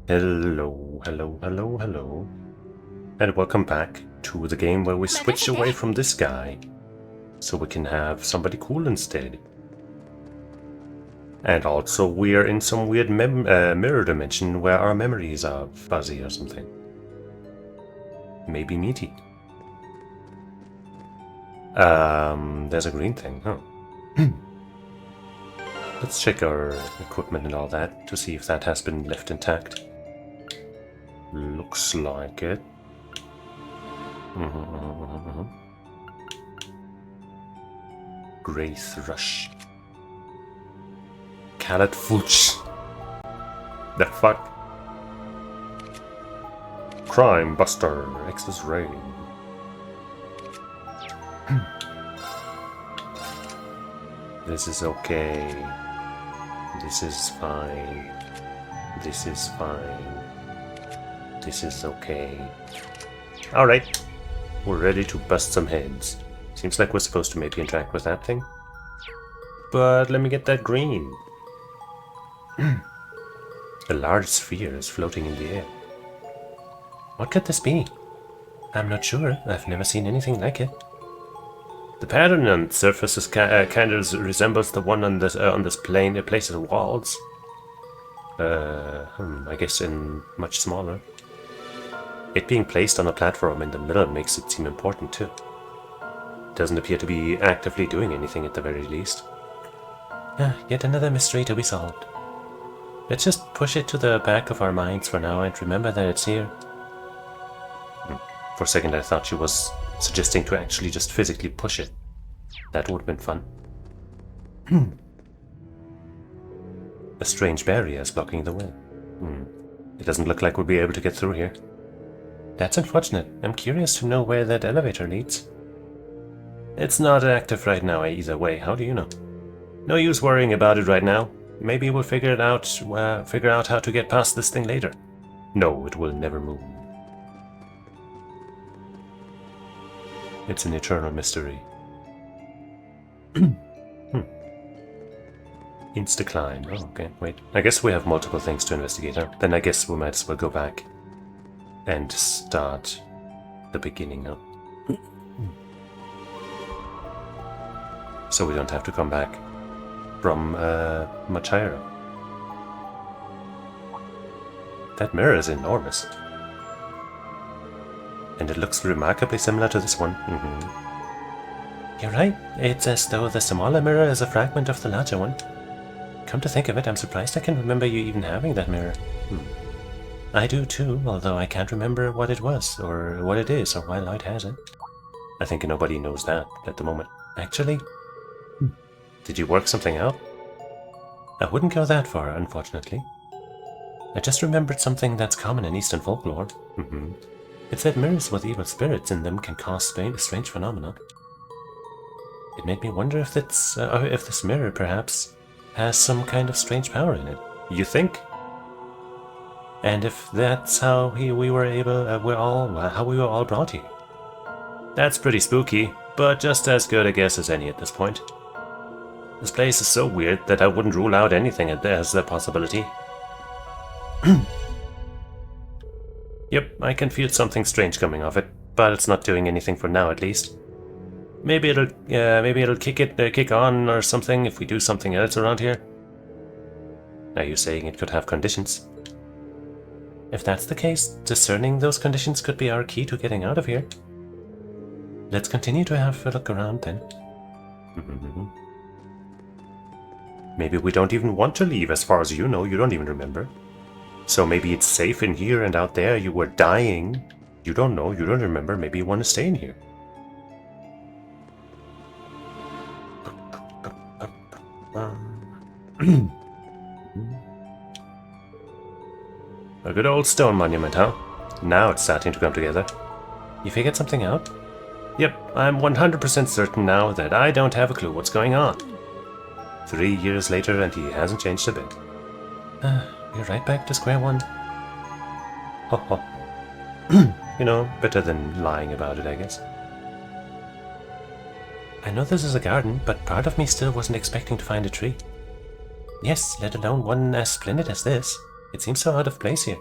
Hello, hello, hello, hello. And welcome back to the game where we switch away from this guy so we can have somebody cool instead. And also we are in some weird mirror dimension where our memories are fuzzy or something. Maybe meaty. There's a green thing, huh? Let's check our equipment and all that to see if that has been left intact. Looks like it. Grey thrush. Callet Fulch. The fuck? Crime Buster. X's Ray. This is okay. This is fine. This is fine. This is okay. Alright. We're ready to bust some heads. Seems like we're supposed to maybe interact with that thing. But let me get that green. A large sphere is floating in the air. What could this be? I'm not sure. I've never seen anything like it. The pattern on the surface is kind of resembles the one on this plane. It places walls. I guess in much smaller. It being placed on a platform in the middle makes it seem important too. It doesn't appear to be actively doing anything at the very least. Yet another mystery to be solved. Let's just push it to the back of our minds for now and remember that it's here. For a second I thought she was suggesting to actually just physically push it. That would have been fun. A strange barrier is blocking the way. It doesn't look like we'll be able to get through here. That's unfortunate. I'm curious to know where that elevator leads. It's not active right now either way. How do you know? No use worrying about it right now. Maybe we'll figure out how to get past this thing later. No, it will never move. It's an eternal mystery. Insta-climb. Oh, okay, wait. I guess we have multiple things to investigate, huh? Then I guess we might as well go back and start the beginning, huh? So we don't have to come back from much higher. That mirror is enormous. And it looks remarkably similar to this one. You're right. It's as though the smaller mirror is a fragment of the larger one. Come to think of it, I'm surprised I can remember you even having that mirror. I do too, although I can't remember what it was, or what it is, or why Lloyd has it. I think nobody knows that at the moment. Actually, did you work something out? I wouldn't go that far, unfortunately. I just remembered something that's common in Eastern folklore. It's that mirrors with evil spirits in them can cause strange phenomena. It made me wonder if if this mirror, perhaps, has some kind of strange power in it. You think? And if that's how we were all brought here. That's pretty spooky, but just as good a guess as any at this point. This place is so weird that I wouldn't rule out anything as a possibility. Yep, I can feel something strange coming off it, but it's not doing anything for now at least. Maybe it'll kick on or something if we do something else around here. Are you saying it could have conditions? If that's the case, discerning those conditions could be our key to getting out of here. Let's continue to have a look around then. Maybe we don't even want to leave, as far as you know, you don't even remember. So maybe it's safe in here and out there you were dying. You don't know, you don't remember, maybe you want to stay in here. A good old stone monument, huh? Now it's starting to come together. You figured something out? Yep, I'm 100% certain now that I don't have a clue what's going on. 3 years later and he hasn't changed a bit. We're right back to square one. Ho ho. You know, better than lying about it, I guess. I know this is a garden, but part of me still wasn't expecting to find a tree. Yes, let alone one as splendid as this. It seems so out of place here.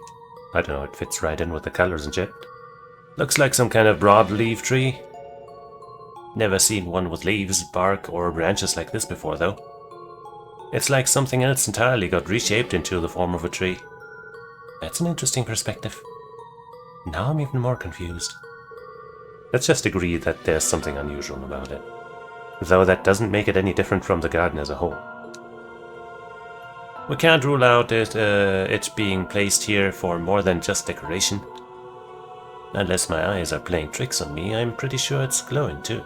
I don't know, it fits right in with the colors and shit. Looks like some kind of broadleaf tree. Never seen one with leaves, bark, or branches like this before, though. It's like something else entirely got reshaped into the form of a tree. That's an interesting perspective. Now I'm even more confused. Let's just agree that there's something unusual about it. Though that doesn't make it any different from the garden as a whole. We can't rule out it being placed here for more than just decoration. Unless my eyes are playing tricks on me, I'm pretty sure it's glowing too.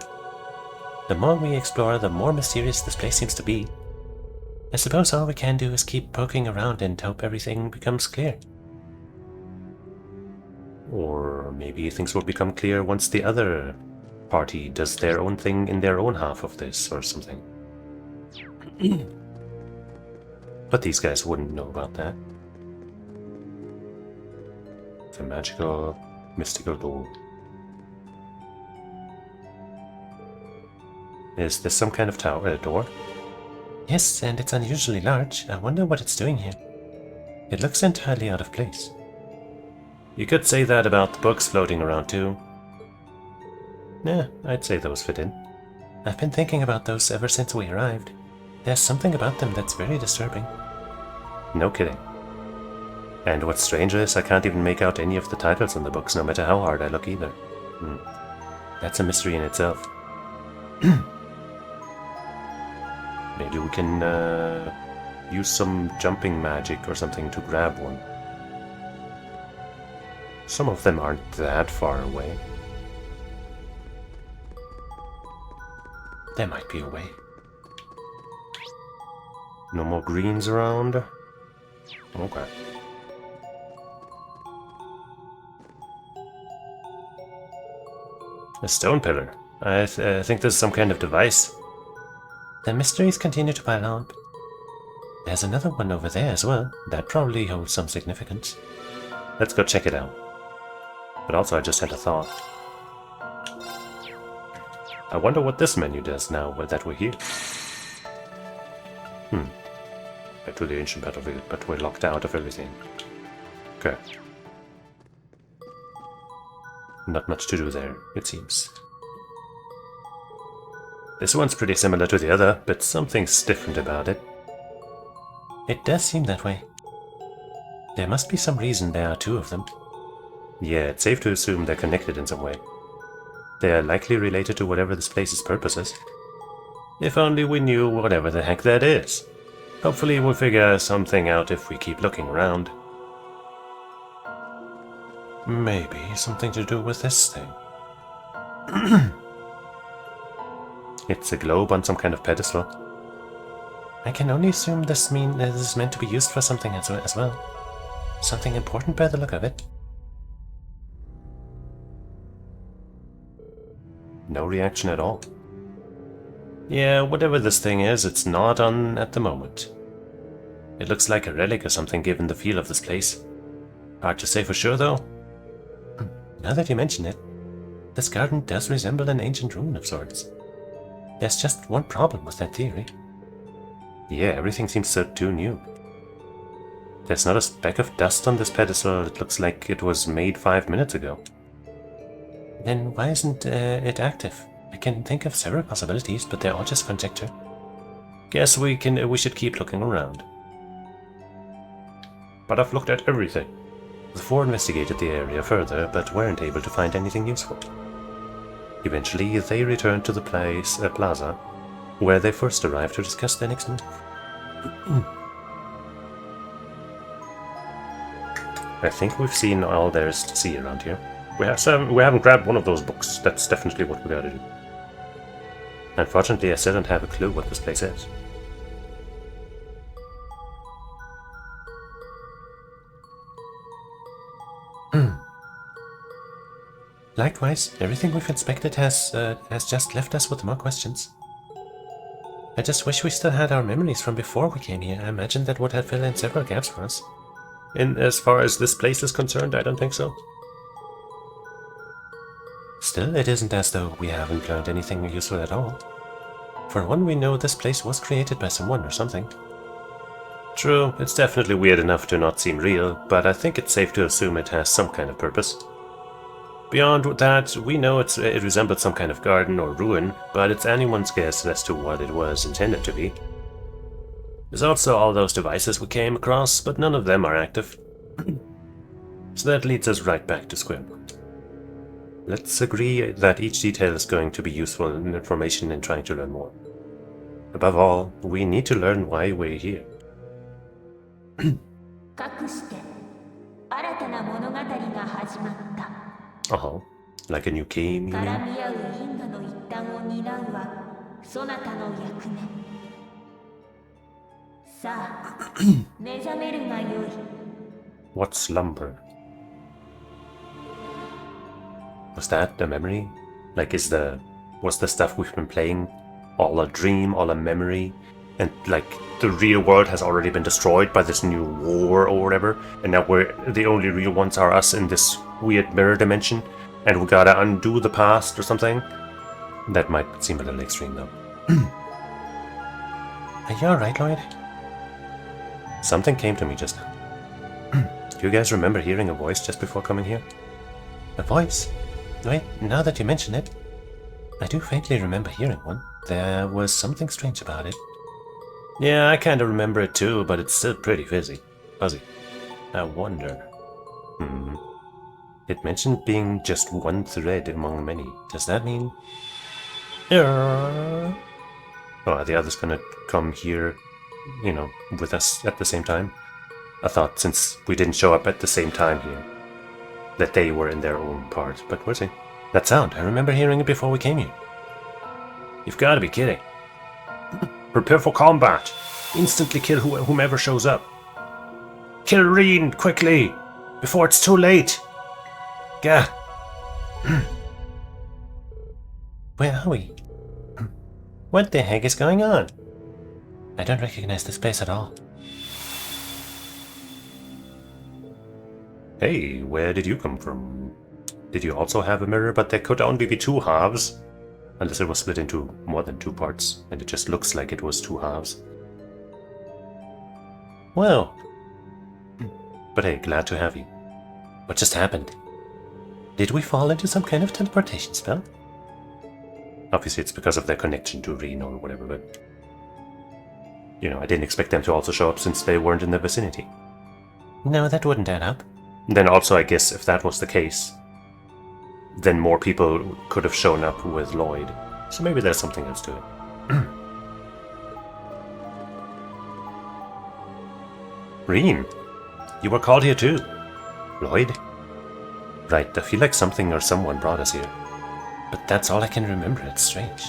The more we explore, the more mysterious this place seems to be. I suppose all we can do is keep poking around and hope everything becomes clear. Or maybe things will become clear once the other party does their own thing in their own half of this or something. But these guys wouldn't know about that. The magical, mystical door. Is this some kind of door? Yes, and it's unusually large. I wonder what it's doing here. It looks entirely out of place. You could say that about the books floating around too. Yeah, I'd say those fit in. I've been thinking about those ever since we arrived. There's something about them that's very disturbing. No kidding. And what's strange is I can't even make out any of the titles in the books, no matter how hard I look either. That's a mystery in itself. Maybe we can use some jumping magic or something to grab one. Some of them aren't that far away. There might be a way. No more greens around? Okay. A stone pillar. I think this is some kind of device. The mysteries continue to pile on. There's another one over there as well. That probably holds some significance. Let's go check it out. But also I just had a thought. I wonder what this menu does now that we're here. Back to the ancient battlefield, but we're locked out of everything. Okay. Not much to do there, it seems. This one's pretty similar to the other, but something's different about it. It does seem that way. There must be some reason there are two of them. Yeah, it's safe to assume they're connected in some way. They are likely related to whatever this place's purpose is. If only we knew whatever the heck that is. Hopefully we'll figure something out if we keep looking around. Maybe something to do with this thing. It's a globe on some kind of pedestal. I can only assume this is meant to be used for something as well. Something important by the look of it. No reaction at all. Yeah, whatever this thing is, it's not on at the moment. It looks like a relic or something given the feel of this place. Hard to say for sure though. Now that you mention it, this garden does resemble an ancient ruin of sorts. There's just one problem with that theory. Yeah, everything seems so too new. There's not a speck of dust on this pedestal. It looks like it was made 5 minutes ago. Then why isn't it active? I can think of several possibilities, but they're all just conjecture. Guess we should keep looking around. But I've looked at everything. The four investigated the area further, but weren't able to find anything useful. Eventually, they returned to the plaza, where they first arrived to discuss their next move. I think we've seen all there is to see around here. We haven't grabbed one of those books. That's definitely what we gotta do. Unfortunately, I still don't have a clue what this place is. Likewise, everything we've inspected has just left us with more questions. I just wish we still had our memories from before we came here. I imagine that would have filled in several gaps for us. And as far as this place is concerned, I don't think so. Still, it isn't as though we haven't learned anything useful at all. For one, we know this place was created by someone or something. True, it's definitely weird enough to not seem real, but I think it's safe to assume it has some kind of purpose. Beyond that, we know it resembled some kind of garden or ruin, but it's anyone's guess as to what it was intended to be. There's also all those devices we came across, but none of them are active. So that leads us right back to square one. Let's agree that each detail is going to be useful information in trying to learn more. Above all, we need to learn why we're here. Oh, like a new game, you mean? What slumber? Was that the memory? Like, was the stuff we've been playing all a dream, all a memory? And, like, the real world has already been destroyed by this new war or whatever, and now the only real ones are us in this weird mirror dimension, and we gotta undo the past or something? That might seem a little extreme, though. Are you alright, Lloyd? Something came to me just now. Do you guys remember hearing a voice just before coming here? A voice? Wait, now that you mention it, I do faintly remember hearing one. There was something strange about it. Yeah, I kinda remember it too, but it's still pretty fuzzy. I wonder... It mentioned being just one thread among many. Does that mean... Oh, are the others gonna come here, you know, with us at the same time? I thought since we didn't show up at the same time here, that they were in their own part, but we'll see. That sound, I remember hearing it before we came here. You've gotta be kidding. Prepare for combat. Instantly kill whomever shows up. Kill Reen, quickly! Before it's too late! Gah! Where are we? What the heck is going on? I don't recognize this place at all. Hey, where did you come from? Did you also have a mirror, but there could only be two halves? Unless it was split into more than two parts, and it just looks like it was two halves. Well. But hey, glad to have you. What just happened? Did we fall into some kind of teleportation spell? Obviously it's because of their connection to Reen or whatever, but... You know, I didn't expect them to also show up since they weren't in the vicinity. No, that wouldn't add up. Then also, I guess, if that was the case, then more people could have shown up with Lloyd. So maybe there's something else to it. Reen, you were called here too. Lloyd? Right, I feel like something or someone brought us here. But that's all I can remember, it's strange.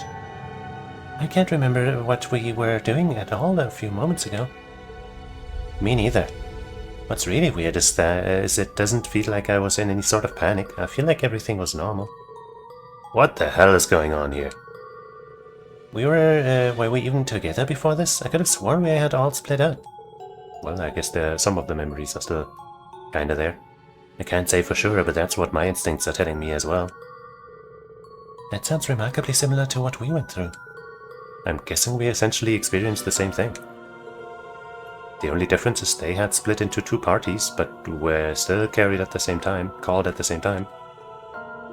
I can't remember what we were doing at all a few moments ago. Me neither. What's really weird is it doesn't feel like I was in any sort of panic. I feel like everything was normal. What the hell is going on here? Were we even together before this? I could have sworn we had all split up. Well, I guess some of the memories are still kinda there. I can't say for sure, but that's what my instincts are telling me as well. That sounds remarkably similar to what we went through. I'm guessing we essentially experienced the same thing. The only difference is they had split into two parties, but were still carried at the same time, called at the same time.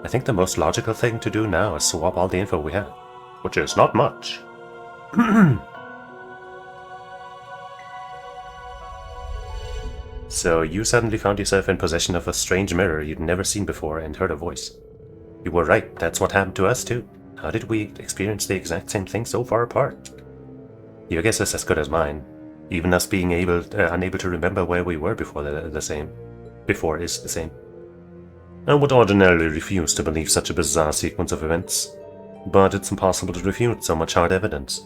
I think the most logical thing to do now is swap all the info we have, which is not much. So you suddenly found yourself in possession of a strange mirror you'd never seen before and heard a voice. You were right, that's what happened to us too. How did we experience the exact same thing so far apart? Your guess is as good as mine. Even us being unable to remember where we were before is the same. I would ordinarily refuse to believe such a bizarre sequence of events, but it's impossible to refute so much hard evidence.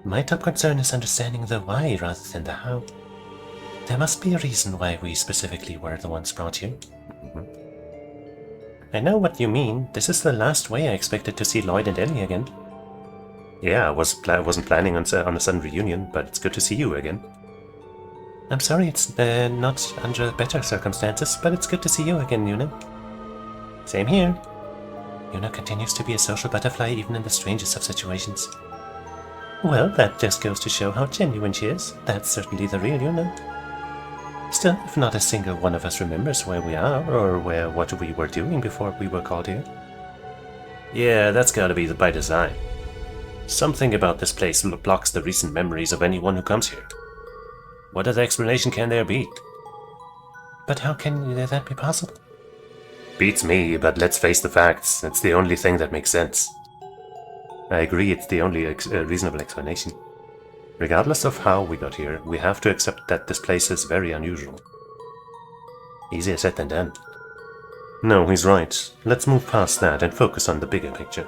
My top concern is understanding the why rather than the how. There must be a reason why we specifically were the ones brought here. I know what you mean. This is the last way I expected to see Lloyd and Ellie again. Yeah, I wasn't planning on a sudden reunion, but it's good to see you again. I'm sorry it's not under better circumstances, but it's good to see you again, Yuna. Same here. Yuna continues to be a social butterfly even in the strangest of situations. Well, that just goes to show how genuine she is. That's certainly the real you know. Still, if not a single one of us remembers where we are, or what we were doing before we were called here. Yeah, that's gotta be by design. Something about this place blocks the recent memories of anyone who comes here. What other explanation can there be? But how can that be possible? Beats me, but let's face the facts. It's the only thing that makes sense. I agree, it's the only reasonable explanation. Regardless of how we got here, we have to accept that this place is very unusual. Easier said than done. No, he's right. Let's move past that and focus on the bigger picture.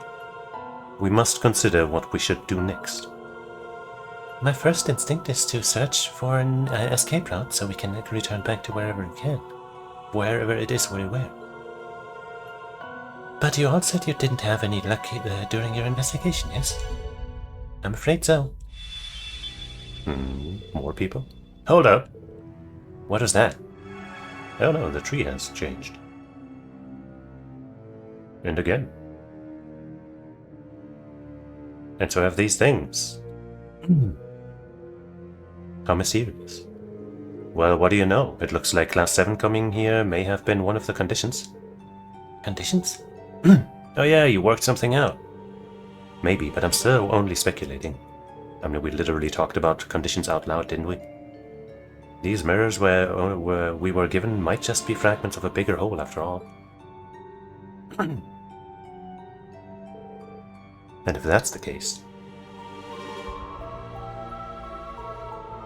We must consider what we should do next. My first instinct is to search for an escape route so we can return back to wherever we can. Wherever it is we were. But you all said you didn't have any luck during your investigation, yes? I'm afraid so. More people? Hold up! What was that? Oh no, the tree has changed. And again. And so have these things. How mysterious. Well, what do you know? It looks like Class 7 coming here may have been one of the conditions. Conditions? Oh yeah, you worked something out. Maybe, but I'm still only speculating. I mean, we literally talked about conditions out loud, didn't we? These mirrors we were given might just be fragments of a bigger whole after all. And if that's the case...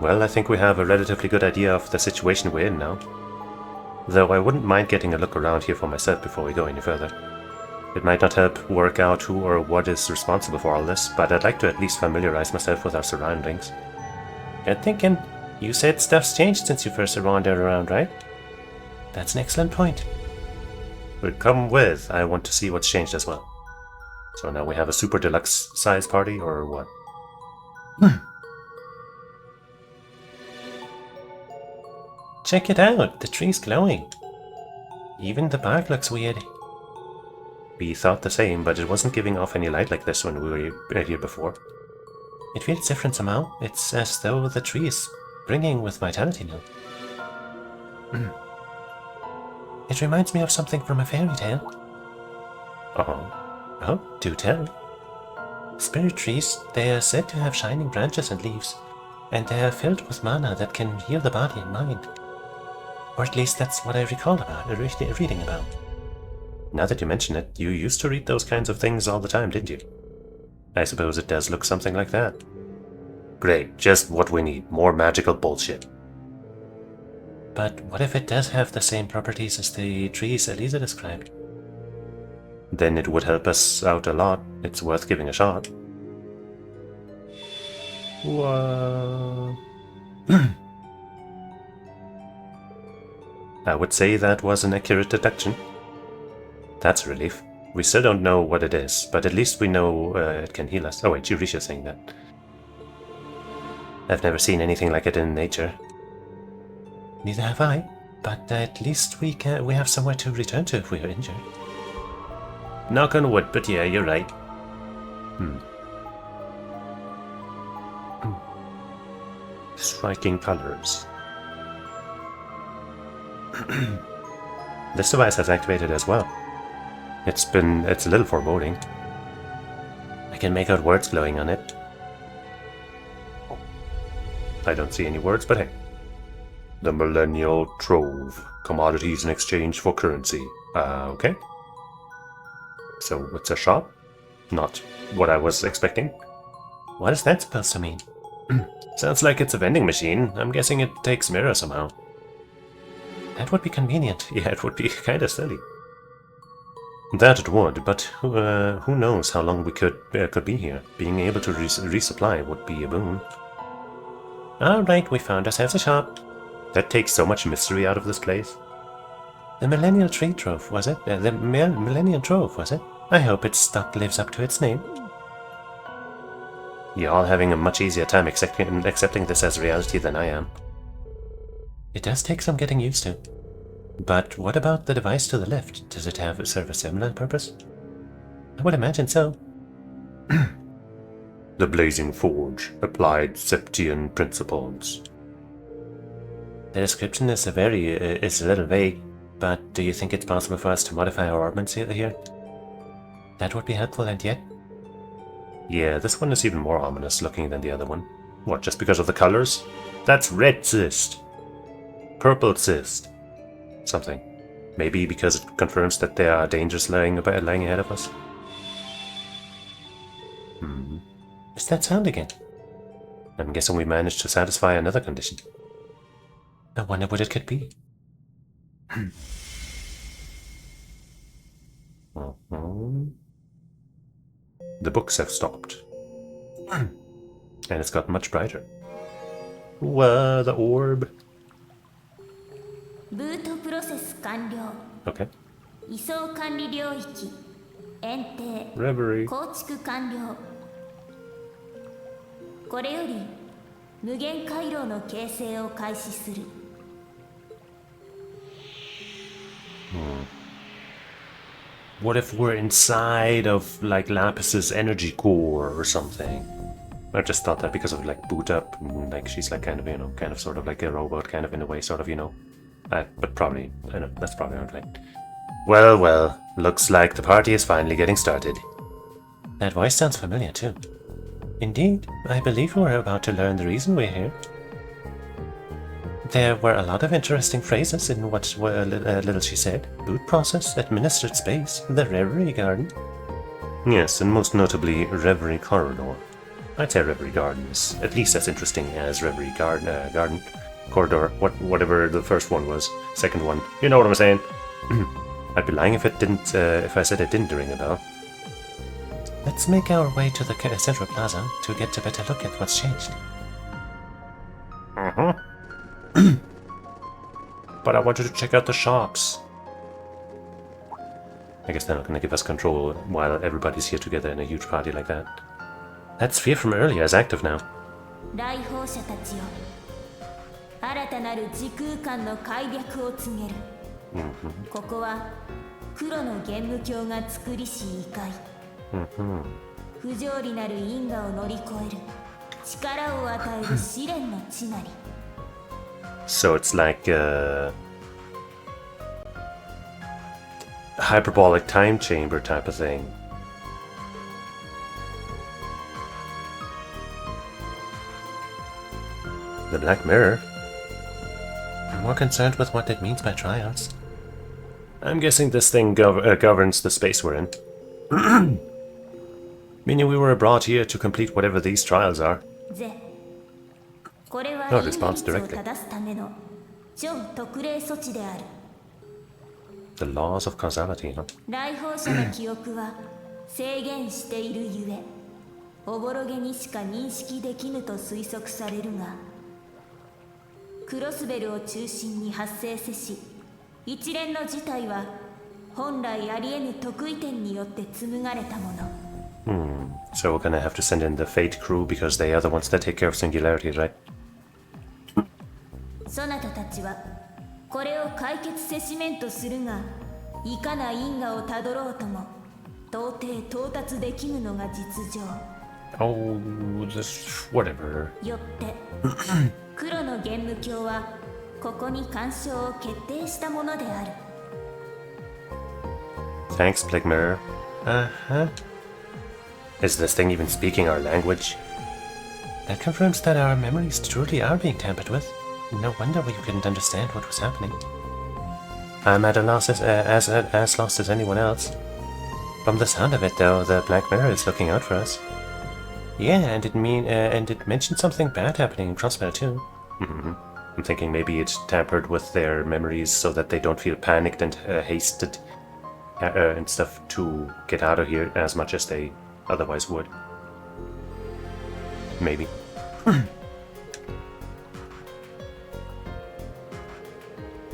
Well, I think we have a relatively good idea of the situation we're in now. Though I wouldn't mind getting a look around here for myself before we go any further. It might not help work out who or what is responsible for all this, but I'd like to at least familiarize myself with our surroundings. Good thinking. You said stuff's changed since you first wandered around, right? That's an excellent point. But come with, I want to see what's changed as well. So now we have a super deluxe size party, or what? Check it out, the tree's glowing. Even the bark looks weird. We thought the same, but it wasn't giving off any light like this when we were here before. It feels different somehow. It's as though the tree is bringing with vitality now. It reminds me of something from a fairy tale. Oh, do tell. Spirit trees, they are said to have shining branches and leaves, and they are filled with mana that can heal the body and mind. Or at least that's what I recall reading about. Now that you mention it, you used to read those kinds of things all the time, didn't you? I suppose it does look something like that. Great, just what we need, more magical bullshit. But what if it does have the same properties as the trees Elisa described? Then it would help us out a lot. It's worth giving a shot. What? I would say that was an accurate deduction. That's a relief. We still don't know what it is, but at least we know it can heal us. Oh wait, Eurisha's saying that. I've never seen anything like it in nature. Neither have I, but at least we have somewhere to return to if we are injured. Knock on wood, but yeah, you're right. Striking colors. This device has activated as well. It's a little foreboding. I can make out words glowing on it. I don't see any words, but hey. The Millennial Trove. Commodities in exchange for currency. Okay. So it's a shop? Not what I was expecting. What is that supposed to mean? Sounds like it's a vending machine. I'm guessing it takes mirror somehow. That would be convenient. Yeah, it would be kinda silly. That it would, but who knows how long we could be here. Being able to resupply would be a boon. Alright, we found ourselves a shop. That takes so much mystery out of this place. The Millennial Tree Trove, was it? The Millennial Trove, was it? I hope its stock lives up to its name. You're all having a much easier time accepting this as reality than I am. It does take some getting used to. But what about the device to the left? Does it serve a similar purpose? I would imagine so. The Blazing Forge, applied Septian principles. The description is a little vague, but do you think it's possible for us to modify our armaments here? That would be helpful, and yet... Yeah, this one is even more ominous looking than the other one. What, just because of the colors? That's red cyst. Purple cyst. Something. Maybe because it confirms that there are dangers lying ahead of us? What's that sound again? I'm guessing we managed to satisfy another condition. I wonder what it could be. The books have stopped. And it's gotten much brighter. Whoa, the orb. Okay. Reverie. これより無限回廊の形成を開始する。What if we're inside of, like, Lapis's energy core or something? I just thought that because of, like, boot up, like, she's, like, kind of, you know, kind of sort of like a robot, kind of in a way, sort of, you know. But probably, I know, that's probably not right. Well, well, looks like the party is finally getting started. That voice sounds familiar, too. Indeed, I believe we're about to learn the reason we're here. There were a lot of interesting phrases in what little she said. Boot process, administered space, the Reverie Garden. Yes, and most notably, Reverie Corridor. I'd say Reverie Garden is at least as interesting as Reverie Garden. Corridor, whatever the first one was. Second one, you know what I'm saying? I'd be lying if I said it didn't ring a bell. Let's make our way to the Central Plaza to get a better look at what's changed. But I wanted to check out the shops. I guess they're not going to give us control while everybody's here together in a huge party like that. That sphere from earlier is active now. 新たなる時空間の開闢を告げる。ここは黒の玄武鏡が作りし異界。不条理なる因果を乗り越える力を与える試練の地なり。So it's like a hyperbolic time chamber type of thing. The Black Mirror? I'm more concerned with what it means by trials. I'm guessing this thing governs the space we're in. Meaning we were brought here to complete whatever these trials are. No response directly. The laws of causality, huh? 来訪者の記憶は制限しているゆえ、おぼろげにしか認識できぬと推測されるが、クロスベルを中心に発生せし、一連の事態は本来ありえぬ特異点によって紡がれたもの。So we're gonna have to send in the Fate crew because they are the ones that take care of singularities, right? そなたたちはこれを解決せしめんとするが、いかな因果をたどろうとも到底到達できぬのが実情。Oh, just whatever. よって黒の玄武鏡はここに干渉を決定したものである。Thanks, Black Mirror. Is this thing even speaking our language? That confirms that our memories truly are being tampered with. No wonder we couldn't understand what was happening. I'm at a loss as lost as anyone else. From the sound of it, though, the Black Mirror is looking out for us. Yeah, and it mentioned something bad happening in Crossbell too. I'm thinking maybe it tampered with their memories so that they don't feel panicked and hasted and stuff to get out of here as much as they otherwise would. Maybe.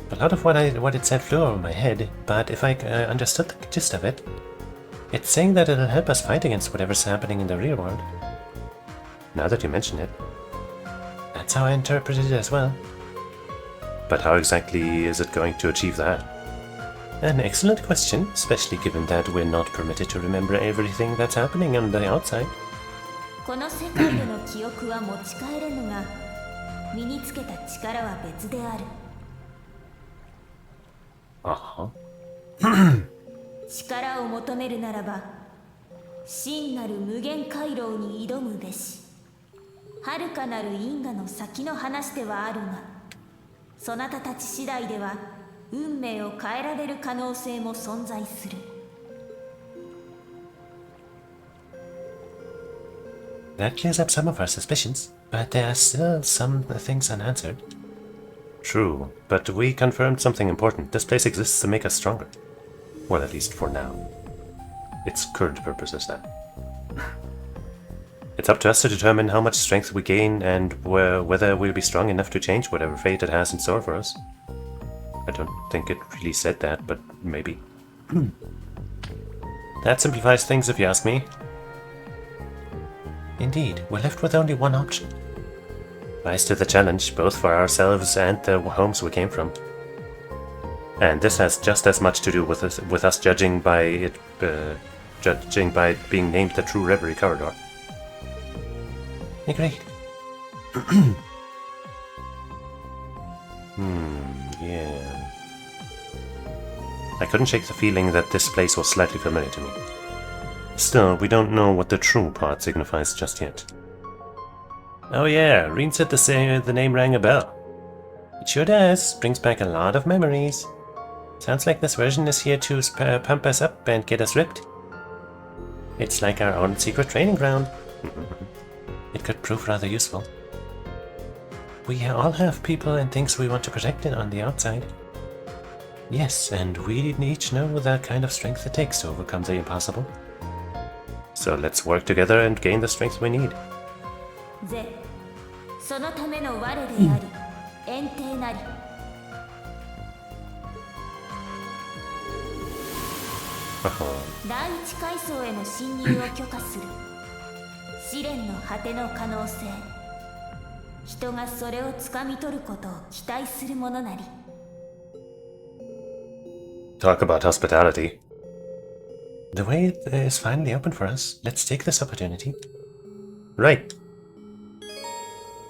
A lot of what it said flew over my head, but if I understood the gist of it, it's saying that it'll help us fight against whatever's happening in the real world. Now that you mention it, that's how I interpreted it as well. But how exactly is it going to achieve that? An excellent question, especially given that we're not permitted to remember everything that's happening on the outside. この世界での記憶は持ち帰れぬが、身につけた力は別である。力を求めるならば、真なる無限回廊に挑むべし。遥かなる因果の先の話ではあるが、そなたたち次第では運命を変えられる可能性も存在する。That clears up some of our suspicions, but there are still some things unanswered. True, but we confirmed something important. This place exists to make us stronger. Well, at least for now. Its current purpose is that. It's up to us to determine how much strength we gain and whether we'll be strong enough to change whatever fate it has in store for us. I don't think it really said that, but maybe. That simplifies things if you ask me. Indeed, we're left with only one option. Rise to the challenge, both for ourselves and the homes we came from. And this has just as much to do with us judging by being named the true Reverie corridor. Agreed. Yeah. I couldn't shake the feeling that this place was slightly familiar to me. Still, we don't know what the true part signifies just yet. Oh yeah, Reen said the name rang a bell. It sure does. Brings back a lot of memories. Sounds like this version is here to pump us up and get us ripped. It's like our own secret training ground. It could prove rather useful. We all have people and things we want to protect on the outside. Yes, and we each know the kind of strength it takes to overcome the impossible. So let's work together and gain the strength we need. そのための我であり、遠征なり。第一階層への侵入を許可する。試練の果ての可能性。人がそれを掴み取ることを期待するものなり。Talk about hospitality. The way is finally open for us. Let's take this opportunity. Right.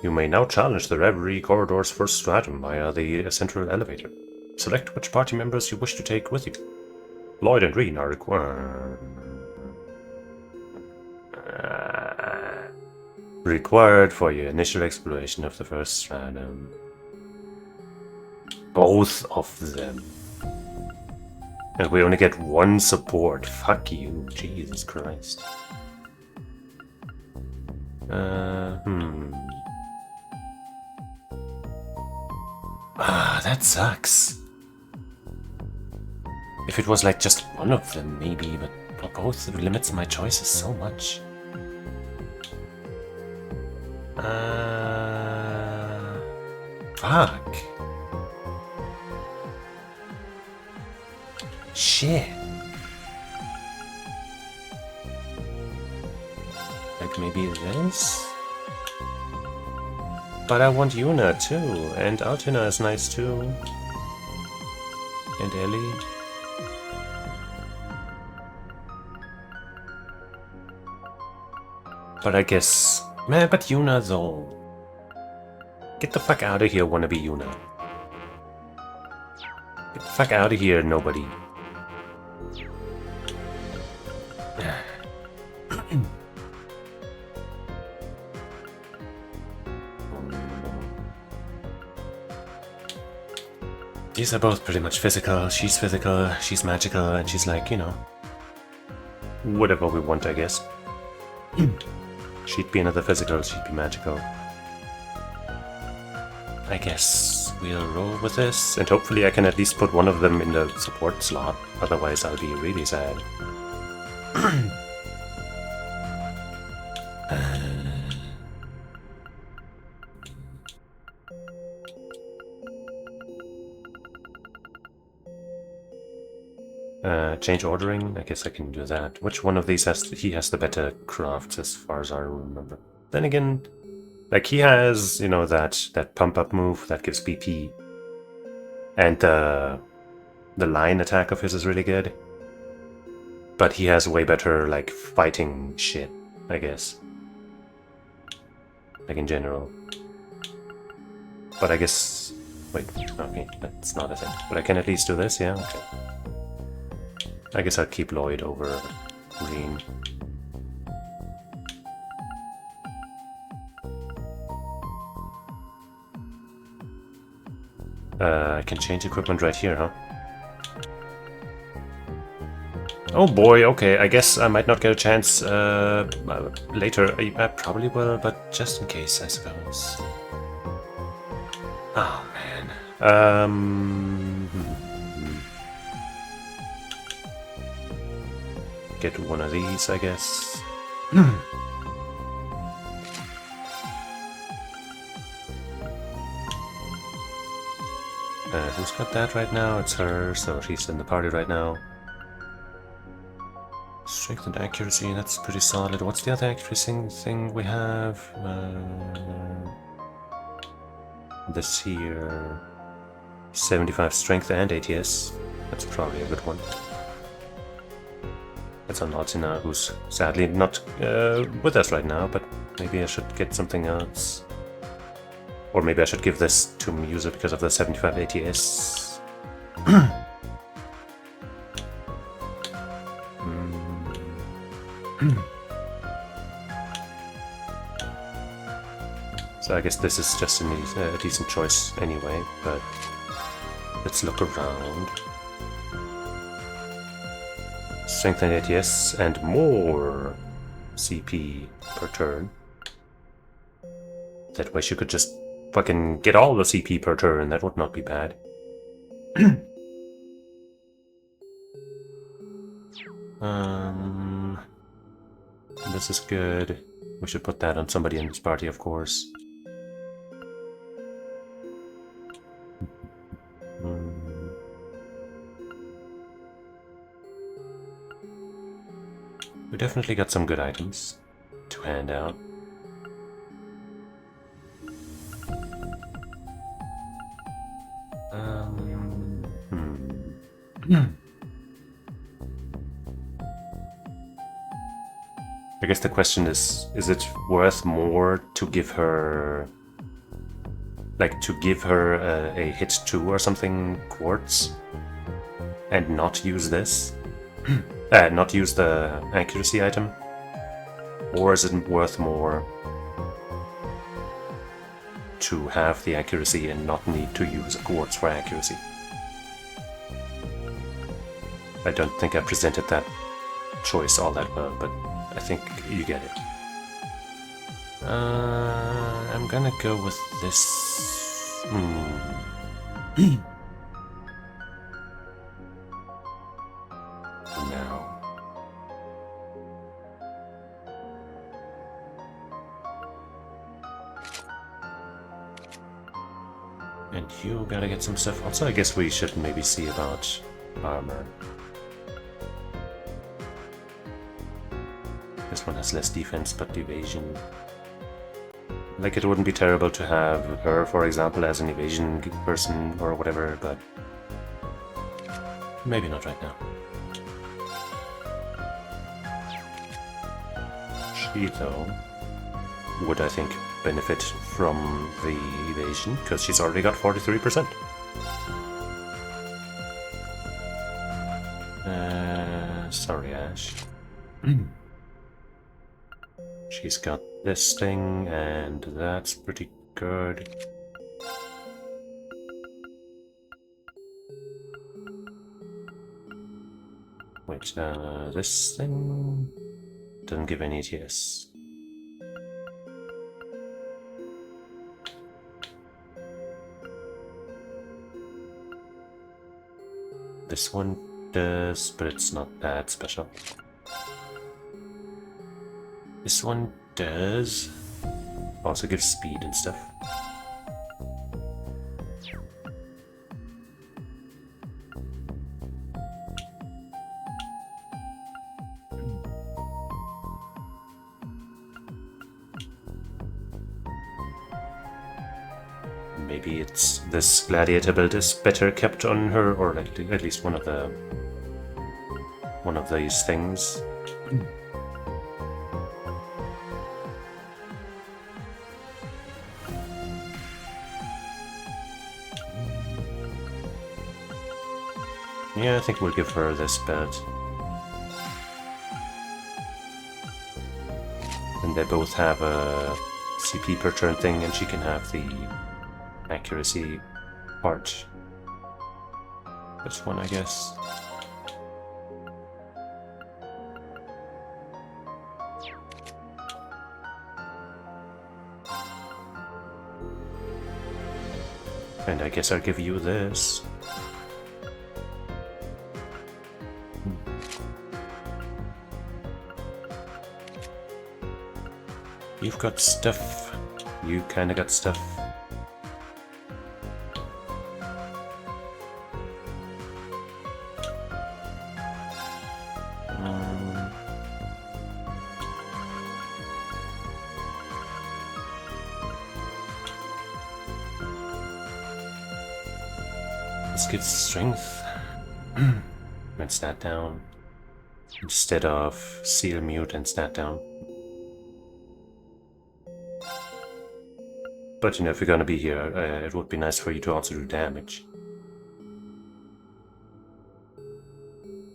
You may now challenge the Reverie corridor's first stratum via the central elevator. Select which party members you wish to take with you. Lloyd and Reen are required for your initial exploration of the first stratum. Both of them. And we only get one support. Fuck you, Jesus Christ. That sucks. If it was like just one of them, maybe, but both limits my choices so much. Fuck. Shit. Like maybe this? But I want Yuna too, and Altina is nice too. And Ellie. But I guess... Man, but Yuna though. Get the fuck out of here, wannabe Yuna. Get the fuck out of here, nobody. These are both pretty much physical. She's physical, she's magical, and she's like, you know, whatever we want, I guess. She'd be another physical, she'd be magical. I guess we'll roll with this, and hopefully I can at least put one of them in the support slot, otherwise I'll be really sad. Change ordering? I guess I can do that. Which one of these has the better crafts as far as I remember? Then again, like he has, you know, that pump up move that gives BP. And the line attack of his is really good. But he has way better like fighting shit, I guess. Like in general. But I guess... Wait, okay, that's not a thing. But I can at least do this, yeah? Okay. I guess I'll keep Lloyd over Green. I can change equipment right here, huh? Oh boy, okay, I guess I might not get a chance later. I probably will, but just in case, I suppose. Oh, man. Get one of these, I guess. Who's got that right now? It's her, so she's in the party right now. Strength and accuracy, that's pretty solid. What's the other accuracy thing we have? This here... 75 strength and ATS. That's probably a good one. That's on Latina, who's sadly not with us right now, but maybe I should get something else. Or maybe I should give this to Musa because of the 75 ATS. So I guess this is just a decent choice anyway, but let's look around. Strength and ATS and more CP per turn. That way she could just fucking get all the CP per turn, that would not be bad. This is good. We should put that on somebody in this party, of course. We definitely got some good items to hand out. I guess the question is it worth more to give her... like, to give her a hit 2 or something quartz? And not use this? Not use the accuracy item? Or is it worth more to have the accuracy and not need to use a quartz for accuracy? I don't think I presented that choice all that well, but I think you get it. I'm gonna go with this. Now. And you gotta get some stuff. Also, I guess we should maybe see about armor. This one has less defense, but evasion. Like, it wouldn't be terrible to have her, for example, as an evasion person or whatever, but maybe not right now. She, though, would, I think, benefit from the evasion, because she's already got 43%. Sorry, Ash. She's got this thing, and that's pretty good. Wait, this thing doesn't give any ATS. This one does, but it's not that special. This one does. Also gives speed and stuff. Maybe it's this gladiator build is better kept on her, or at least one of these things. Yeah, I think we'll give her this belt. And they both have a CP per turn thing, and she can have the accuracy part. This one, I guess. And I guess I'll give you this. You've got stuff. You kinda got stuff. Let's get strength. And stat down. Instead of seal mute and stat down. But you know, if you're gonna be here, it would be nice for you to also do damage.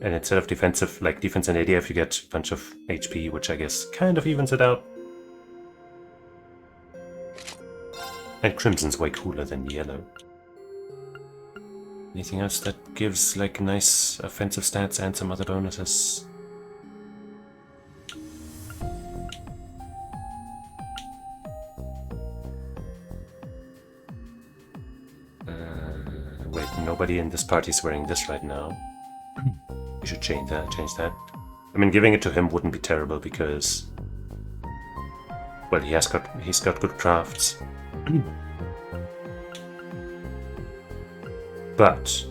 And instead of defensive, like defense and ADF, you get a bunch of HP, which I guess kind of evens it out. And Crimson's way cooler than yellow. Anything else that gives like nice offensive stats and some other bonuses? Wait, nobody in this party is wearing this right now. We should change that. I mean, giving it to him wouldn't be terrible because, well, he's got good crafts. But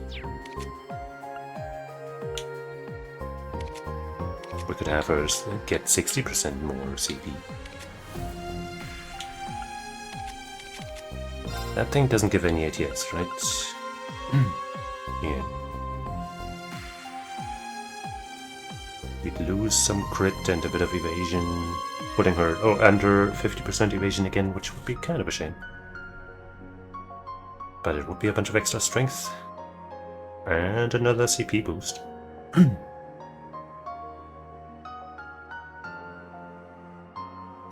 we could have her get 60% more CP. That thing doesn't give any ATS, right? Yeah. We'd lose some crit and a bit of evasion, putting her under 50% evasion again, which would be kind of a shame. But it would be a bunch of extra strength. And another CP boost.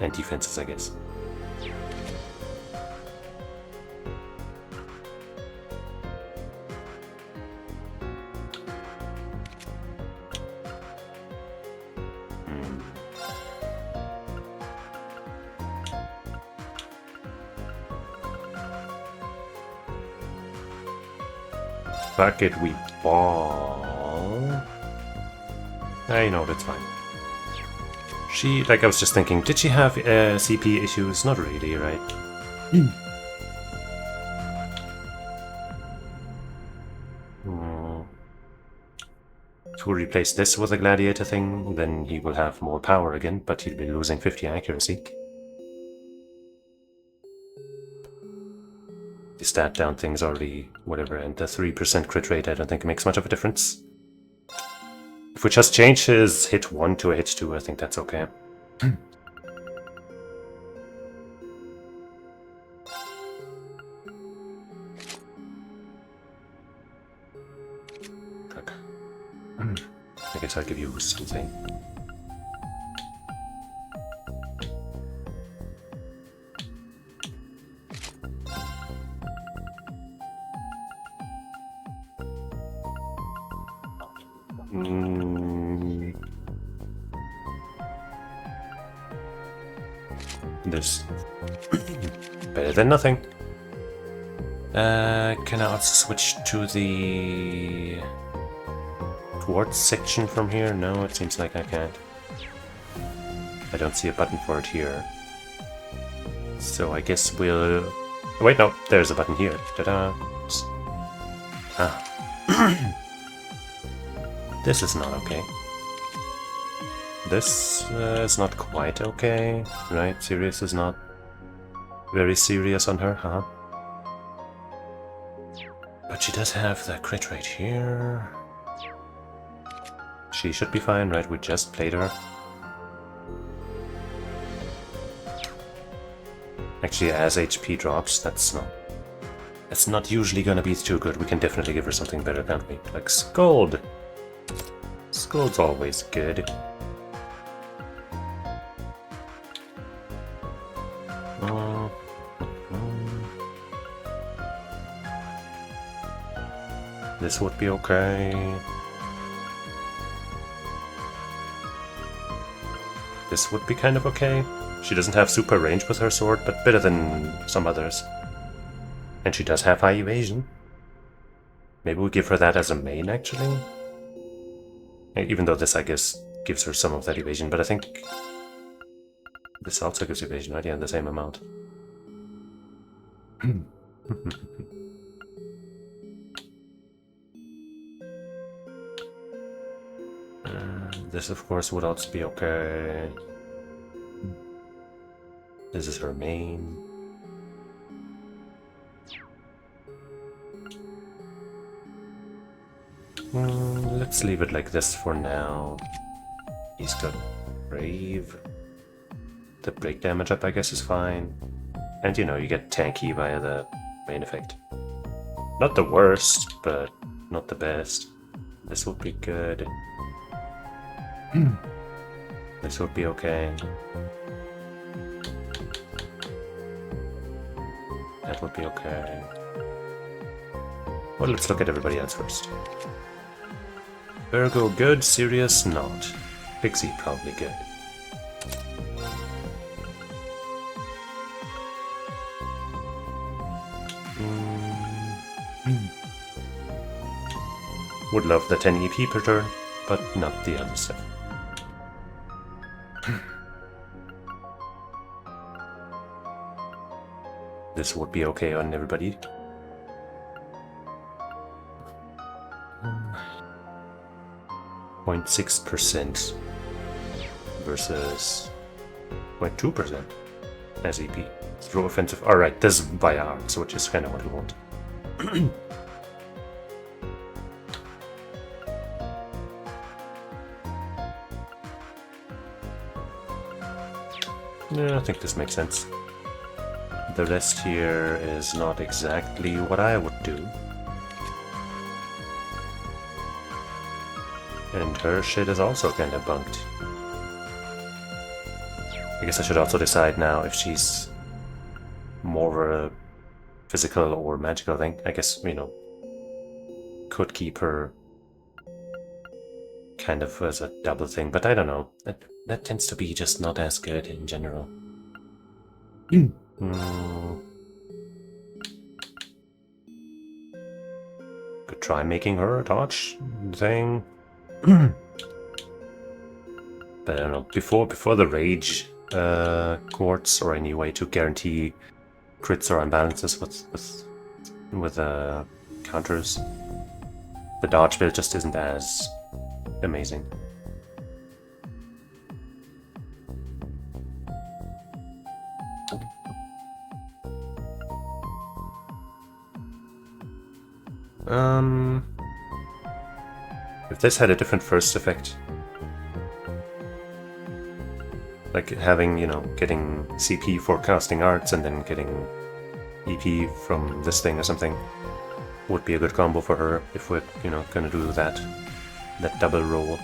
And defenses, I guess. Bucket we ball. I know, that's fine. She, like I was just thinking, did she have CP issues? Not really, right? If we replace this with a gladiator thing, then he will have more power again, but he'll be losing 50 accuracy. The stat down thing's already whatever, and the 3% crit rate I don't think makes much of a difference. If we just change his hit 1 to a hit 2, I think that's okay. I guess I'll give you something. This better than nothing. Can I also switch to the quartz section from here? No, it seems like I can't. I don't see a button for it here. So I guess we'll... Oh, wait, no, there's a button here. Ta-da! Ah. This is not okay. This is not quite okay, right? Sirius is not very serious on her, huh? But she does have the crit rate here. She should be fine, right? We just played her. Actually, as HP drops, that's not It's not usually gonna be too good. We can definitely give her something better, can't we? Like Scold. Scold's always good. This would be okay. This would be kind of okay. She doesn't have super range with her sword, but better than some others. And she does have high evasion. Maybe we give her that as a main, actually. Even though this, I guess, gives her some of that evasion, but I think this also gives evasion, right? Yeah, the same amount. This, of course, would also be okay. This is her main. Let's leave it like this for now. He's got Brave. The break damage up, I guess, is fine. And you know, you get tanky via the main effect. Not the worst, but not the best. This would be good. This would be okay. That would be okay. Well, let's look at everybody else first. Virgo, good. Sirius, not. Pixie, probably good. Would love the 10 EP per turn, but not the other stuff. This would be okay on everybody. 0.6% versus 0.2% as EP. Throw offensive. Alright, this is by arts, which is kind of what we want. Yeah, I think this makes sense. The rest here is not exactly what I would do. And her shit is also kind of bunked. I guess I should also decide now if she's more of a physical or magical thing. I guess, you know, could keep her kind of as a double thing, but I don't know. That tends to be just not as good in general. Could try making her a dodge thing. But I don't know, before the rage quartz or any way to guarantee crits or imbalances with counters, the dodge build just isn't as amazing. If this had a different first effect, like having, you know, getting CP for casting arts and then getting EP from this thing or something, would be a good combo for her if we're, you know, gonna do that double roll.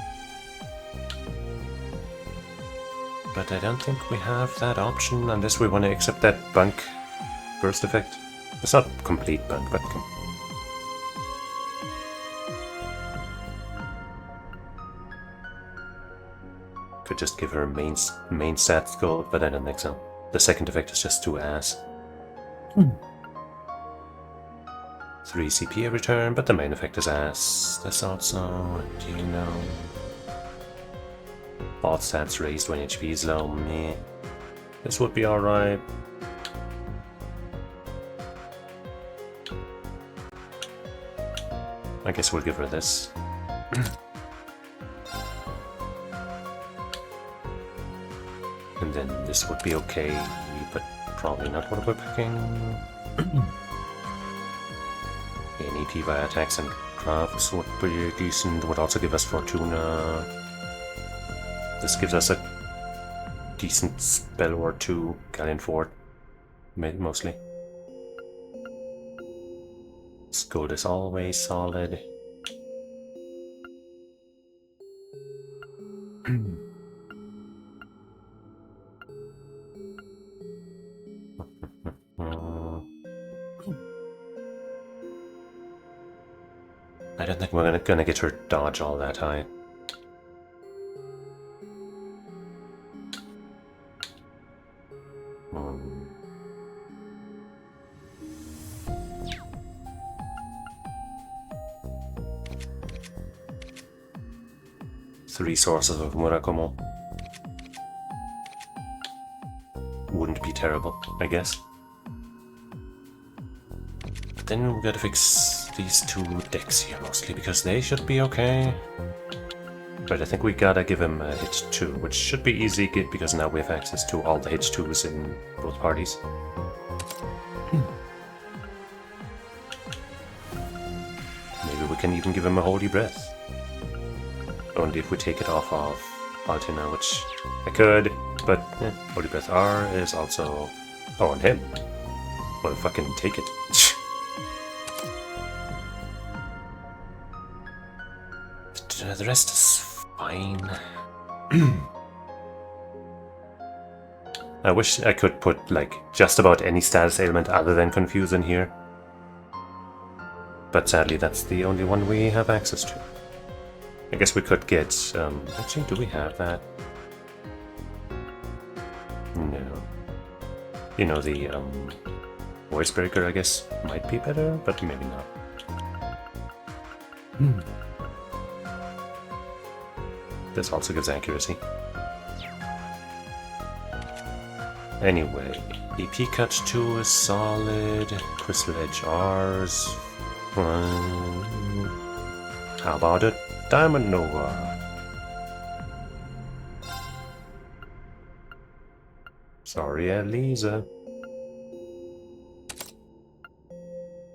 But I don't think we have that option unless we want to accept that bunk first effect. It's not complete bunk, but could just give her main stats gold, but I don't think so. The second effect is just too ass. 3 CP every turn, but the main effect is ass. This also, do you know? All stats raised when HP is low. Meh. This would be alright. I guess we'll give her this. And then this would be okay, but probably not what we're picking. An EP via attacks and crafts would be decent, would also give us Fortuna. This gives us a decent spell or two, Galleon Fort, mostly. Gold is always solid. I don't think we're gonna get her dodge all that high. Three sources of Murakumo. Wouldn't be terrible, I guess. But then we gotta fix these two decks here mostly, because they should be okay. But I think we gotta give him a hit 2, which should be easy because now we have access to all the hit 2s in both parties. Maybe we can even give him a Holy Breath. Only if we take it off of Altina, which I could, but Holy Breath R is also... Oh, on him. Well, fucking take it. The rest is fine. I wish I could put, like, just about any status ailment other than Confuse in here. But sadly, that's the only one we have access to. I guess we could get, actually, do we have that? No. You know, the, Voice Breaker, I guess, might be better, but maybe not. This also gives accuracy. Anyway, EP Cut 2 is solid, Crystal Edge R's fine. How about it? Diamond Nova. Sorry, Elisa.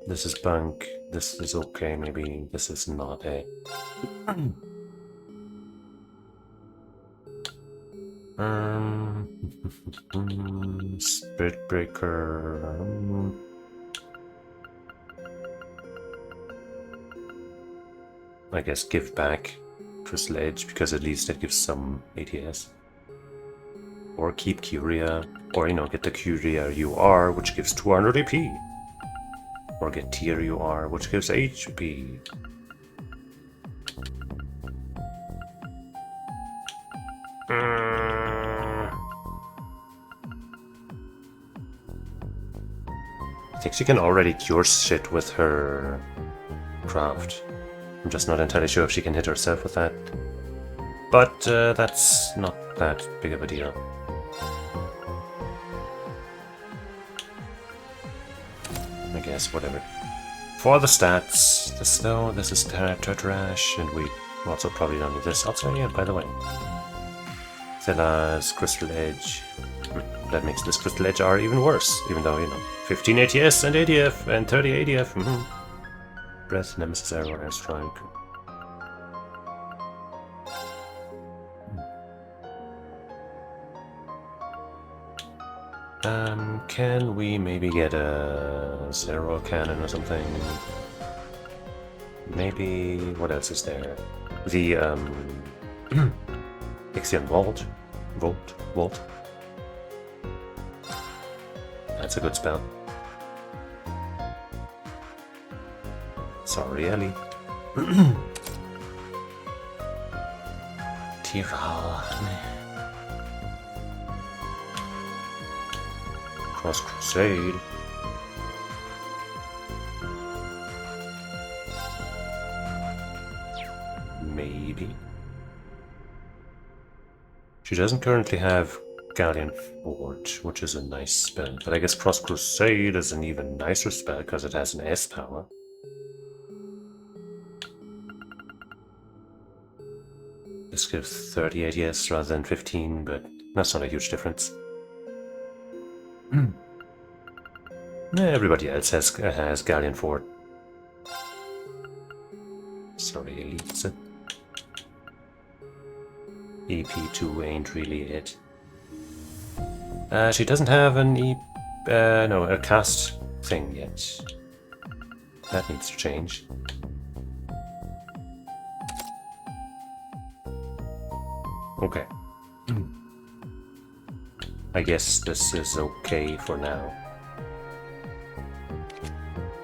This is bunk. This is okay. Maybe this is not a. Spirit Breaker. I guess give back Crystal Edge, because at least it gives some ATS. Or keep Curia, or you know, get the Curia UR, which gives 200 AP. Or get Tier UR, which gives HP. I think she can already cure shit with her craft. I'm just not entirely sure if she can hit herself with that. But that's not that big of a deal. I guess, whatever. For the stats, this is Trash, and we also probably don't need this. Also, yeah, by the way. Zella's Crystal Edge. That makes this Crystal Edge R even worse, even though, you know, 15 ATS and ADF and 30 ADF. Breath, Nemesis Arrow, Airstrike. Can we maybe get a Zero Cannon or something? Maybe... what else is there? The, Ixion Vault? Vault? That's a good spell. Sorry, Ellie. Tira. Cross Crusade. Maybe. She doesn't currently have Galleon Forge, which is a nice spell, but I guess Cross Crusade is an even nicer spell because it has an S power. This gives 30 ATS rather than 15, but that's not a huge difference. Everybody else has Galleon Forge. Sorry, Elite. EP2 ain't really it. She doesn't have an a cast thing yet. That needs to change. Okay. I guess this is okay for now.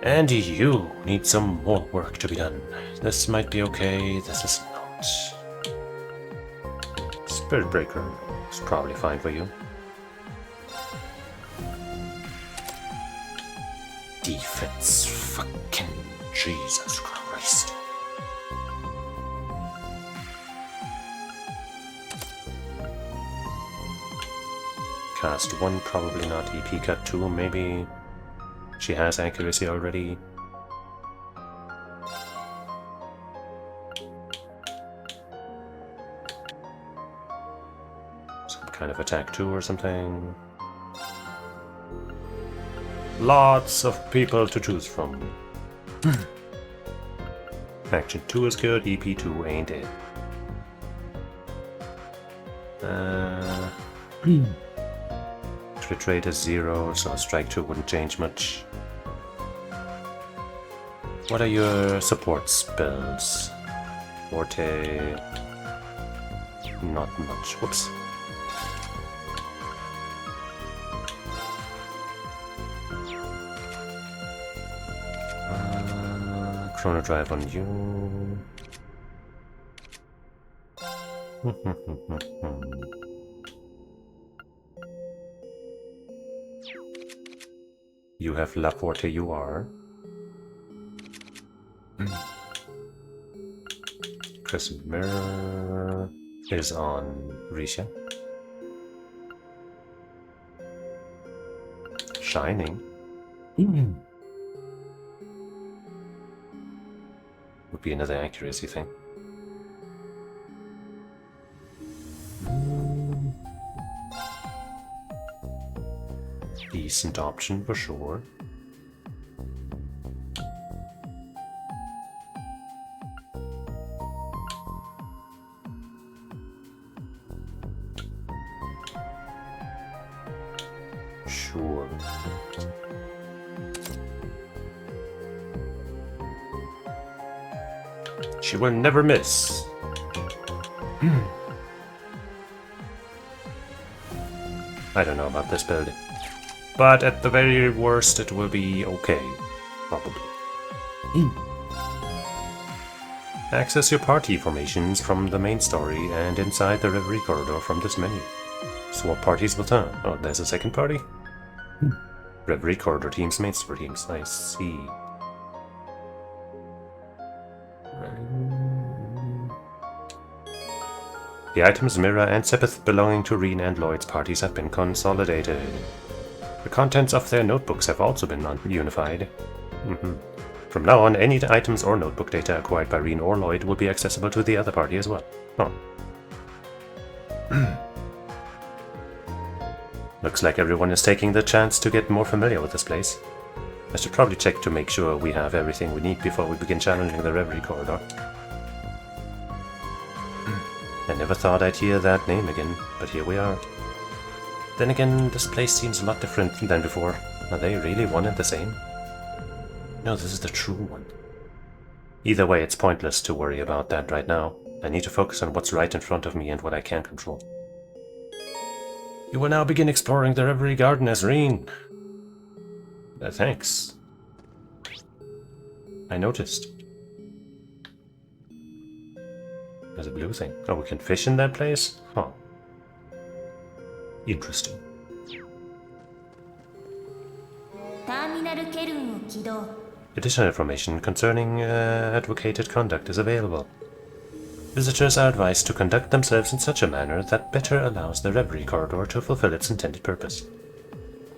And you need some more work to be done. This might be okay, this is not. Spirit Breaker is probably fine for you. Defense, fucking Jesus Christ. Cast 1, probably not. EP cut 2, maybe. She has accuracy already. Some kind of attack 2 or something. Lots of people to choose from. Action 2 is good, EP 2 ain't it. Crit rate is 0, so strike 2 wouldn't change much. What are your support spells? Forte... not much. Whoops. Chrono Drive on you. You have La Forte, you are. Crescent Mirror is on Risha. Shining. Would be another accuracy thing. Decent option for sure. Sure. She will never miss. I don't know about this build, but at the very worst it will be okay, probably. Access your party formations from the main story and inside the Reverie corridor from this menu. Swap parties will turn. Oh, there's a second party? Reverie corridor teams, main story teams, I see. The items Mira and Sepith belonging to Reen and Lloyd's parties have been consolidated. The contents of their notebooks have also been unified. From now on, any items or notebook data acquired by Reen or Lloyd will be accessible to the other party as well. Oh. Looks like everyone is taking the chance to get more familiar with this place. I should probably check to make sure we have everything we need before we begin challenging the Reverie corridor. I never thought I'd hear that name again, but here we are. Then again, this place seems a lot different than before. Are they really one and the same? No, this is the true one. Either way, it's pointless to worry about that right now. I need to focus on what's right in front of me and what I can control. You will now begin exploring the Reverie Garden as Reen. Thanks. I noticed. There's a blue thing. Oh, we can fish in that place? Huh. Interesting. Additional information concerning advocated conduct is available. Visitors are advised to conduct themselves in such a manner that better allows the Reverie corridor to fulfill its intended purpose.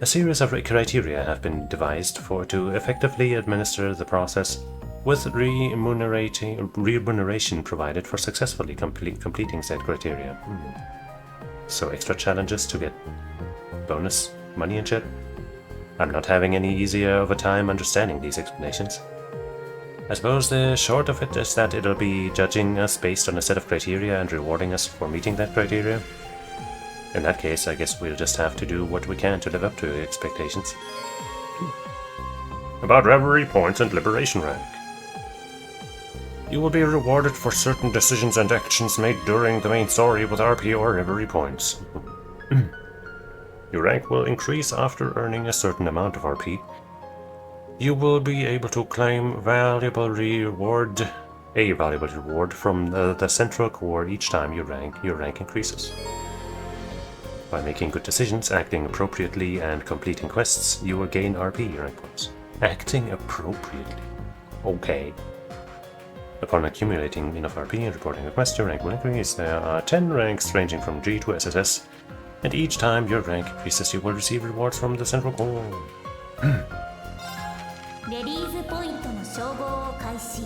A series of criteria have been devised to effectively administer the process, with remuneration provided for successfully completing said criteria. So extra challenges to get bonus money and shit? I'm not having any easier of a time understanding these explanations. I suppose the short of it is that it'll be judging us based on a set of criteria and rewarding us for meeting that criteria. In that case, I guess we'll just have to do what we can to live up to expectations. About Reverie points and Liberation rank. You will be rewarded for certain decisions and actions made during the main story with RP or Reverie points. Your rank will increase after earning a certain amount of RP. You will be able to claim a valuable reward from the central core each time your rank increases. By making good decisions, acting appropriately, and completing quests, you will gain RP rank points. Acting appropriately. Okay. Upon accumulating enough RP and reporting a quest, your rank will increase. There are 10 ranks ranging from G to SSS, and each time your rank increases, you will receive rewards from the central core. レリーズポイントの称号を開始。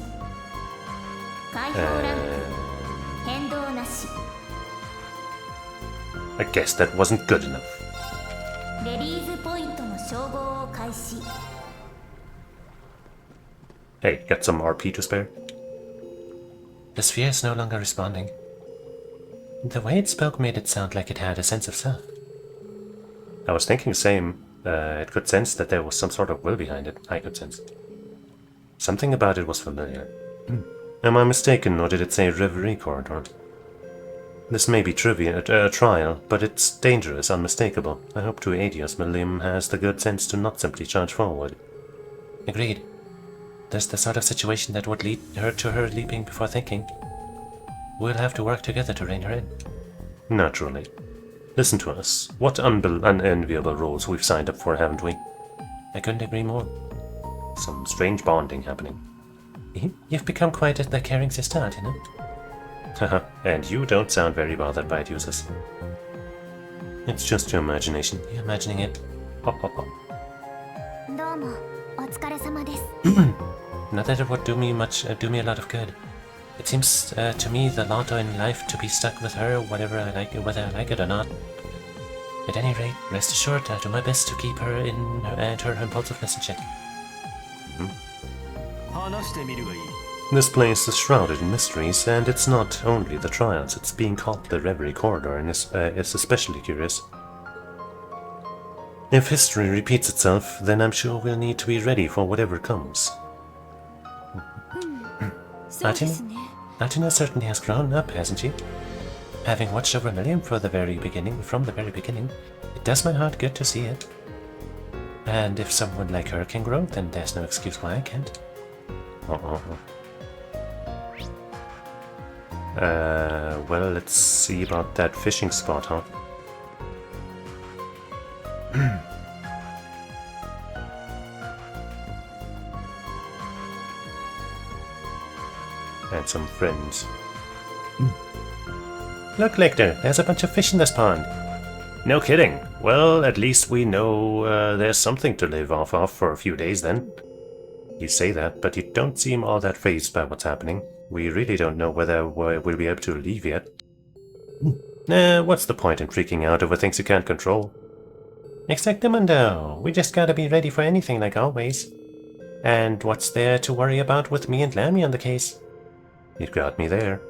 解放ランク変動なし。 I guess that wasn't good enough. レリーズポイントの称号を開始。 Hey, got some RP to spare? The sphere is no longer responding. The way it spoke made it sound like it had a sense of self. I was thinking the same. It could sense that there was some sort of will behind it. I could sense it. Something about it was familiar. Am I mistaken, or did it say Reverie corridor? This may be a trial, but it's dangerous, unmistakable. I hope to aid you as Malim has the good sense to not simply charge forward. Agreed. There's the sort of situation that would lead her to her leaping before thinking. We'll have to work together to rein her in. Naturally. Listen to us. What unenviable roles we've signed up for, haven't we? I couldn't agree more. Some strange bonding happening. You've become quite the caring sister, aren't you? Haha, and you don't sound very bothered by it, Cheesus. It's just your imagination. You're imagining it. Hop, hop, hop. どうもお疲れ様です。 Not that it would do me a lot of good. It seems to me the lot in life to be stuck with her, whether I like it or not. At any rate, rest assured I'll do my best to keep her and her impulsiveness in check. This place is shrouded in mysteries, and it's not only the trials, it's being called the Reverie corridor, and it's especially curious. If history repeats itself, then I'm sure we'll need to be ready for whatever comes. Atina certainly has grown up, hasn't she? Having watched over Milliam from the very beginning, it does my heart good to see it. And if someone like her can grow, then there's no excuse why I can't. Well, let's see about that fishing spot, huh? And some friends. Look, Lecter, there's a bunch of fish in this pond. No kidding. Well, at least we know there's something to live off of for a few days then. You say that, but you don't seem all that fazed by what's happening. We really don't know whether we'll be able to leave yet. What's the point in freaking out over things you can't control? Exactamundo. We just gotta be ready for anything like always. And what's there to worry about with me and Lammy on the case? You got me there.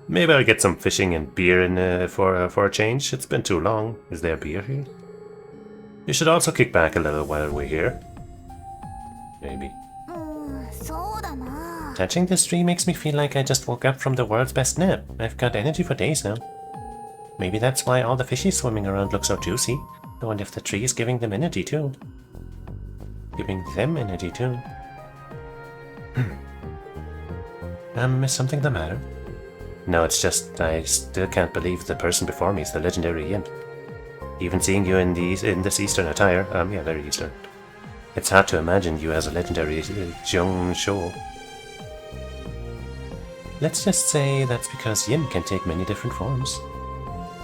Maybe I'll get some fishing and beer in for a change. It's been too long. Is there beer here? You should also kick back a little while we're here. Maybe. Touching this tree makes me feel like I just woke up from the world's best nap. I've got energy for days now. Maybe that's why all the fishies swimming around look so juicy. I wonder if the tree is giving them energy too. Giving them energy too. Is something the matter? No, it's just I still can't believe the person before me is the legendary Yin. Even seeing you in this Eastern attire, yeah, very Eastern. It's hard to imagine you as a legendary Zhong Shou. Let's just say that's because Yin can take many different forms.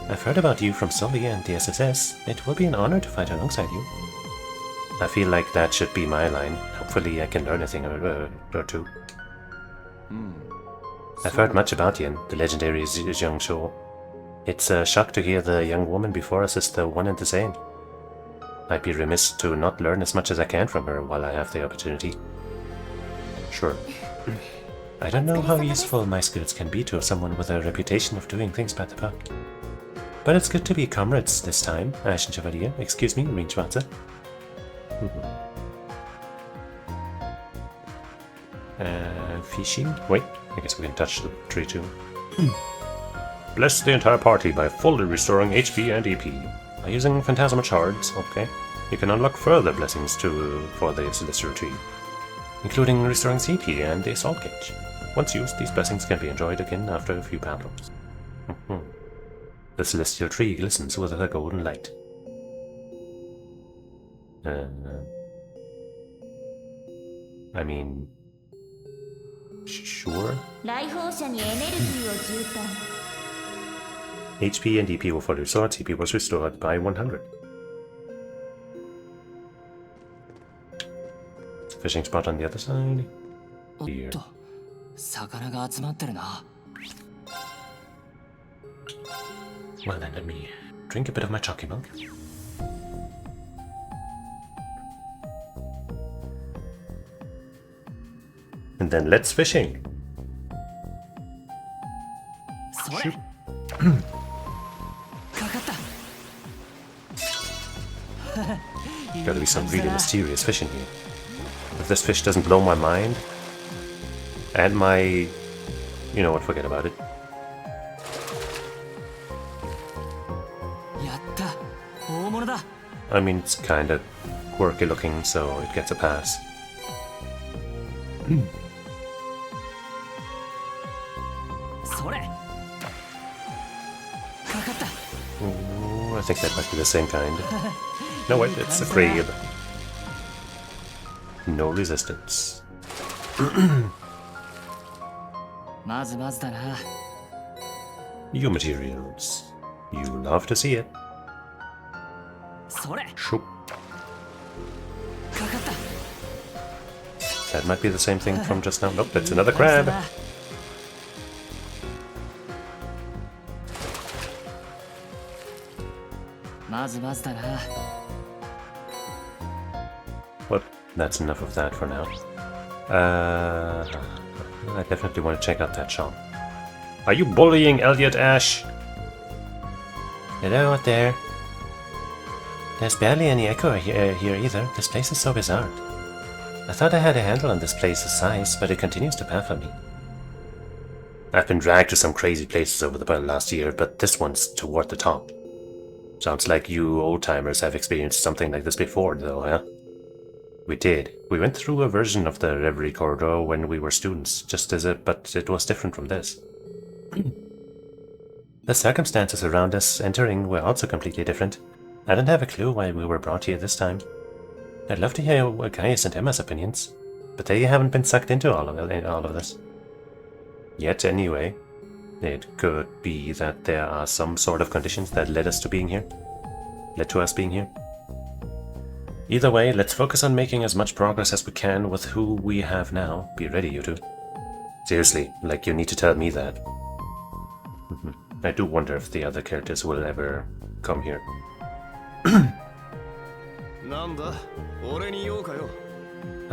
I've heard about you from Sylvia and the SSS. It will be an honor to fight alongside you. I feel like that should be my line. Hopefully I can learn a thing or two. I've heard much about Yin, the legendary Zhong Shou. It's a shock to hear the young woman before us is the one and the same. I'd be remiss to not learn as much as I can from her while I have the opportunity. Sure. I don't know how useful my skills can be to someone with a reputation of doing things by the book. But it's good to be comrades this time, Ashen Chevalier. Excuse me, Rinchwatza. Fishing? Wait, I guess we can touch the tree too. Bless the entire party by fully restoring HP and EP. By using Phantasma Shards, okay. You can unlock further blessings for the Celestial Tree, including restoring CP and the Assault Gauge. Once used, these blessings can be enjoyed again after a few battles. The Celestial Tree glistens with a golden light. I mean... sure? HP and DP were fully restored, CP was restored by 100. Fishing spot on the other side. Here. Well then, let me drink a bit of my chalky milk. And then let's fishing. Shoot. Gotta be some really mysterious fish in here. If this fish doesn't blow my mind, and my... you know what, forget about it. I mean, it's kinda quirky looking, so it gets a pass. Ooh, I think that might be the same kind. No wait, it's a crab. No resistance. You materials. You love to see it. Shoop. That might be the same thing from just now. Nope, that's another crab. Well, that's enough of that for now. I definitely want to check out that shop. Are you bullying Elliot, Ash? Hello out there. There's barely any echo here either. This place is so bizarre. I thought I had a handle on this place's size, but it continues to baffle me. I've been dragged to some crazy places over the last year, but this one's toward the top. Sounds like you old-timers have experienced something like this before, though, huh? We did. We went through a version of the Reverie corridor when we were students, but it was different from this. The circumstances around us entering were also completely different. I don't have a clue why we were brought here this time. I'd love to hear Gaius and Emma's opinions, but they haven't been sucked into all of this. Yet, anyway. It could be that there are some sort of conditions that led to us being here. Either way, let's focus on making as much progress as we can with who we have now. Be ready, you two. Seriously, like you need to tell me that. I do wonder if the other characters will ever come here. I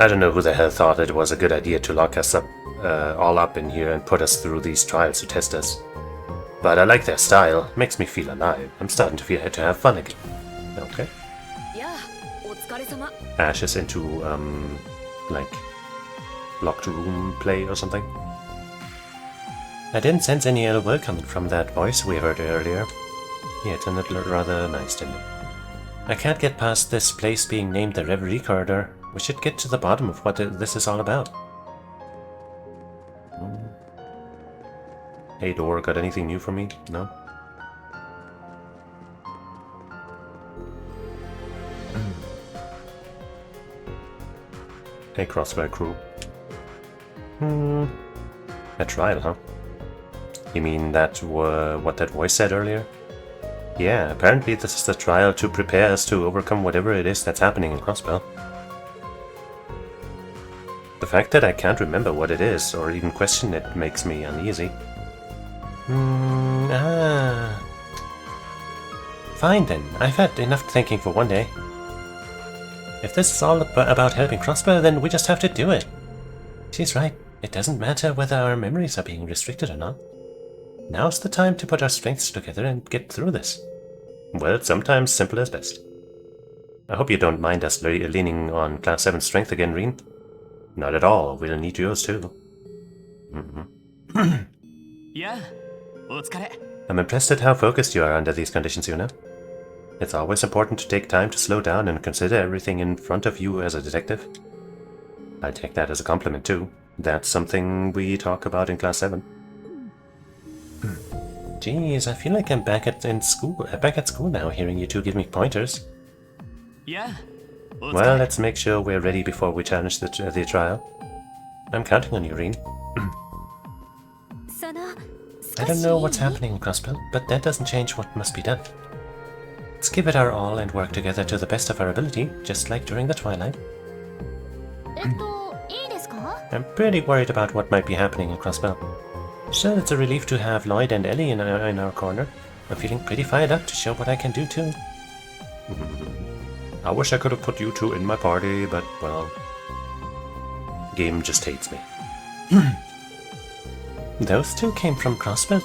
don't know who the hell thought it was a good idea to lock us up, all up in here and put us through these trials to test us. But I like their style. Makes me feel alive. I'm starting to feel to have fun again. Okay. Ash is into, like, locked room play or something. I didn't sense any ill will coming from that voice we heard earlier. Yeah, it sounded rather nice, didn't it? I can't get past this place being named the Reverie corridor. We should get to the bottom of what this is all about. Hey, door, got anything new for me? No? Hey, Crossfire crew. A trial, huh? You mean that what that voice said earlier? Yeah, apparently this is the trial to prepare us to overcome whatever it is that's happening in Crossbell. The fact that I can't remember what it is, or even question it, makes me uneasy. Fine then, I've had enough thinking for one day. If this is all about helping Crossbell, then we just have to do it. She's right, it doesn't matter whether our memories are being restricted or not. Now's the time to put our strengths together and get through this. Well, sometimes simple is best. I hope you don't mind us leaning on Class 7 strength again, Reen. Not at all. We'll need yours too. Yeah. I'm impressed at how focused you are under these conditions, Yuna. It's always important to take time to slow down and consider everything in front of you as a detective. I take that as a compliment too. That's something we talk about in Class 7. Jeez, I feel like I'm back at school now, hearing you two give me pointers. Yeah. Well, let's make sure we're ready before we challenge the trial. I'm counting on you, Reen. I don't know what's happening in Crossbell, but that doesn't change what must be done. Let's give it our all and work together to the best of our ability, just like during the twilight. I'm pretty worried about what might be happening in Crossbell. Sure, it's a relief to have Lloyd and Ellie in our corner. I'm feeling pretty fired up to show what I can do too. I wish I could have put you two in my party, but, well... Game just hates me. Those who came from Crossbell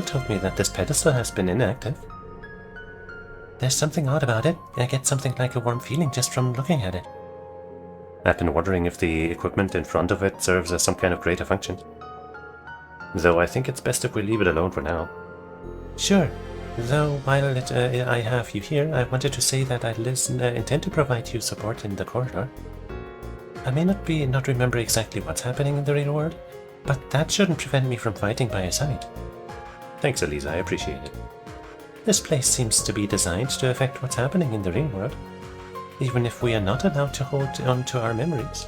told me that this pedestal has been inactive. There's something odd about it. I get something like a warm feeling just from looking at it. I've been wondering if the equipment in front of it serves as some kind of greater function. Though I think it's best if we leave it alone for now. Sure. Though while I have you here, I wanted to say that I intend to provide you support in the corridor. I may not remember exactly what's happening in the real world, but that shouldn't prevent me from fighting by your side. Thanks, Elisa, I appreciate it. This place seems to be designed to affect what's happening in the real world, even if we are not allowed to hold on to our memories.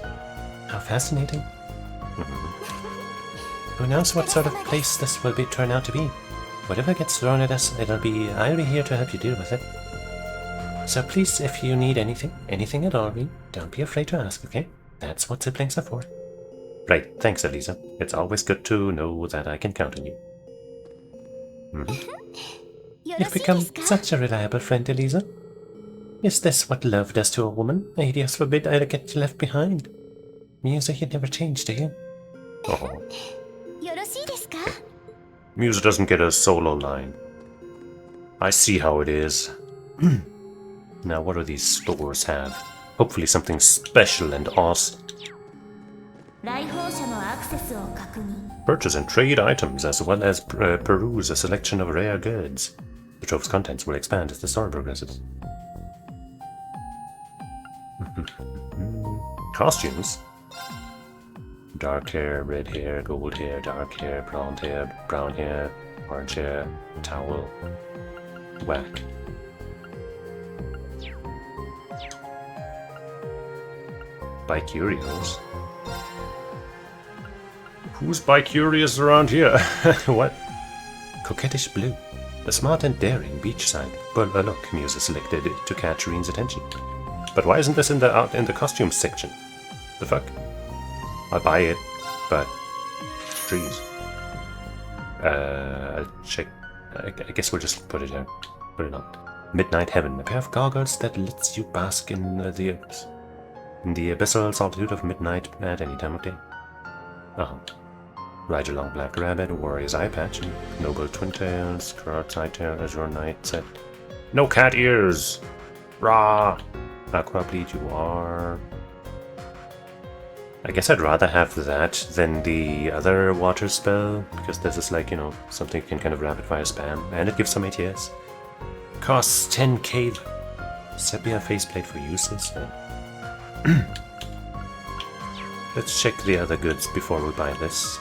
How fascinating. Who knows what sort of place this will turn out to be. Whatever gets thrown at us, I'll be here to help you deal with it. So please, if you need anything at all, don't be afraid to ask, okay? That's what siblings are for. Right, thanks, Elisa. It's always good to know that I can count on you. You've become such a reliable friend, Elisa. Is this what love does to a woman? Ideas forbid I get left behind. Musa, you never change, do you? Oh. Musa doesn't get a solo line. I see how it is. Now, what do these stores have? Hopefully something special and awesome. Purchase and trade items, as well as peruse a selection of rare goods. The trove's contents will expand as the story progresses. Costumes. Dark hair, red hair, gold hair, dark hair, blonde hair, brown hair, orange hair, towel, whack. Buy curios. Who's buy curious around here? What? Coquettish blue. A smart and daring beachside. But look, Musa selected to catch Reen's attention. But why isn't this in the costumes section? The fuck? I'll buy it, but... Trees. I'll check. I guess we'll just put it on. Put it on. Midnight Heaven. A pair of goggles that lets you bask in the abyssal solitude of midnight at any time of day. Ride along Black Rabbit, Warrior's Eye Patch, Noble Twin Tails, Curled Side Tail, Azure Knight set. No cat ears! Rah! Aqua Bleed you are... I guess I'd rather have that than the other water spell, because this is like, you know, something you can kind of rapid fire spam, and it gives some ATS. Costs 10k. Sepia faceplate for uses. Let's check the other goods before we buy this.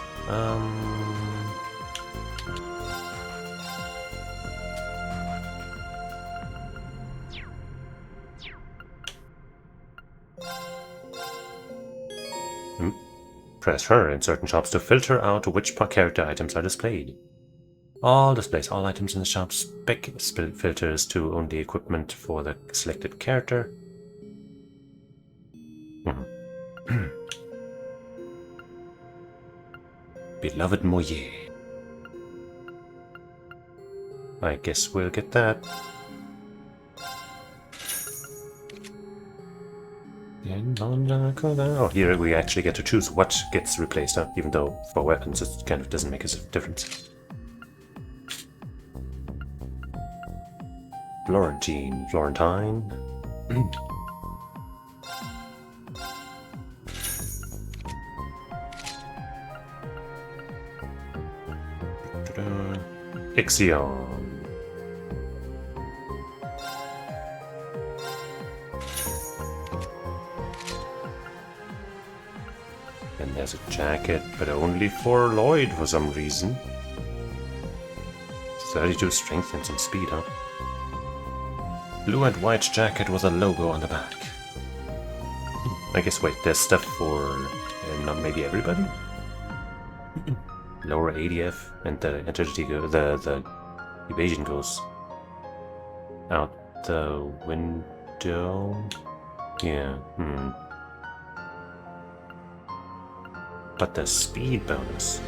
Press her in certain shops to filter out which character items are displayed. All displays all items in the shop. Spec filters to only equipment for the selected character. Beloved Moyer. I guess we'll get that. Oh, here we actually get to choose what gets replaced, huh? Even though for weapons it kind of doesn't make a difference. Florentine. Ixion. And there's a jacket, but only for Lloyd for some reason. 32 strength and some speed, huh? Blue and white jacket with a logo on the back. I guess, wait, there's stuff for not maybe everybody? Lower ADF and the agility the evasion goes out the window. Yeah, But the speed bonus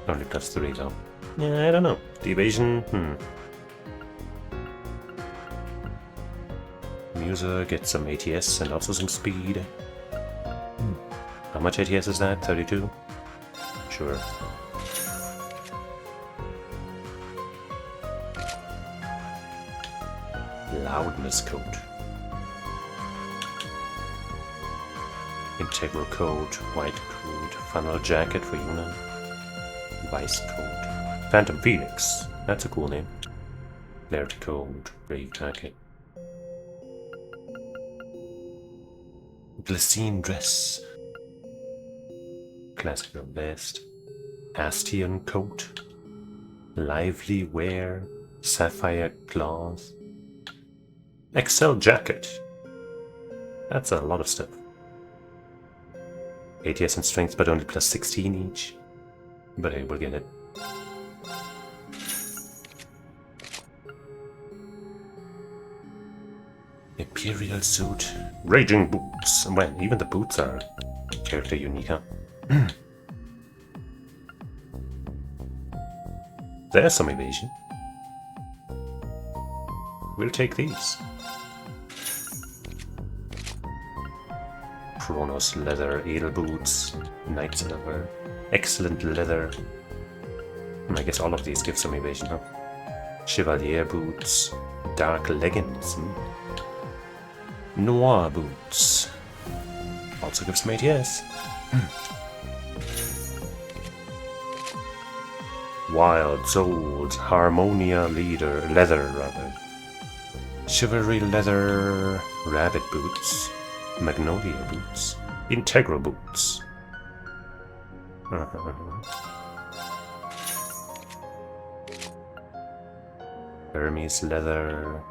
only +3 though. Yeah, I don't know. The evasion, Muser gets some ATS and also some speed. How much ATS is that? 32? Sure. Loudness coat. Integral coat, white coat, funnel jacket for Yuna. Vice coat. Phantom Phoenix. That's a cool name. Clarity coat, brave jacket. Glycine dress. Classical vest. Astion coat. Lively wear. Sapphire cloth. Excel jacket. That's a lot of stuff. ATS and strength, but only +16 each. But I will get it. Imperial suit. Raging boots. Well, even the boots are character unique, huh? There's some evasion. We'll take these. Chronos leather, Edel boots, Knight silver, excellent leather. I guess all of these give some evasion, huh? Chevalier boots, dark leggings, Noir boots. Also give some ATS. Wild Souls, Harmonia leather rather. Chivalry leather, rabbit boots, Magnolia boots, Integral boots. Hermes leather.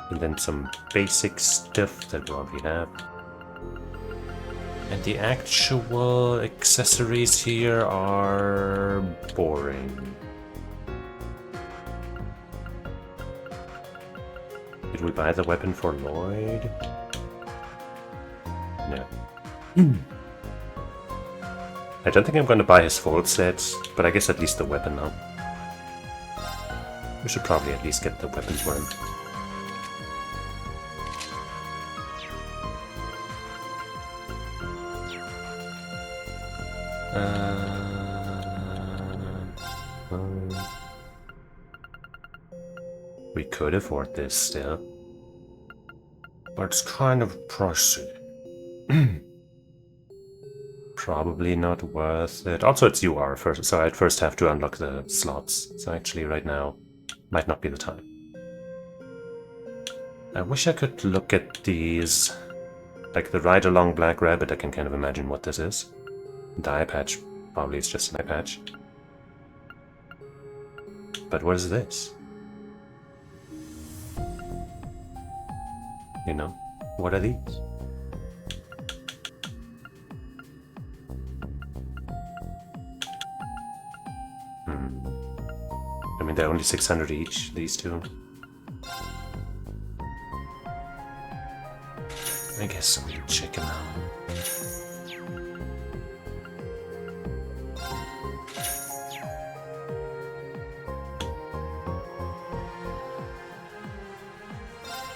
And then some basic stuff that we already have. And the actual accessories here are boring. Did we buy the weapon for Lloyd? No. I don't think I'm going to buy his full set, but I guess at least the weapon now. We should probably at least get the weapon for him. We could afford this still, but it's kind of pricey. Probably not worth it. Also, it's UR first, so I'd first have to unlock the slots. So actually, right now, might not be the time. I wish I could look at these, like the Ride Along Black Rabbit. I can kind of imagine what this is. The eye patch, probably it's just an eye patch. But what is this? You know, what are these? I mean, they're only 600 each, these two. I guess we'll check them out.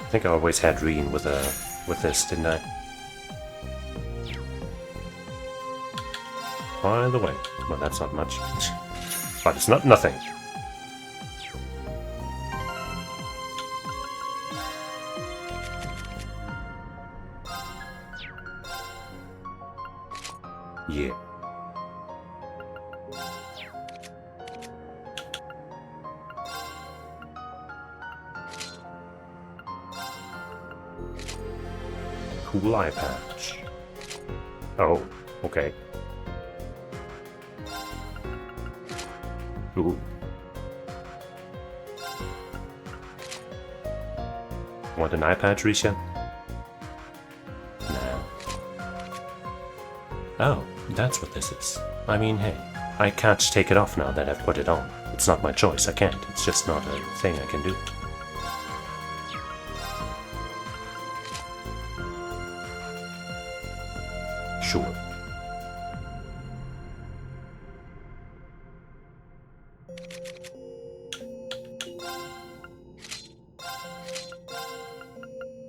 I think I always had Reen with with this, didn't I? By the way, well, that's not much, but it's not nothing. Yeah. Cool eye patch. Oh, okay. Ooh. Want an eye patch, Risha? No. Oh, that's what this is. I mean, hey, I can't take it off now that I've put it on. It's not my choice, I can't. It's just not a thing I can do. Sure.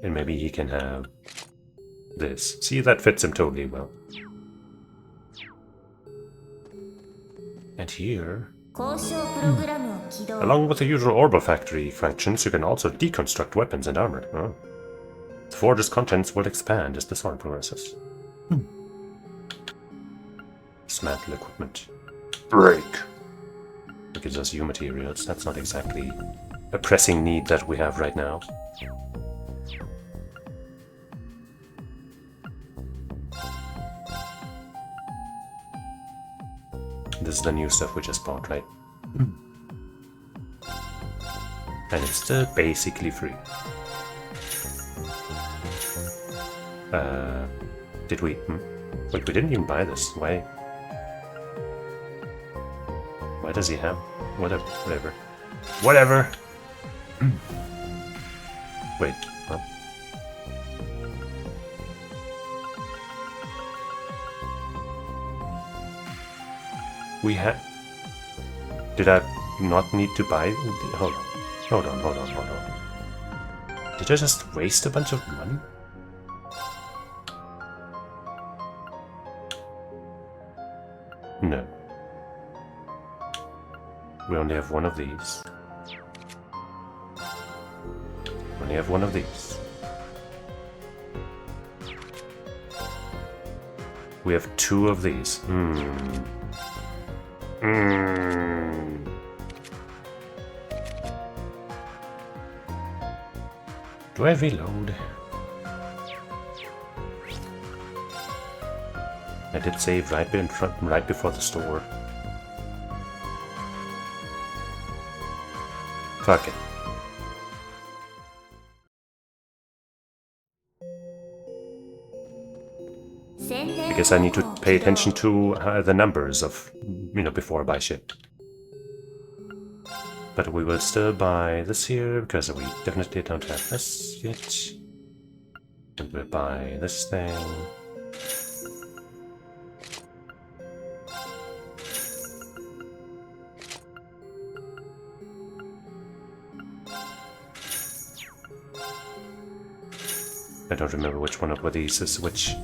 And maybe he can have this. See, that fits him totally well. And here, along with the usual orbital factory functions, you can also deconstruct weapons and armor. Oh. The forge's contents will expand as the sword progresses. Dismantle equipment. Break. It gives us new materials. That's not exactly a pressing need that we have right now. This is the new stuff we just bought, right? And it's still basically free. Did we? Wait, we didn't even buy this. Why? Why does he have? Whatever. Whatever. Whatever! Wait, huh? We had... Did I not need to buy... Hold on. Hold on, hold on, hold on. Did I just waste a bunch of money? No. We only have one of these. Only have one of these. We have two of these. Do I reload? I did save right in front, right before the store. Fuck it. I guess I need to pay attention to the numbers of, before I buy shit. But we will still buy this here, because we definitely don't have this yet. And we'll buy this thing. I don't remember which one of these is which.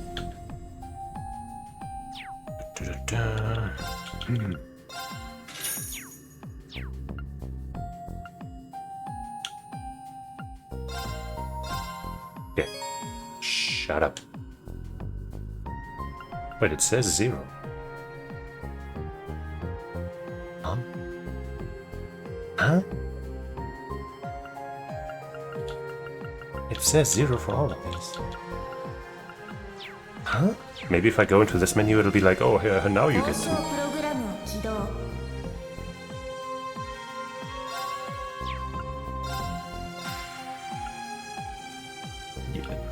Yeah. Shut up. Wait, it says 0. Huh? Huh? It says 0 for all of these. Huh? Maybe if I go into this menu, it'll be like, oh, here, now you get them.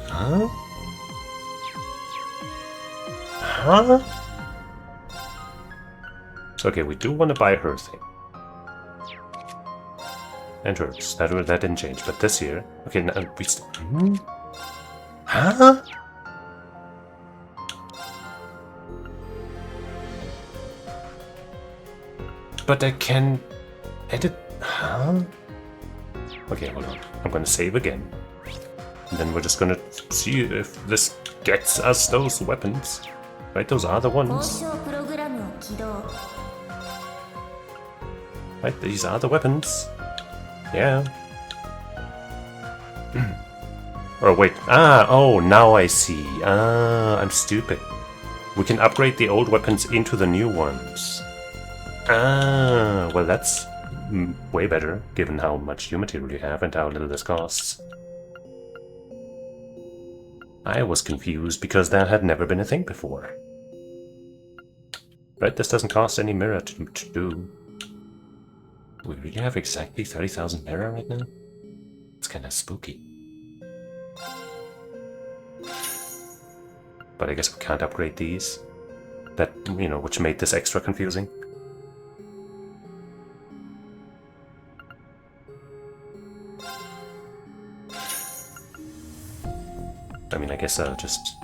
Huh? Huh? Okay, we do want to buy her thing. And hers. That didn't change, but this here... Okay, now we still... Huh? But I can... edit... Huh? Okay, hold on. I'm gonna save again. And then we're just gonna see if this gets us those weapons. Right, those are the 交 ones. 渉プログラムを起動 Right, these are the weapons. Yeah. Or wait, oh, now I see. I'm stupid. We can upgrade the old weapons into the new ones. Well that's way better, given how much new material you have and how little this costs. I was confused because that had never been a thing before. Right, this doesn't cost any mirror to do. We really have exactly 30,000 mirror right now? It's kinda spooky. But I guess we can't upgrade these. That, you know, which made this extra confusing. I mean, I guess I'll just...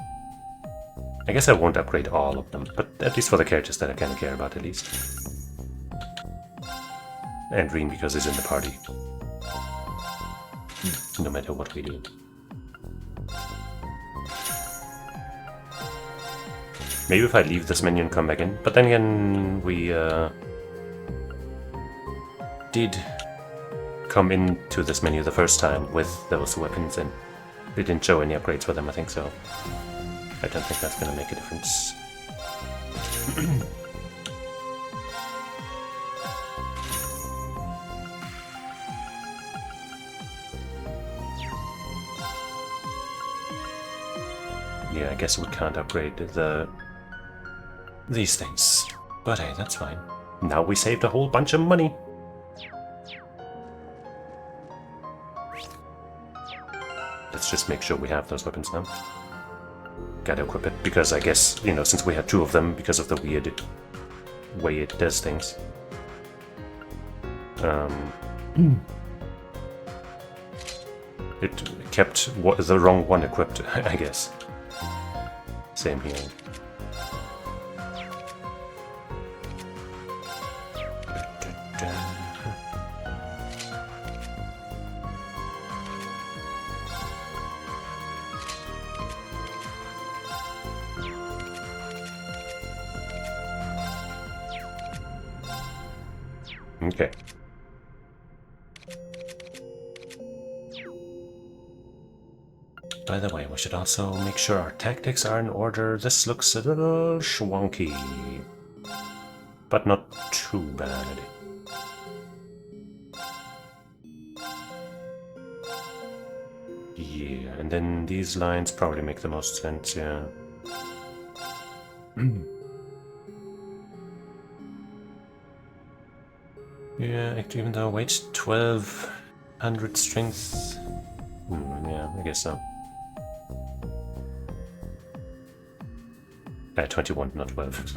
I guess I won't upgrade all of them, but at least for the characters that I kinda care about, at least. And Reen because he's in the party. No matter what we do. Maybe if I leave this menu and come back in, but then again, we did come into this menu the first time with those weapons and it didn't show any upgrades for them, I think, so I don't think that's gonna make a difference. Yeah, I guess we can't upgrade these things. But hey, that's fine. Now we saved a whole bunch of money. Let's just make sure we have those weapons now. Gotta equip it, because I guess, you know, since we had 2 of them, because of the weird way it does things. It kept the wrong one equipped, I guess. Same here. Okay. By the way, we should also make sure our tactics are in order. This looks a little schwonky, but not too bad. Yeah, and then these lines probably make the most sense, yeah. Yeah, even though, wait, 1200 strength. Yeah, I guess so. 21, not 12.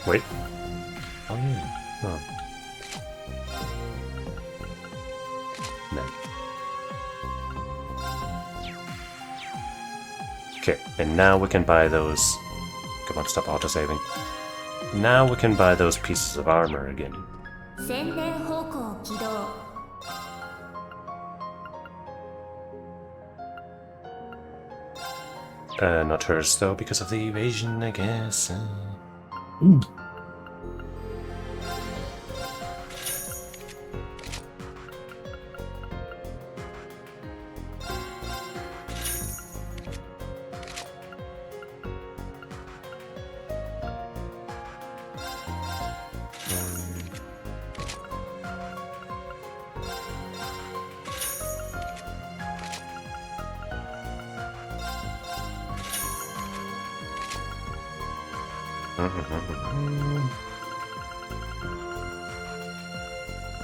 Wait. Oh yeah. Oh. No. Okay, and now we can buy those. Come on, stop autosaving. Now we can buy those pieces of armor again. 宣伝方向起動 Not hers though, because of the evasion, I guess.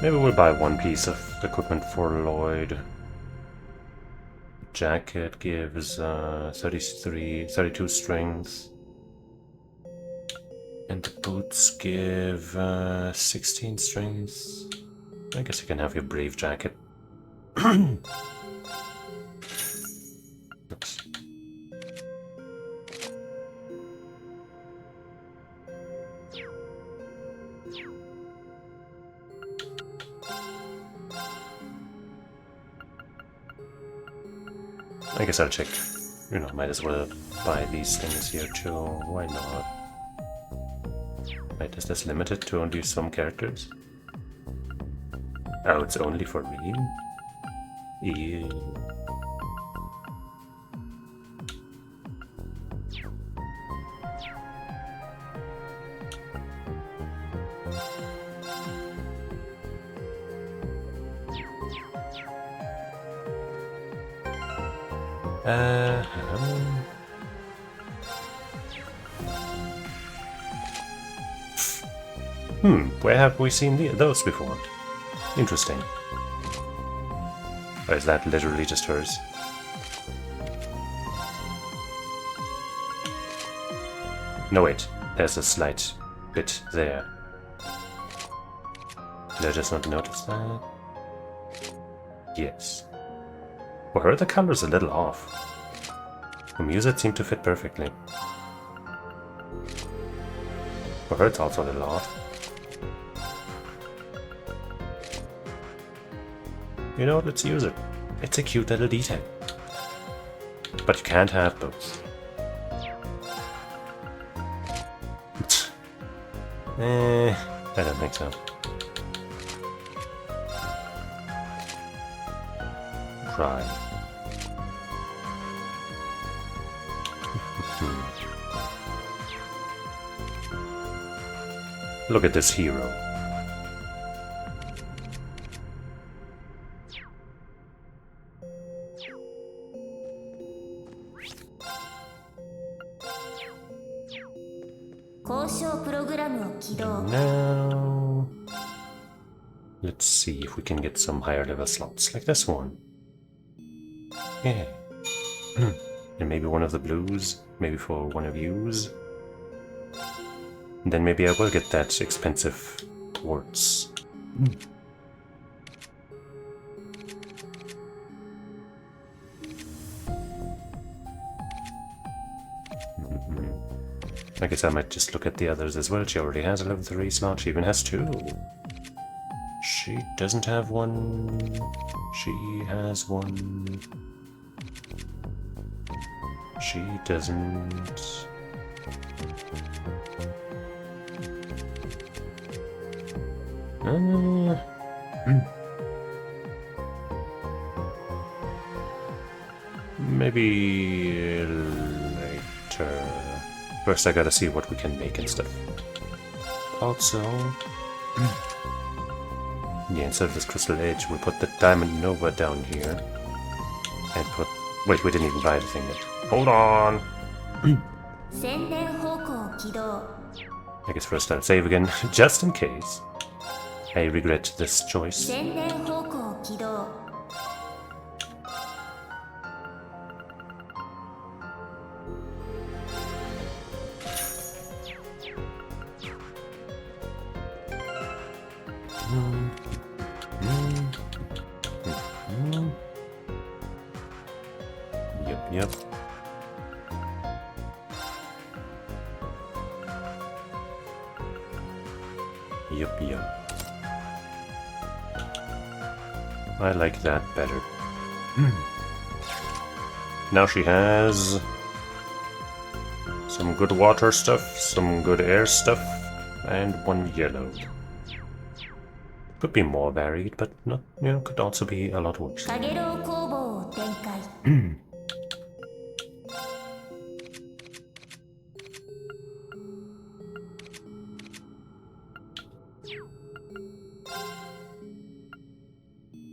Maybe we'll buy one piece of equipment for Lloyd. Jacket gives 32 strength. And the boots give 16 strings. I guess you can have your brave jacket. Oops. I guess I'll check. You know, might as well buy these things here too. Why not? Right, is this limited to only some characters? Oh, it's only for real? Ew. Where have we seen those before? Interesting. Or is that literally just hers? No, wait. There's a slight bit there. Did I just not notice that? Yes. For her, the color's a little off. For Muse, it seemed to fit perfectly. For her, it's also a little off. You know, let's use it. It's a cute little detail. But you can't have both. I don't think so. Try. Look at this hero. Now, let's see if we can get some higher level slots, like this one. Yeah. And maybe one of the blues, maybe for one of yous. And then maybe I will get that expensive quartz. I guess I might just look at the others as well. She already has a level 3 slot. She even has 2. She doesn't have one. She has one. She doesn't. Maybe later. First I gotta see what we can make and stuff. Also, yeah, instead of this crystal edge, we'll put the diamond nova down here. And put... Wait, we didn't even buy the thing yet. Hold on! I guess first I'll save again, just in case. I regret this choice. Yep. I like that better. Now she has some good water stuff, some good air stuff, and one yellow. Could be more varied, but not, you know, could also be a lot worse.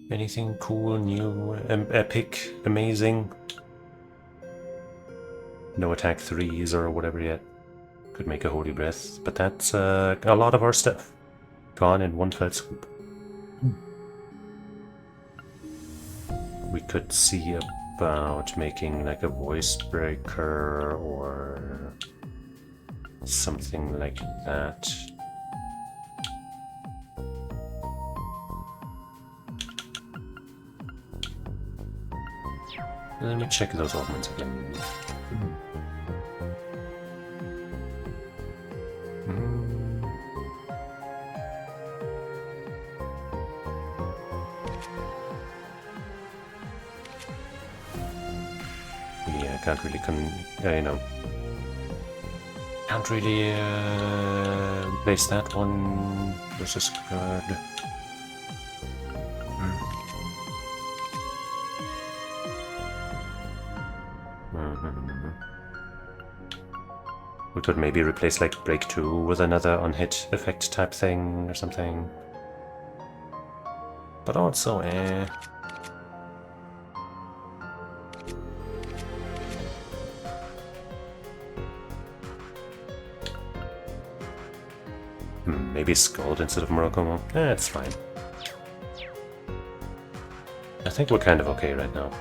Anything cool, new, epic, amazing? No attack 3s or whatever yet. Could make a holy breath, but that's a lot of our stuff. Gone in one fell swoop. We could see about making like a voice breaker or Something like that. Let me check those ornaments again. Yeah, I can't really can't really place that one versus card. We could maybe replace like break 2 with another on-hit effect type thing or something. But also, maybe Scald instead of Murakumo. It's fine. I think we're kind of okay right now.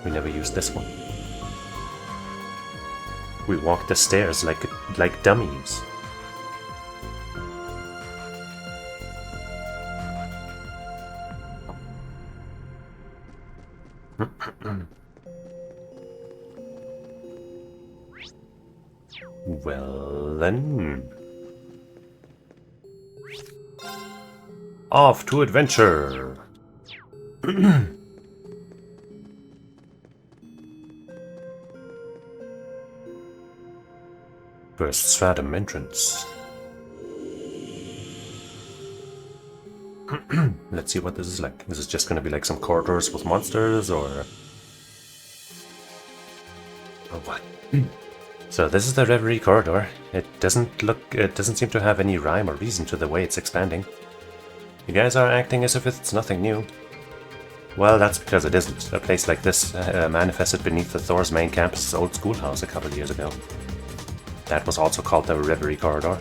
We never used this one. We walked the stairs like dummies. Well then. Off to adventure! First stratum entrance. Let's see what this is like. Is it just gonna be like some corridors with monsters, or what? So this is the Reverie corridor. It doesn't seem to have any rhyme or reason to the way it's expanding. You guys are acting as if it's nothing new. Well, that's because it isn't. A place like this manifested beneath the Thor's main campus's old schoolhouse a couple of years ago. That was also called the Reverie corridor.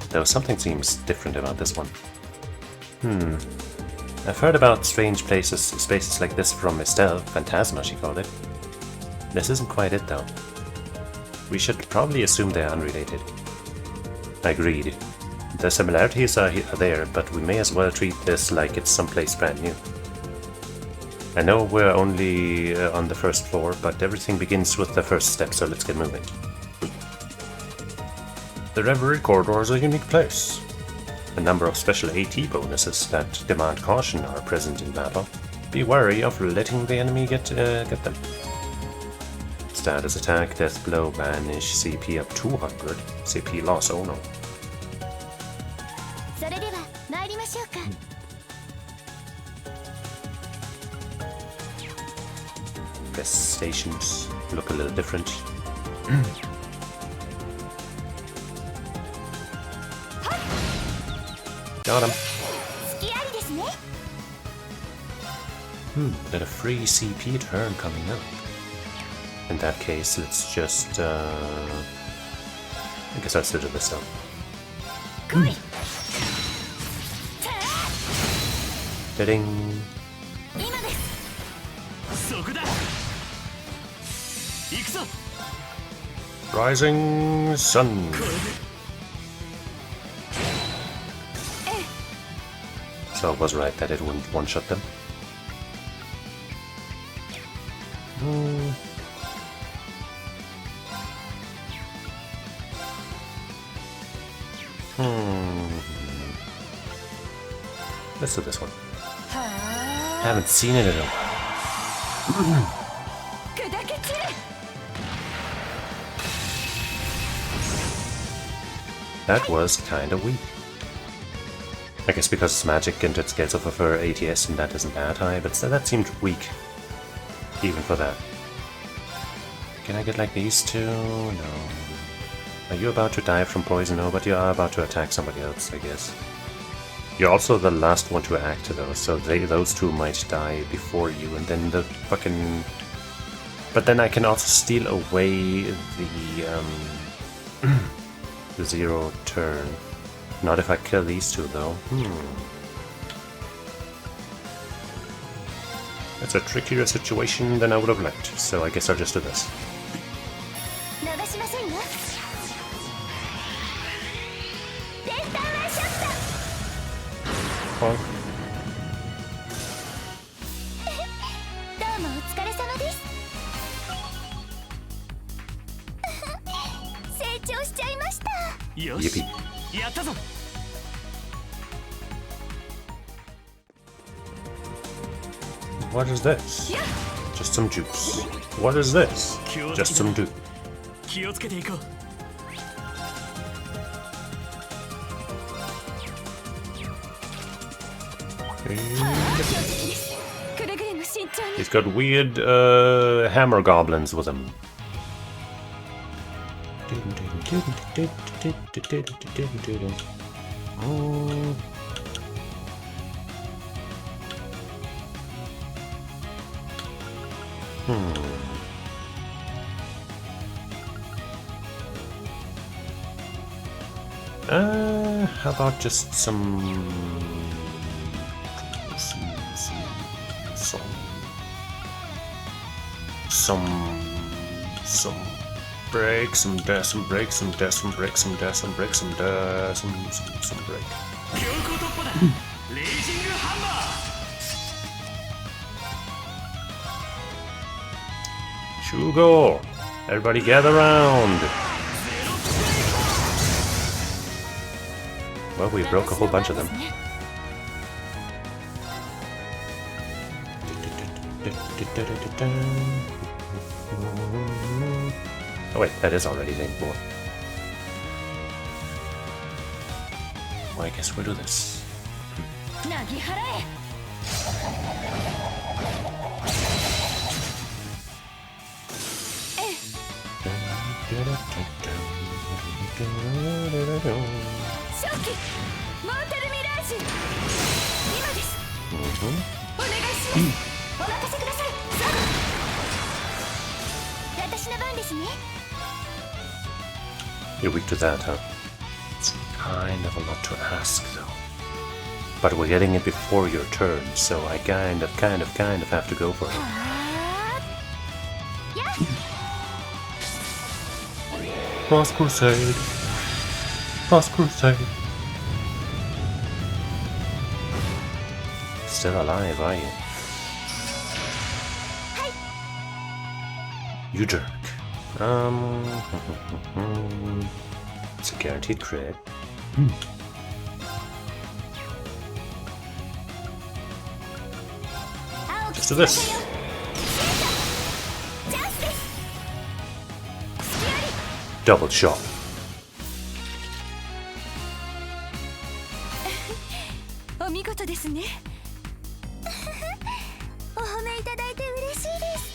Though something seems different about this one. I've heard about strange spaces like this from Estelle, Phantasma she called it. This isn't quite it though. We should probably assume they're unrelated. Agreed. The similarities are there, but we may as well treat this like it's someplace brand new. I know we're only on the first floor, but everything begins with the first step, so let's get moving. The Reverie corridor is a unique place. A number of special AT bonuses that demand caution are present in battle. Be wary of letting the enemy get them. Status attack, death blow, banish, CP up 200, CP loss, oh no. Best stations look a little different. Got him. Got a free CP turn coming up. In that case, let's just I guess I'll still do this though. Ding. Rising sun. So I was right that it wouldn't one-shot them. Let's do this one. Haven't seen it in a while. That was kinda weak. I guess because it's magic and it scales off of her ATS and that isn't that high, but that seemed weak. Even for that. Can I get like these two? No. Are you about to die from poison? No, but you are about to attack somebody else, I guess. You're also the last one to act though, so those two might die before you, and then the fucking... But then I can also steal away the zero turn. Not if I kill these two though. It's a trickier situation than I would have liked, so I guess I'll just do this. 逃しませんよ。デンターライショット。 Bonk. どうもお疲れ様です。成長しちゃいました。よし Yippee. やったぞ。 What is this? Just some juice. What is this? Just some juice. 気をつけていこう。くれぐれも慎重に。 He's got weird hammer goblins with him. How about just some break, some dash, some break, some dash, some break, some dash, some break, some dash, some break. 強行突破だ。レイジングハンマー。 Shugo! Everybody gather round! Well, we broke a whole bunch of them. Oh wait, that is already lane 4. Well, I guess we'll do this. なぎ払え。 正気モーテルミラージュ。今です。お願いします。お任せください。私の番ですね。 You're weak to that, huh? It's kind of a lot to ask, though. But we're getting it before your turn, so I kind of have to go for it. Cross Crusade. Cross Crusade. Still alive, are you? You jerk. It's a guaranteed crit. Just do this. Double shot. お見事ですね。お褒めいただいて嬉しいです。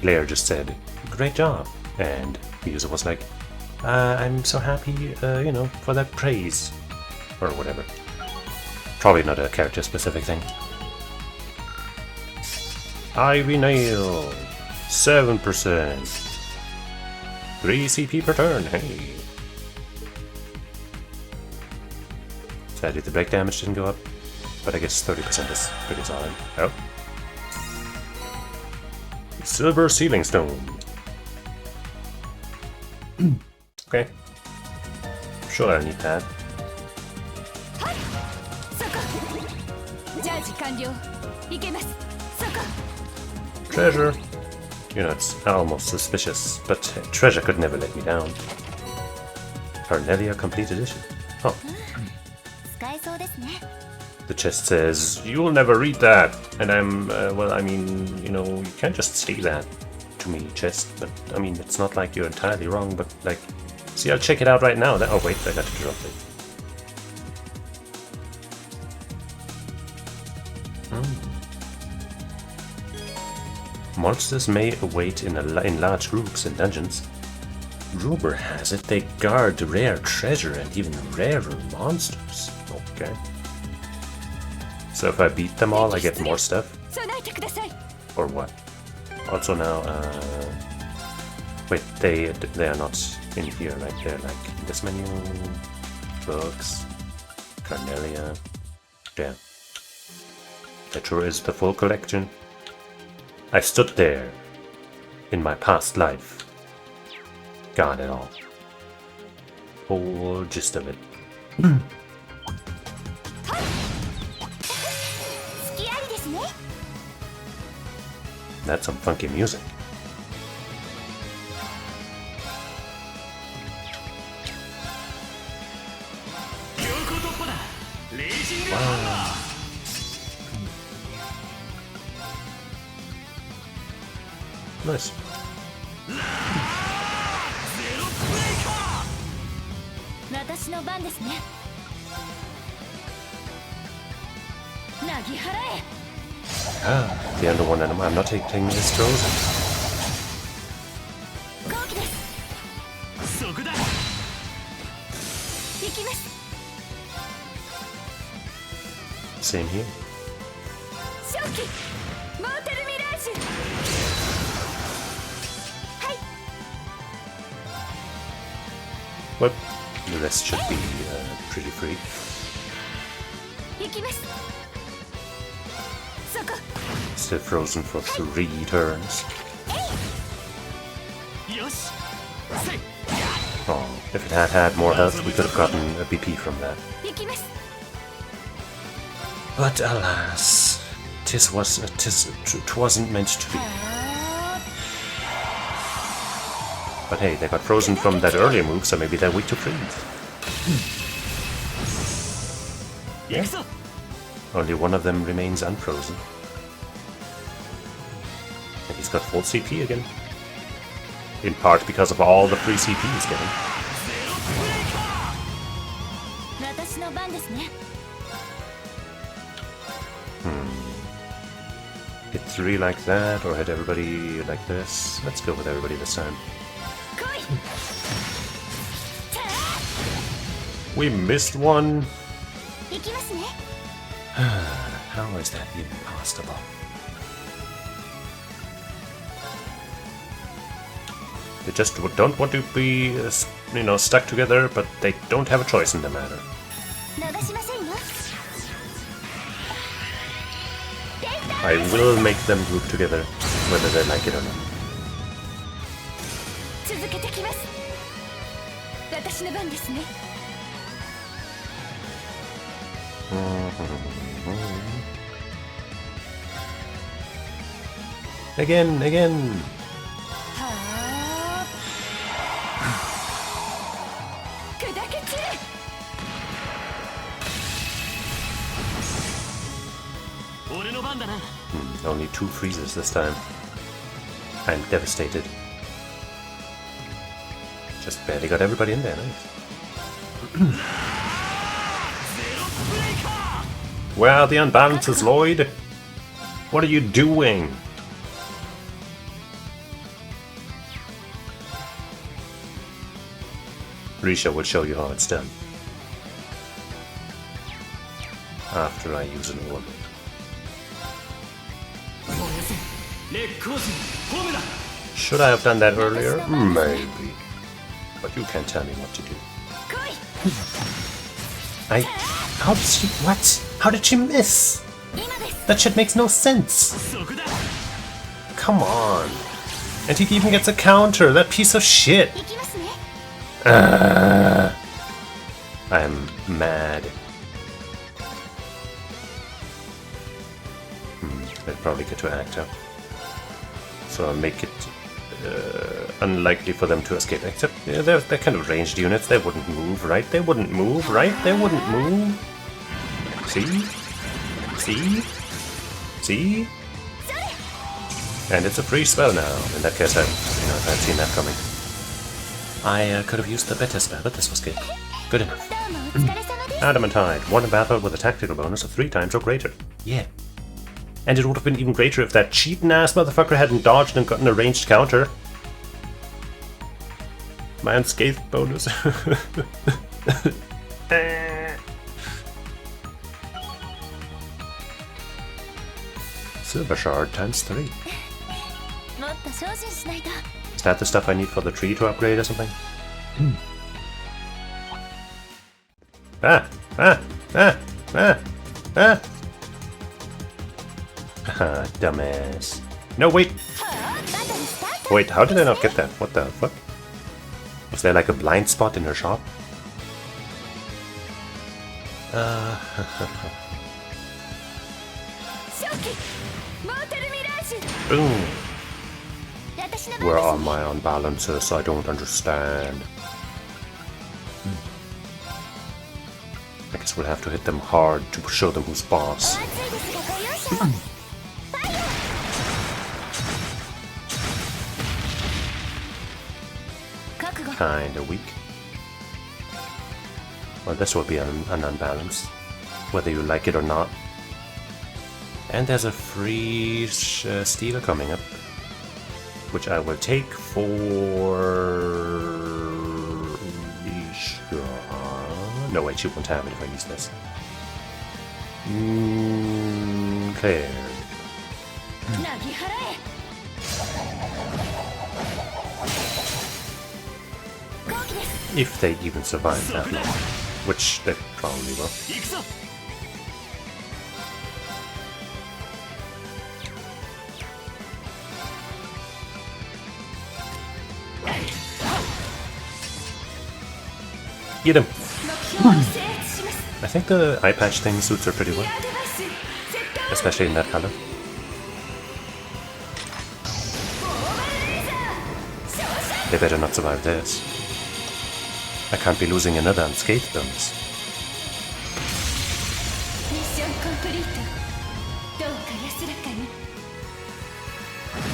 Blair just said, "Great job," and Musa was like, "I'm so happy, you know, for that praise," or whatever. Probably not a character-specific thing. Ivy Nail, 7%, 3 CP per turn. Hey. Sadly, the break damage didn't go up, but I guess 30% is pretty solid. Oh. Silver Sealing Stone. Okay. Sure, I need that. Treasure. You know, it's almost suspicious, but treasure could never let me down. Carnelia Complete Edition. Oh. The chest says, "You'll never read that." And I'm, well, I mean, you know, you can't just say that to me, chest. But, I mean, it's not like you're entirely wrong, but, like, see, I'll check it out right now. Oh, wait, I got to drop it. Monsters may await in large groups in dungeons. Rumor has it they guard rare treasure and even rarer monsters. Okay. So if I beat them all, I get more stuff? Or what? Also now, wait, they are not in here, like, they're like this menu, books, Carnelia, damn. It sure is the full collection. I stood there in my past life. Got it all. Whole gist of it. That's some funky music. Wow. Nice. 私の番ですね。なぎ払え。 Ah, the other one I'm not taking is frozen. 後期です。そこだ。行きます。 Same here. 初期モーテルミラージュ。はい。 Well, the rest should be pretty free. 行きます。そこ。 Still frozen for 3 turns. よし。せい。 Oh, if it had had more health, we could have gotten a BP from that. 行きます。 But alas, 'twasn't meant to be. But hey, they got frozen from that earlier move, so maybe they're weak to freeze. 行くぞ。 Only one of them remains unfrozen. And he's got full CP again. In part because of all the free CP he's getting. 私の番ですね。 Hit 3 like that, or hit everybody like this. Let's go with everybody this time. 来い。 We missed one! 行きますね。 How is that even possible? They just don't want to be, stuck together, but they don't have a choice in the matter. 逃しませんよ。 I will make them group together, whether they like it or not. 続けてきます。私の番ですね。 Again! はあ。砕け散れ。 俺の番だな。 Only 2 freezes this time. I'm devastated. Just barely got everybody in there, nice. Where are the unbalances, Lloyd? What are you doing? Risha will show you how it's done. After I use an orb. 燃やせ。烈光陣ホームだ。 Should I have done that earlier? Maybe. But you can't tell me what to do. 来い。 How did she... What? How did she miss? 今です。 That shit makes no sense. そこだ。 Come on. And he even gets a counter. That piece of shit. 行きますね。 I'm mad. They'll probably get to act out. So I'll make it unlikely for them to escape. Except they're kind of ranged units. They wouldn't move, right? They wouldn't move, right? They wouldn't move. See? See? See? And it's a free spell now. In that case, I'd seen that coming. I could have used the better spell, but this was good. Good enough. どうもお疲れ様です。 Adamantine. Won a battle with a tactical bonus of 3 times or greater. Yeah. And it would have been even greater if that cheating-ass motherfucker hadn't dodged and gotten a ranged counter. My unscathed bonus. Silver shard times 3. もっと精進しないと。 Is that the stuff I need for the tree to upgrade or something? Ah! Ah! Ah! Ah! Ah! Dumbass. No, wait! Wait, how did I not get that? What the fuck? Was there like a blind spot in her shop? Boom! Where are my unbalances? I don't understand. I guess we'll have to hit them hard to show them who's boss. Kinda weak. Well, this will be an unbalance, whether you like it or not. And there's a free steal coming up, which I will take for Risha. No, wait, she won't have it if I use this. Claire. If they even survive that long, which they probably will. Get him! I think the eye patch thing suits her pretty well, especially in that color. They better not survive this. I can't be losing another unscathed bonus.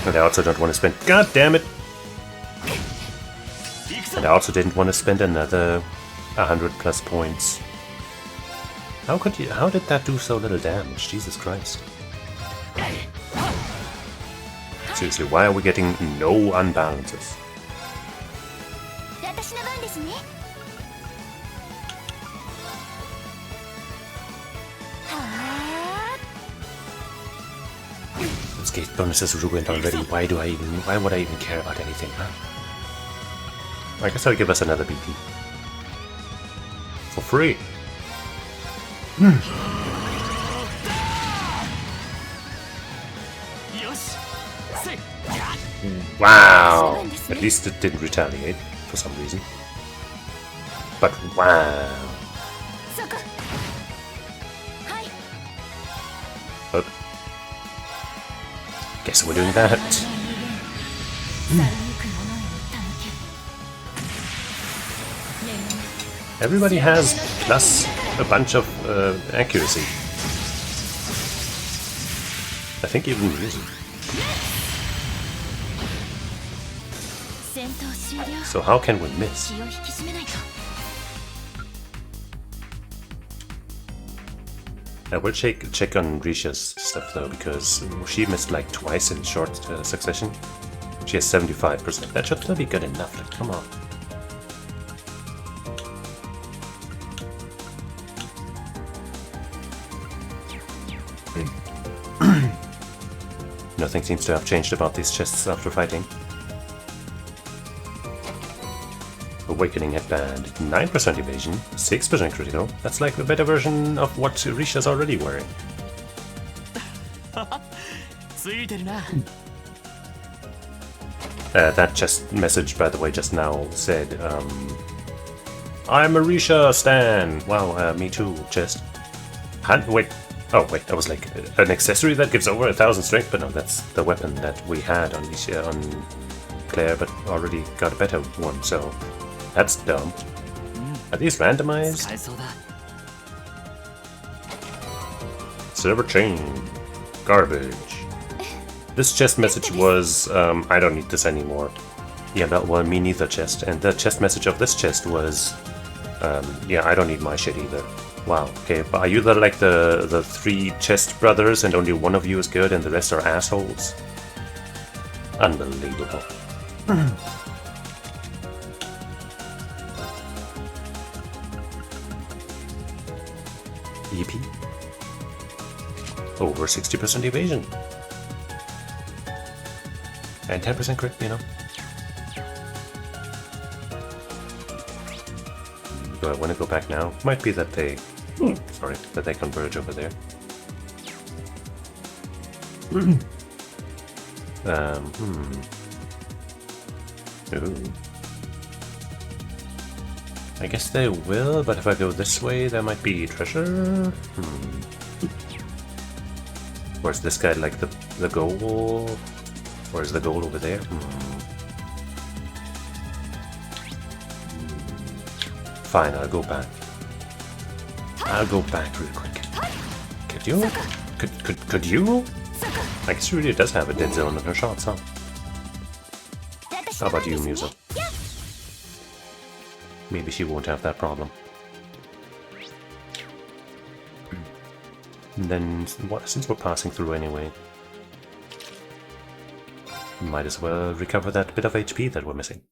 And I also don't want to spend. God damn it! And I also didn't want to spend another 100 plus points. How could you? How did that do so little damage? Jesus Christ! Seriously, why are we getting no unbalances? Escape bonuses ruined already. Why would I even care about anything, huh? I guess I'll give us another BP. For free. Wow! At least it didn't retaliate for some reason. But wow! But guess we're doing that. Everybody has plus a bunch of accuracy. I think even reason. So how can we miss? I will check on Risha's stuff though, because she missed like twice in short succession. She has 75%. That should still be good enough. Like, come on. Nothing seems to have changed about these chests after fighting. Awakening Headband, 9% evasion, 6% critical. That's like a better version of what Risha's already wearing. That chest message, by the way, just now said, I'm a Risha stan! Wow, me too, chest. Wait. Oh, wait, that was like an accessory that gives over 1000 strength, but no, that's the weapon that we had on Risha, on Claire, but already got a better one, so that's dumb. Are these randomized? Silver chain. Garbage. This chest message was, I don't need this anymore. Yeah, that well, me neither chest. And the chest message of this chest was, yeah, I don't need my shit either. Wow, okay, but are you like the three chest brothers and only one of you is good and the rest are assholes? Unbelievable. EP? Over 60% evasion. And 10% crit, you know. Do I want to go back now? Might be that they... Sorry, that they converge over there. Ooh. I guess they will, but if I go this way, there might be treasure. Or is this guy like the goal? Or is the goal over there? Fine, I'll go back. I'll go back real quick. Could you? Could you? I guess she really does have a dead zone in her shots, huh? How about you, Musa? Maybe she won't have that problem. And then, since we're passing through anyway, might as well recover that bit of HP that we're missing.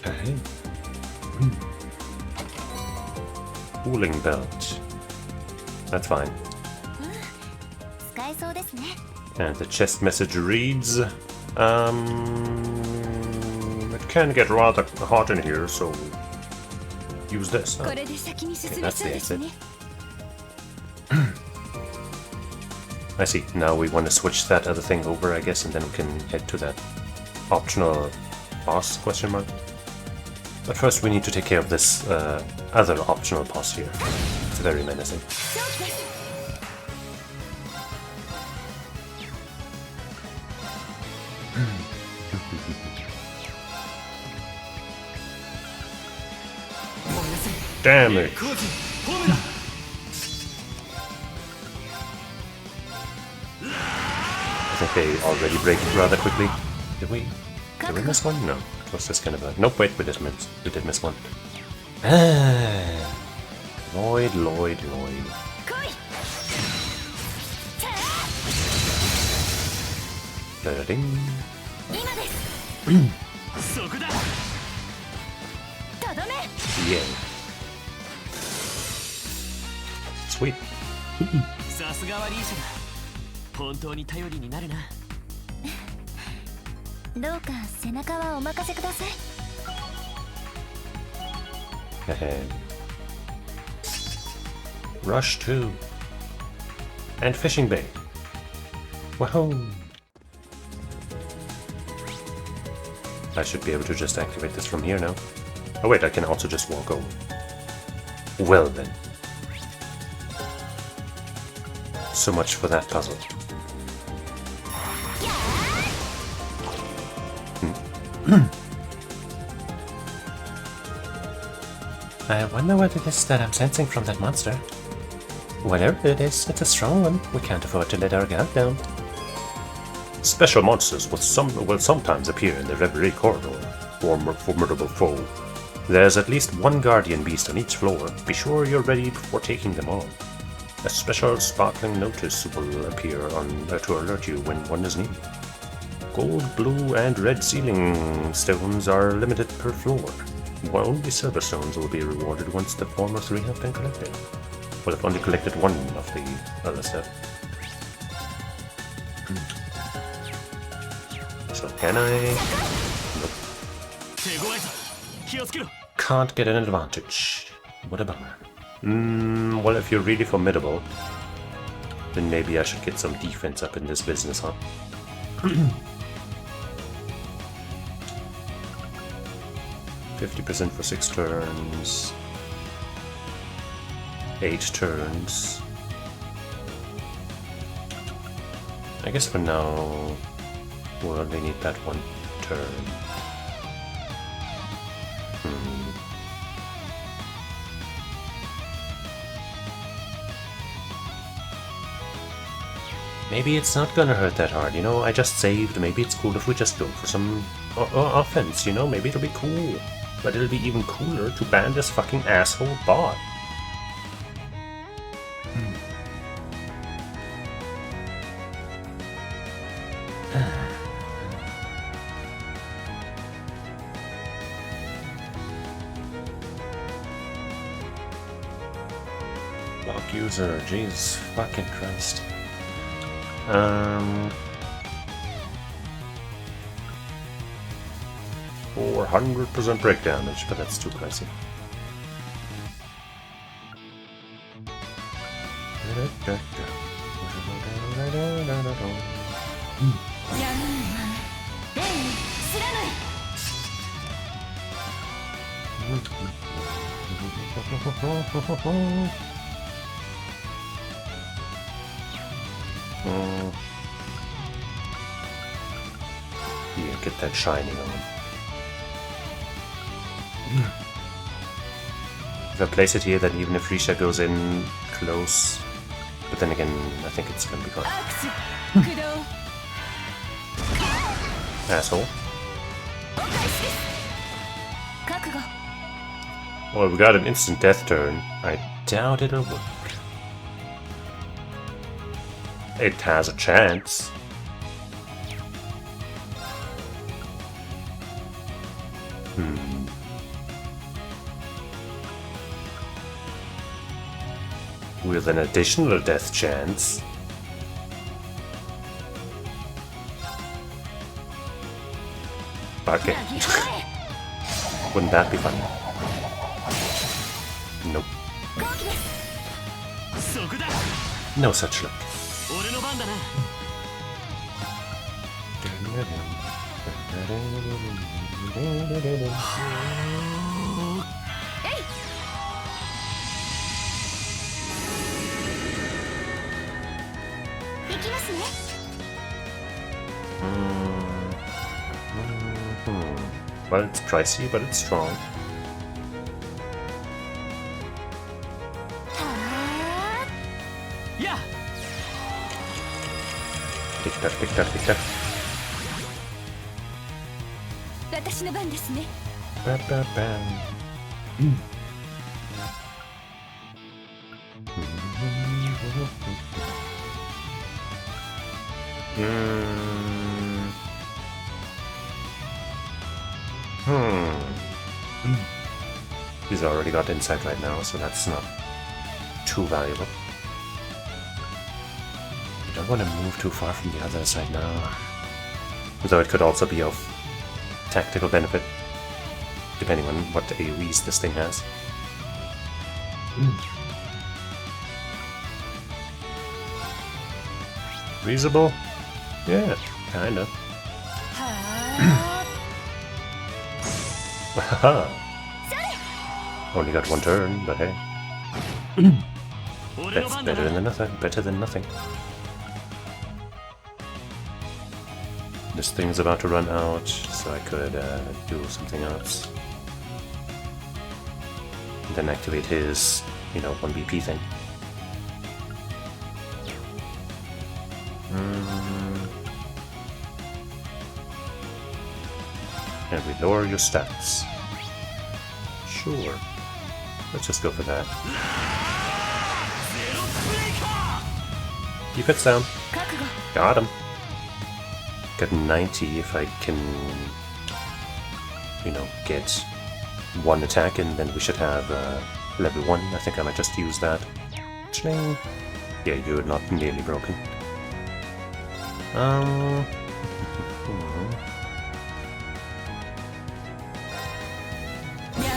Okay. Cooling belt. That's fine. And the chest message reads, it can get rather hot in here, so use this. Oh. Okay, that's the exit. I see. Now we want to switch that other thing over, I guess, and then we can head to that optional boss, question mark. But first we need to take care of this other optional boss here. It's very menacing. Damn it! I think they already break it rather quickly. Did we miss one? No. It was just kind of a... Nope, wait, we did miss one. Lloyd. Da-da-ding. Yeah. Sweet. Rush 2. And fishing bait. Woohoo! I should be able to just activate this from here now. Oh wait, I can also just walk over. Well then. So much for that puzzle. I wonder what it is that I'm sensing from that monster. Whatever it is, it's a strong one. We can't afford to let our guard down. Special monsters will sometimes appear in the Reverie corridor. Formidable foe. There's at least one guardian beast on each floor. Be sure you're ready before taking them on. A special sparkling notice will appear to alert you when one is needed. Gold, blue, and red ceiling stones are limited per floor. Only silver stones will be rewarded once the former 3 have been collected. Well, I've only collected one of the other stuff. So can I? Nope. Can't get an advantage. What a bummer. Well, if you're really formidable, then maybe I should get some defense up in this business, huh? 50% for 6 turns. 8 turns. I guess for now, we'll only need that 1 turn. Maybe it's not gonna hurt that hard, you know, I just saved, maybe it's cool if we just go for some offense, you know, maybe it'll be cool. But it'll be even cooler to ban this fucking asshole bot. Lock user, jeez, fucking Christ. 400% break damage, but that's too pricey. Yeah, get that shining on. If I place it here, then even if Risha goes in close, but then again, I think it's gonna be gone. Asshole. Well, we got an instant death turn. I doubt it'll work. It has a chance. With an additional death chance. Okay. Wouldn't that be fun? Nope. No such luck. Well, it's pricey, but it's strong. Yeah. Tick tock, tick tock, tick tock. Ba, ba, ba. He's already got insight right now, so that's not too valuable. I don't want to move too far from the other side now. Though it could also be of tactical benefit, depending on what AoEs this thing has. Reasonable? Yeah, kinda. Haha. Only got one turn, but hey. That's better than nothing. Better than nothing. This thing's about to run out, so I could do something else. And then activate his, 1 BP thing. And we lower your stats. Sure. Let's just go for that. Keep it down. Got him. Got 90 if I can, get one attack, and then we should have level 1. I think I might just use that. Chling. Yeah, you're not nearly broken.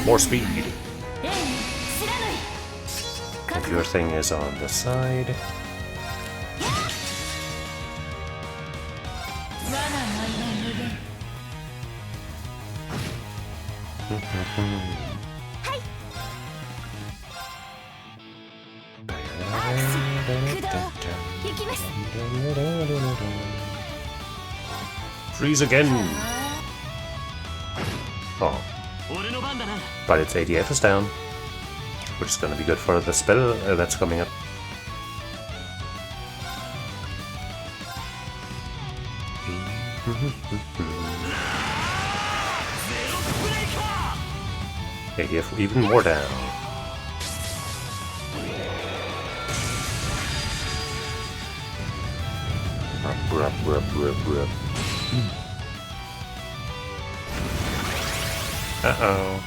More speed. And your thing is on the side. Freeze again! Oh. But its ADF is down, which is going to be good for the spell that's coming up. ADF even more down. Uh-oh.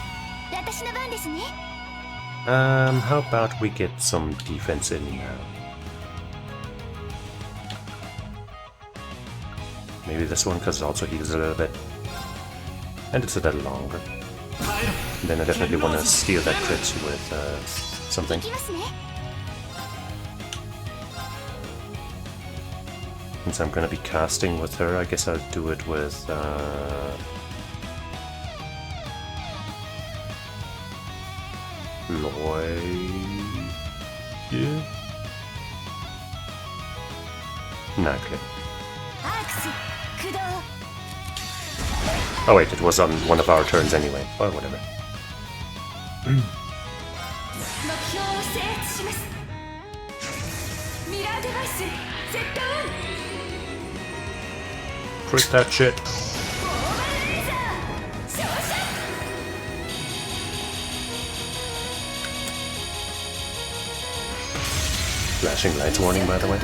How about we get some defense in now? Maybe this one, because it also heals a little bit. And it's a little longer. And then I definitely want to steal that crit with something. Since I'm going to be casting with her, I guess I'll do it with... Yeah. Nah, okay. Oh wait, it was on one of our turns anyway. Or whatever. Crit that shit. Flashing lights warning, by the way.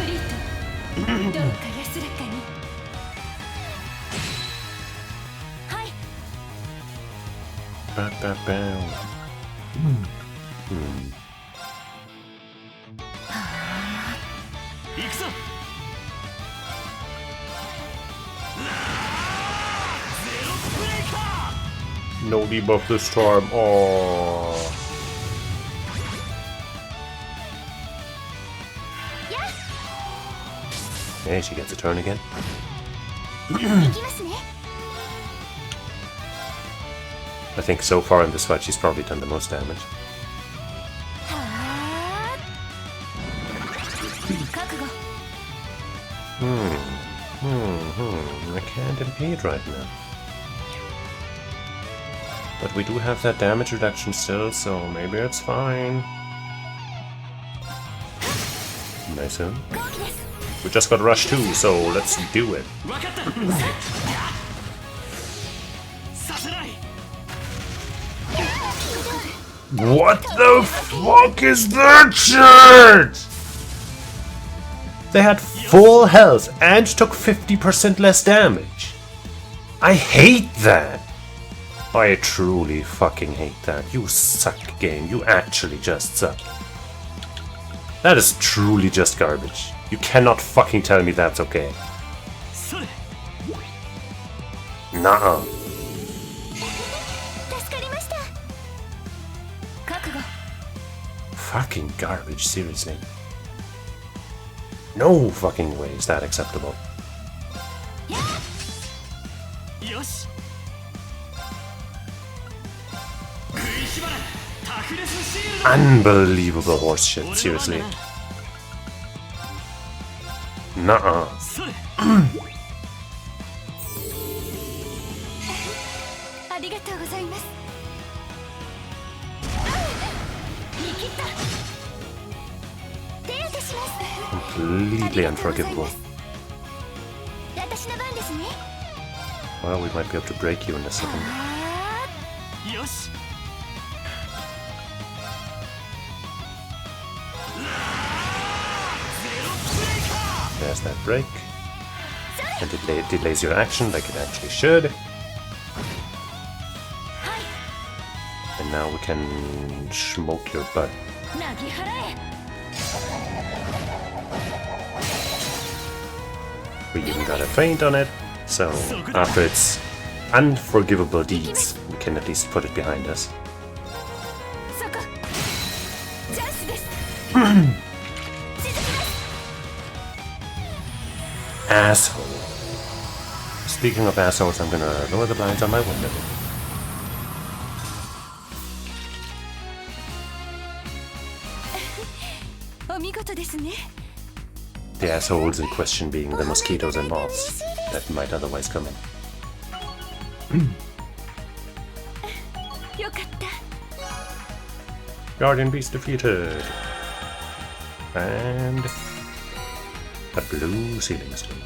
No debuff this time. Oh. Okay, she gets a turn again. I think so far in this fight she's probably done the most damage. I can't impede right now. But we do have that damage reduction still, so maybe it's fine. Nice one. We just got rush too, so let's do it. What the fuck is that shit? They had full health and took 50% less damage. I hate that. I truly fucking hate that. You suck, game. You actually just suck. That is truly just garbage. You cannot fucking tell me that's okay. Nuh-uh. Fucking garbage, seriously. No fucking way is that acceptable. Unbelievable horseshit, seriously. Nuh-uh. Completely unforgivable. Well, we might be able to break you in a second. There's that break. And it delays your action like it actually should. And now we can smoke your butt. We even got a feint on it, so after its unforgivable deeds, we can at least put it behind us. Asshole. Speaking of assholes, I'm gonna lower the blinds on my window. The assholes in question being the mosquitoes and moths that might otherwise come in. Guardian Beast defeated. And a blue ceiling stone.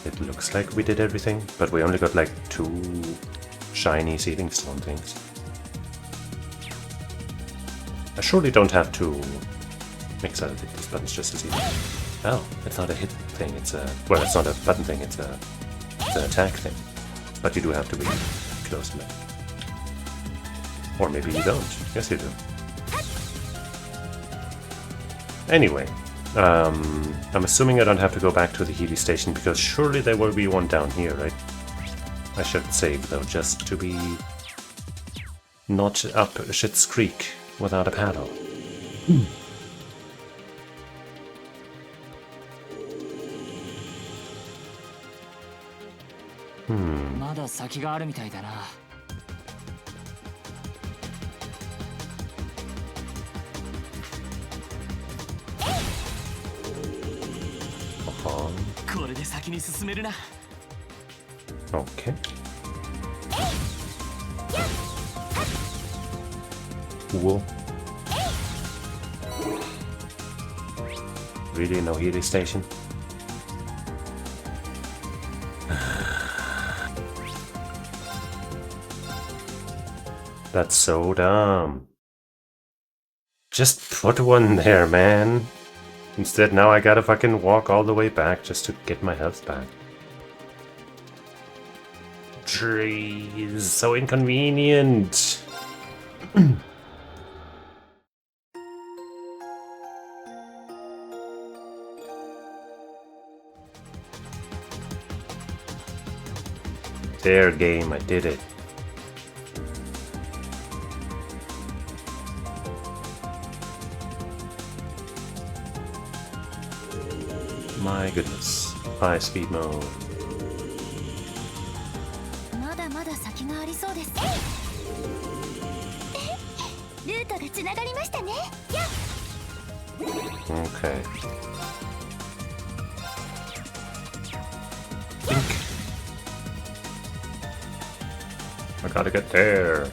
It looks like we did everything, but we only got like 2 shiny sealing stone things. I surely don't have to mix out these buttons just as easy. Oh, it's not a hit thing, it's a... Well, it's not a button thing, it's an attack thing. But you do have to be close enough. Or maybe you don't. Yes, you do. Anyway, I'm assuming I don't have to go back to the Healy station because surely there will be one down here, right? I should save though, just to be not up Schitt's Creek without a paddle. Hmm. まだ先があるみたいだな。これで先に進めるな。Okay. Cool. Really, no Healy station? That's so dumb. Just put one there, man. Instead, now I gotta fucking walk all the way back just to get my health back. Jeez, so inconvenient. There, game, I did it. My goodness. High speed mode. まだまだ先がありそうです。ルートがつながりましたね。Okay. I gotta get there.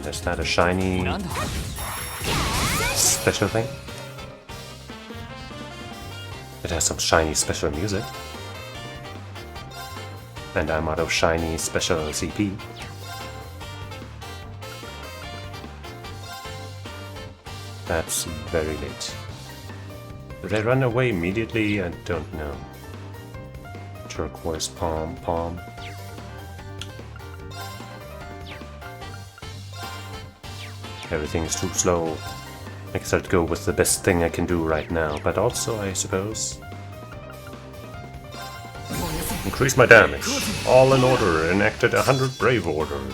Is that a shiny special thing? It has some shiny special music. And I'm out of shiny special CP. That's very late. Did I run away immediately? I don't know. Turquoise pom. Everything's too slow. I guess I'll go with the best thing I can do right now, but also, I suppose, increase my damage. All in order, enacted 100 brave orders.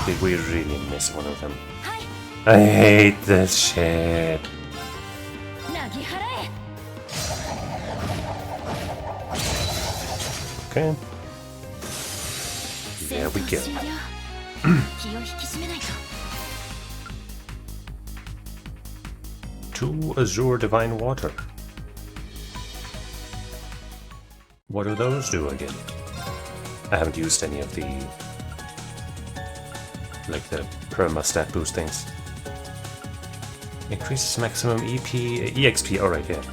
Did we really miss one of them? I hate this shit. Okay. There we go. 2 Azure Divine Water. What do those do again? I haven't used any of the perma stat boost things. Increases maximum EP, EXP, alright, yeah.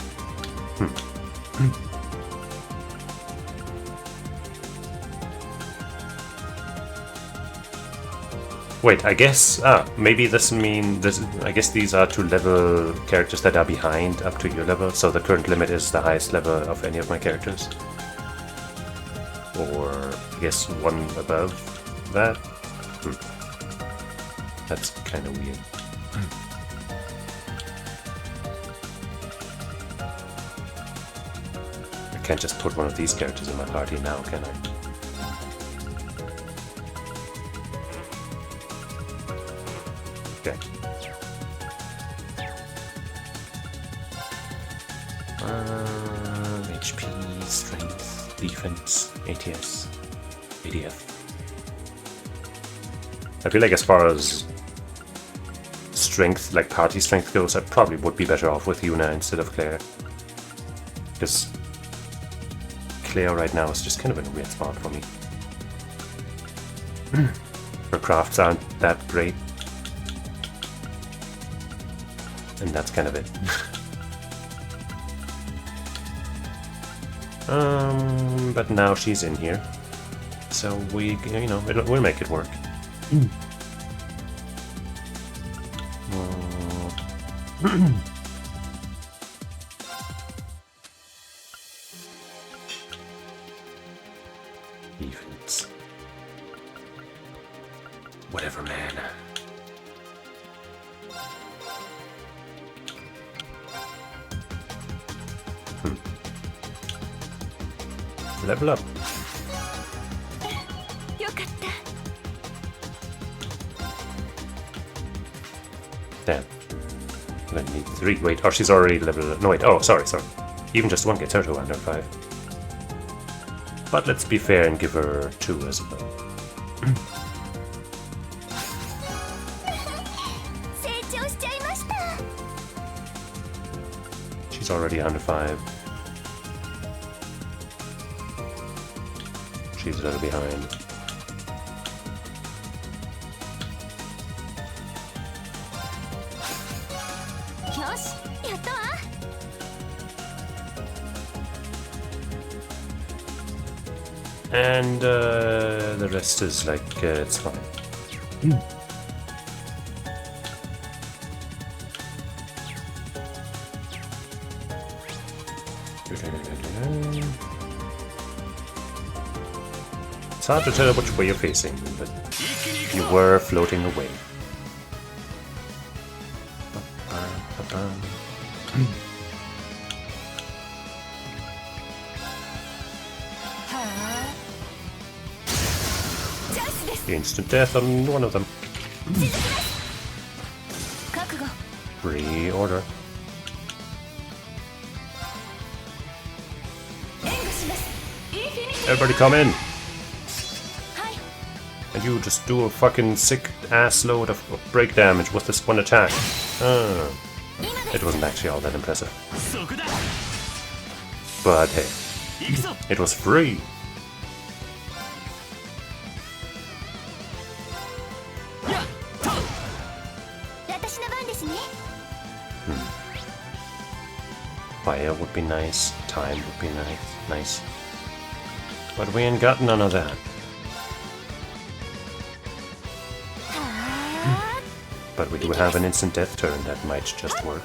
Wait, I guess, maybe this I guess these are to level characters that are behind up to your level, so the current limit is the highest level of any of my characters. Or, I guess, one above that? That's kind of weird. I can't just put one of these characters in my party now, can I? Okay. HP, strength, defense, ATS, ADF. I feel like as far as strength, like party strength goes, I probably would be better off with Yuna instead of Claire. Because Claire right now is just kind of in a weird spot for me. Her crafts aren't that great. And that's kind of it. But now she's in here. So we, you know, we'll make it work. Defense. Whatever, man. Level up. よかった。 Damn. I need 3. Wait, oh, she's already level. No, wait. Oh, sorry. Even just 1 gets her to under 5. But let's be fair and give her 2 as well. 成長しちゃいました。 She's already under 5. She's a little behind. And the rest is like, it's fine. It's hard to tell which way you're facing, but you were floating away. Instant death on one of them. Pre-order. Everybody come in! And you just do a fucking sick ass load of break damage with this one attack. It wasn't actually all that impressive. But hey, it was free! Fire would be nice, time would be nice. But we ain't got none of that. But we do have an instant death turn that might just work.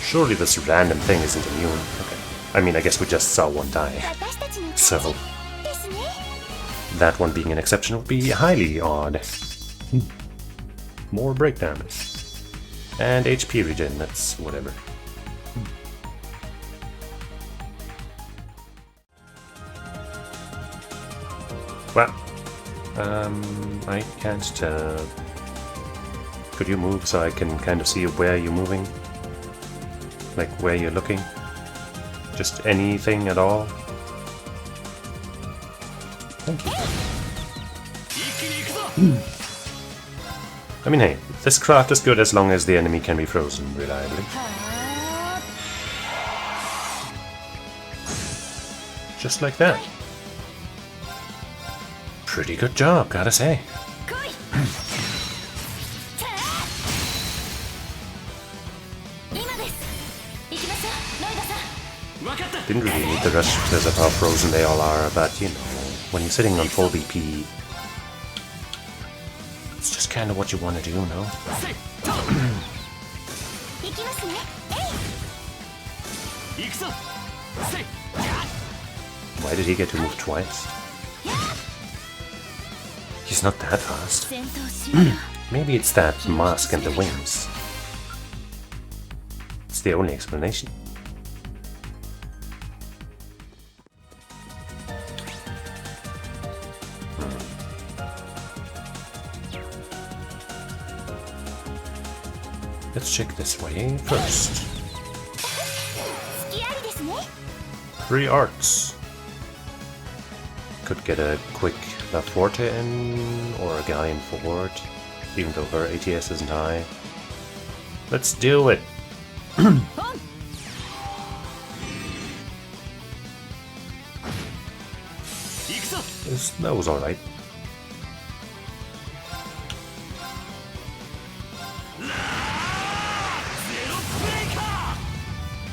Surely this random thing isn't immune. Okay. I mean, I guess we just saw one die. So that one being an exception would be highly odd. More break damage. And HP regen, that's whatever. Well, I can't tell. Could you move so I can kind of see where you're moving? Like where you're looking? Just anything at all? Thank you. I mean, hey, this craft is good as long as the enemy can be frozen reliably. Just like that. Pretty good job, gotta say. Didn't really need the rush because of how frozen they all are, but you know, when you're sitting on full BP, it's just kind of what you want to do, no? Why did he get to move twice? He's not that fast. Maybe it's that mask and the wings. It's the only explanation. Let's check this way first. 3 arts. Could get a quick La Forte in, or a Galleon forward, even though her ATS isn't high. Let's do it! That was alright.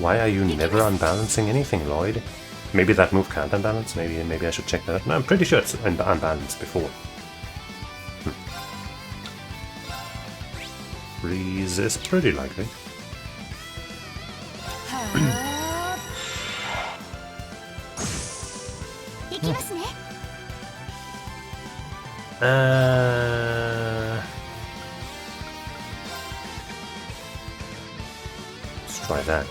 Why are you never unbalancing anything, Lloyd? Maybe that move can't unbalance? Maybe I should check that out. No, I'm pretty sure it's unbalanced before. Freeze is pretty likely. Let's try that.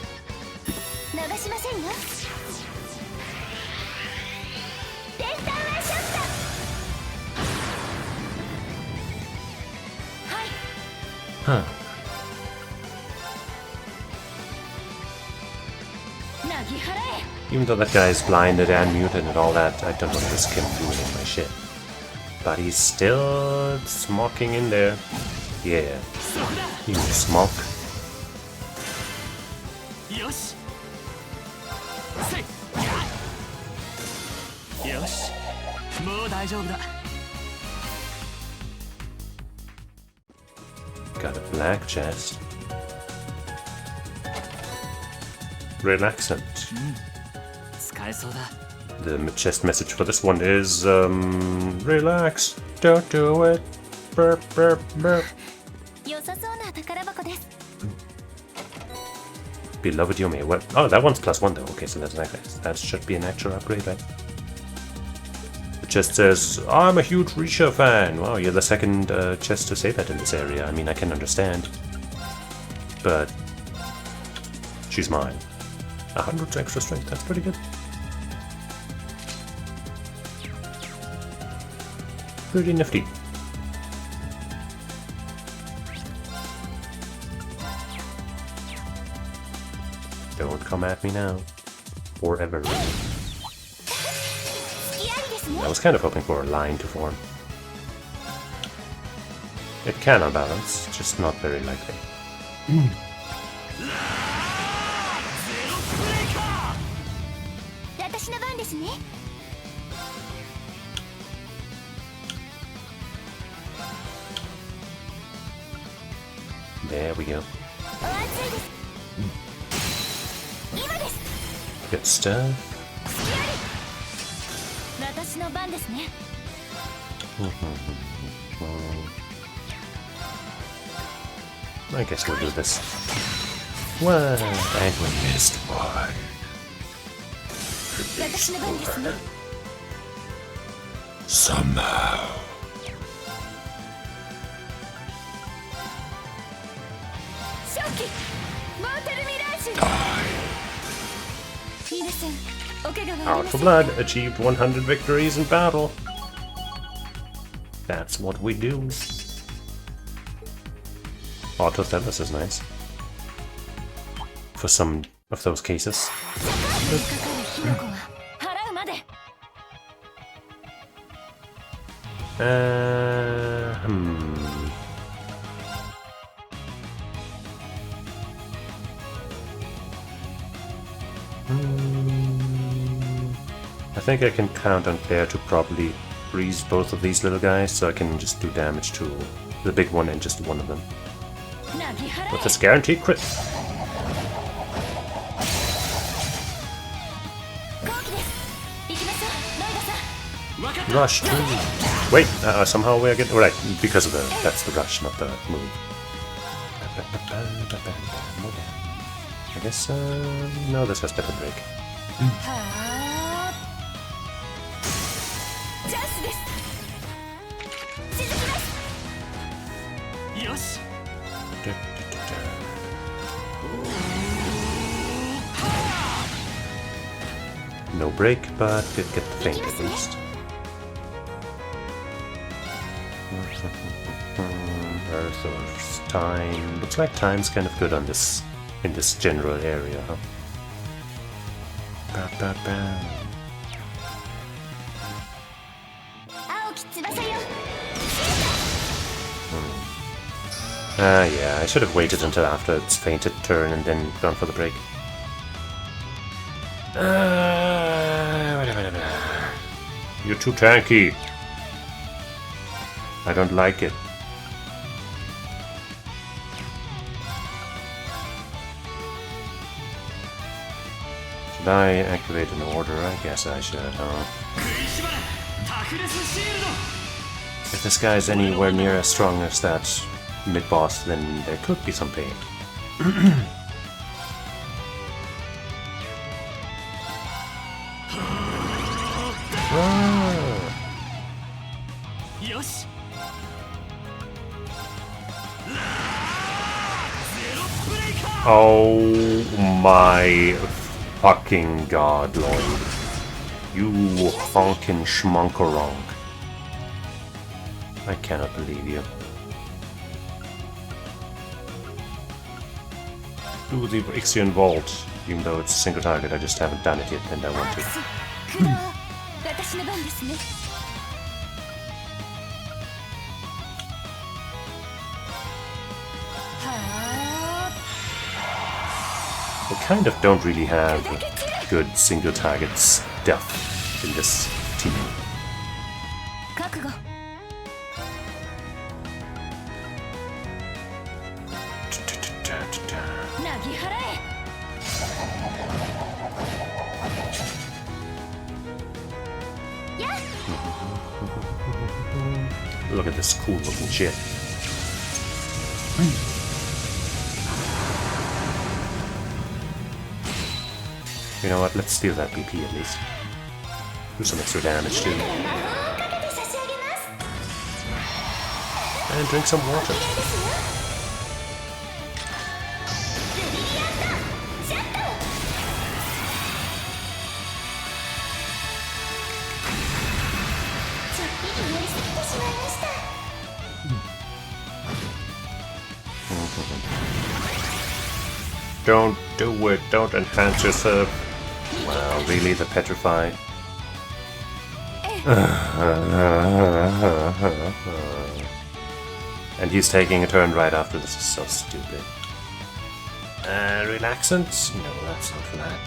Huh. Even though that guy is blinded and muted and all that, I don't want this Kim ruining my shit. But he's still smocking in there. Yeah. You smock. Got a black chest. Relaxant. The chest message for this one is, relax, don't do it, burp, burp, burp. Beloved Yomi, what? Oh, that one's +1 though, okay, so that's nice. That should be an actual upgrade, right? The chest says, I'm a huge Risha fan. Wow, you're the second chest to say that in this area. I mean, I can understand. But she's mine. 100 extra strength, that's pretty good. Pretty nifty. Don't come at me now. Forever. I was kind of hoping for a line to form. It can unbalance, just not very likely. There we go. Good stuff. I guess we'll do this. What? And we missed one. Somehow. Out for blood, achieved 100 victories in battle. That's what we do. Autothelus is nice. For some of those cases. I think I can count on Claire to probably freeze both of these little guys, so I can just do damage to the big one and just one of them. With this guaranteed crit. Rush 2. Wait, somehow we're getting right because of that's the rush, not the move. I guess no, this has better break. No break, but did get the feint at least. Earth or time. Looks like time's kind of good on this in this general area, huh? Yeah, I should have waited until after its fainted turn and then gone for the break. You're too tanky. I don't like it. Should I activate an order? I guess I should, huh? If this guy's anywhere near as strong as that mid-boss, then there could be some pain. Oh my fucking god, Lloyd. You honkin' schmonkeronk. I cannot believe you. Do the Ixion Vault, even though it's a single target, I just haven't done it yet and I want to. We kind of don't really have good single target stuff in this team. Look at this cool looking shit. You know what, let's steal that BP at least. Do some extra damage too. And drink some water. Don't do it, don't enhance yourself. Wow, really, the petrify? And he's taking a turn right after this is so stupid. Relaxant? No, that's not for that.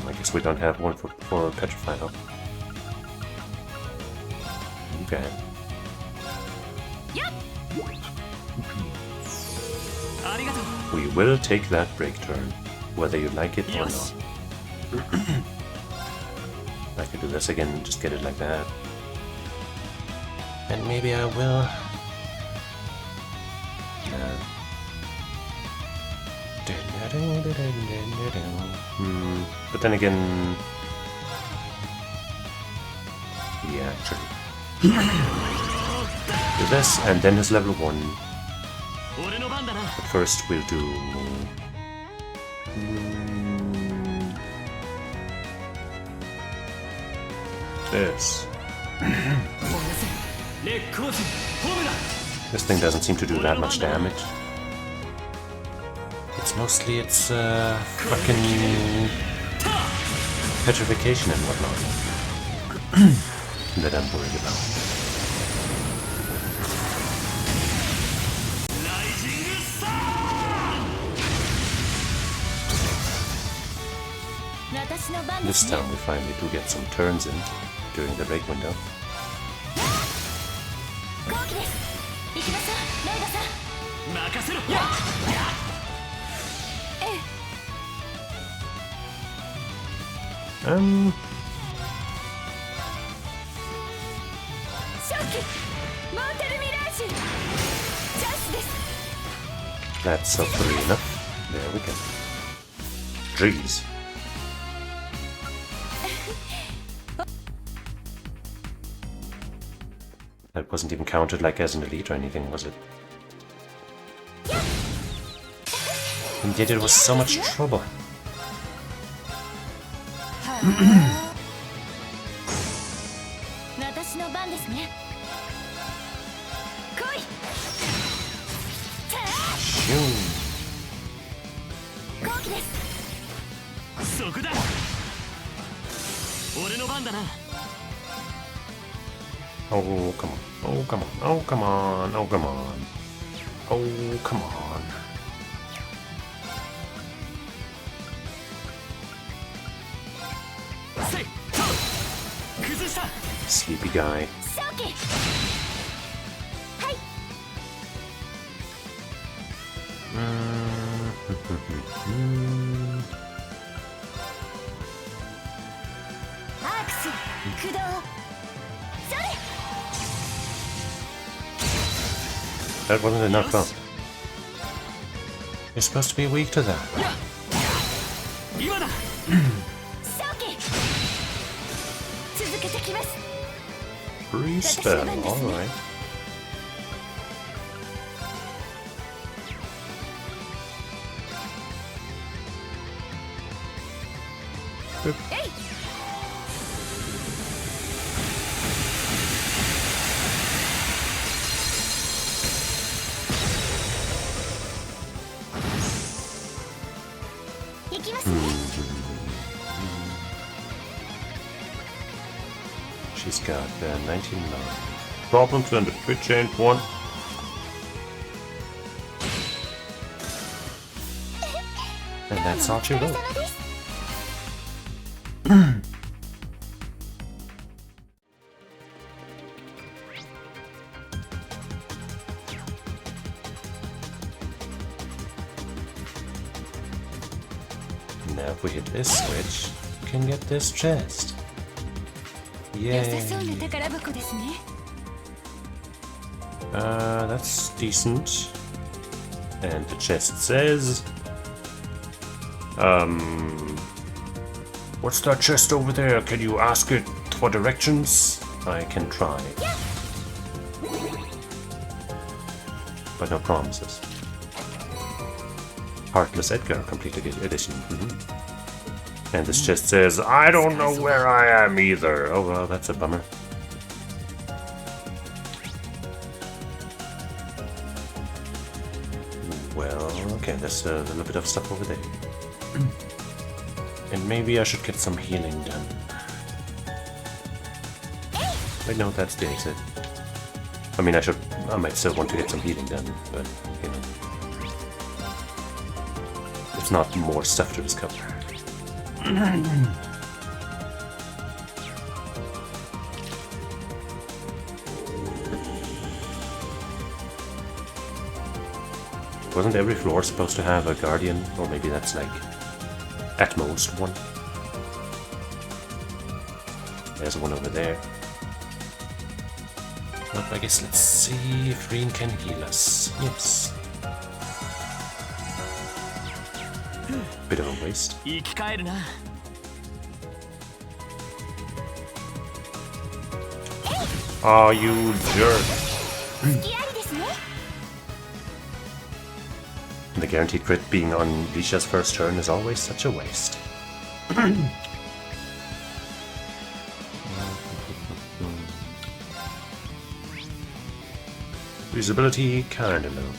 I guess we don't have one for petrify, though. Okay. We will take that break turn, whether you like it or not. I could do this again and just get it like that. And maybe I will... But then again... Yeah, actually. Do this, and then his level 1. But first we'll do... this. This thing doesn't seem to do that much damage. It's mostly its fucking petrification and whatnot that I'm worried about. This time we finally do get some turns in during the break window. That's hopefully enough. There we go. Jeez. That wasn't even counted like as an elite or anything, was it? And yet it was so much trouble. Oh, come on. Oh, come on. Oh, come on. Oh, come on. Oh, come on. Sleepy guy. That wasn't enough, huh? You're supposed to be weak to that. Free spell, alright. She's got 19 life. Problems under Twitch ain't one. And that's all you wrote. Now if we hit this switch, we can get this chest. Yay. That's decent. And the chest says... What's that chest over there? Can you ask it for directions? I can try. But no promises. Heartless Edgar Complete Edition. And this chest says, I don't know where I am either. Oh well, that's a bummer. Well, okay, there's a little bit of stuff over there. And maybe I should get some healing done. Wait, no, that's the exit. I mean, I might still want to get some healing done, but, you know. It's not more stuff to discover. Wasn't every floor supposed to have a guardian? Or maybe that's like, at most, one. There's one over there. But I guess let's see if Reen can heal us. Yes. Bit of a waste. Oh, you jerk. The guaranteed crit being on Lisha's first turn is always such a waste. Usability kinda low.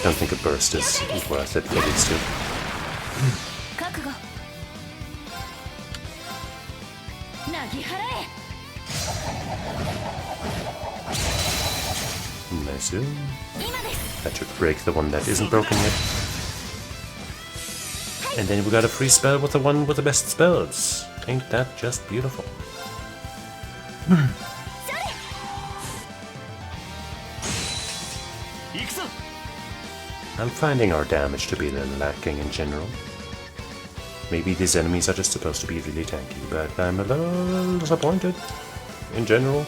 Don't think a burst is worth it for these two. Nice. That should break the one that isn't broken yet. And then we got a free spell with the one with the best spells. Ain't that just beautiful? I'm finding our damage to be a little lacking in general. Maybe these enemies are just supposed to be really tanky, but I'm a little disappointed in general.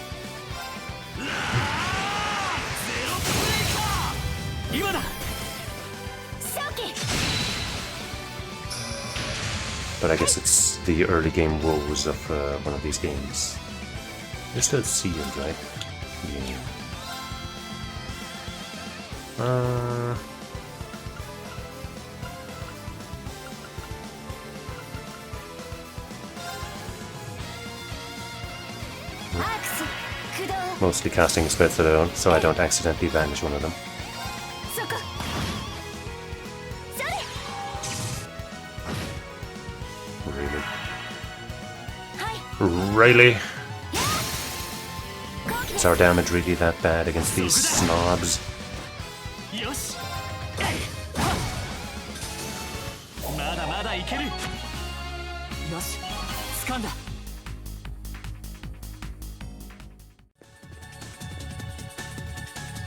But I guess it's the early game woes of one of these games. They're still sealed, right? Yeah. Mostly casting spells so I don't accidentally vanish one of them. Really? Is our damage really that bad against these snobs?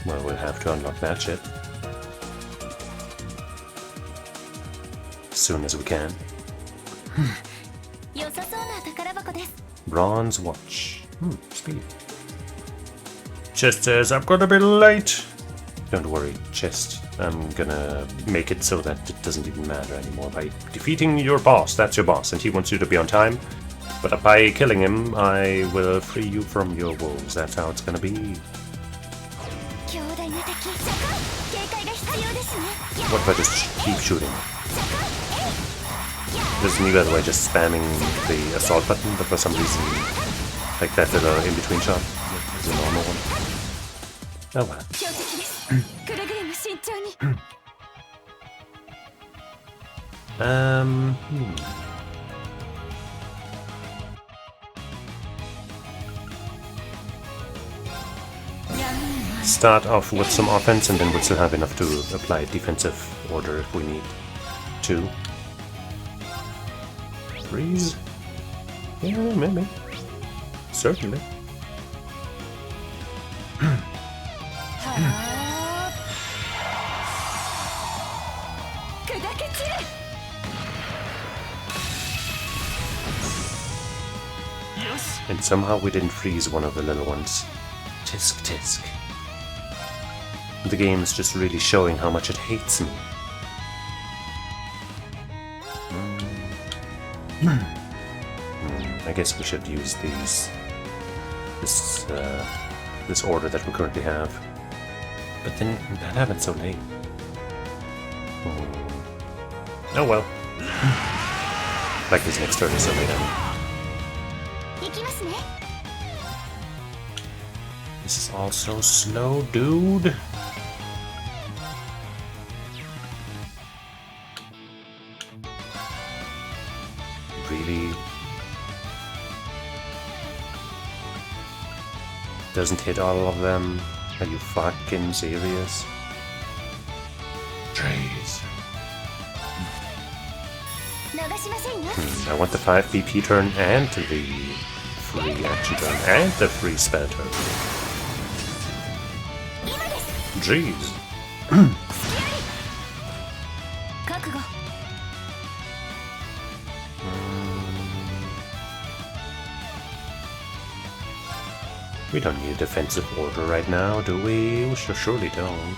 Well, we'll have to unlock that shit. As soon as we can. 良さそうな宝箱です。 Bronze watch. Speed. Chest says I'm gonna be late. Don't worry, Chest. I'm gonna make it so that it doesn't even matter anymore by defeating your boss. That's your boss, and he wants you to be on time. But by killing him, I will free you from your woes. That's how it's gonna be. 強大な敵。警戒が必要ですね。 What if I just keep shooting? Isn't he, by the way, just spamming the assault button, but for some reason, like that little in-between shot is a normal one? Oh well. 強敵です。くれぐれも慎重に。Start off with some offense, and then we'll still have enough to apply defensive order if we need to. Freeze? Yeah, maybe. Certainly. And somehow we didn't freeze one of the little ones. Tisk tisk. The game is just really showing how much it hates me. I guess we should use this order that we currently have. But then that happened so late. Oh well. Like his next turn is so late. This is all so slow, dude. Really? Doesn't hit all of them? Are you fucking serious? Jeez. I want the 5 BP turn and the free action turn and the free spell turn. Jeez. We don't need a defensive order right now, do we? We surely don't.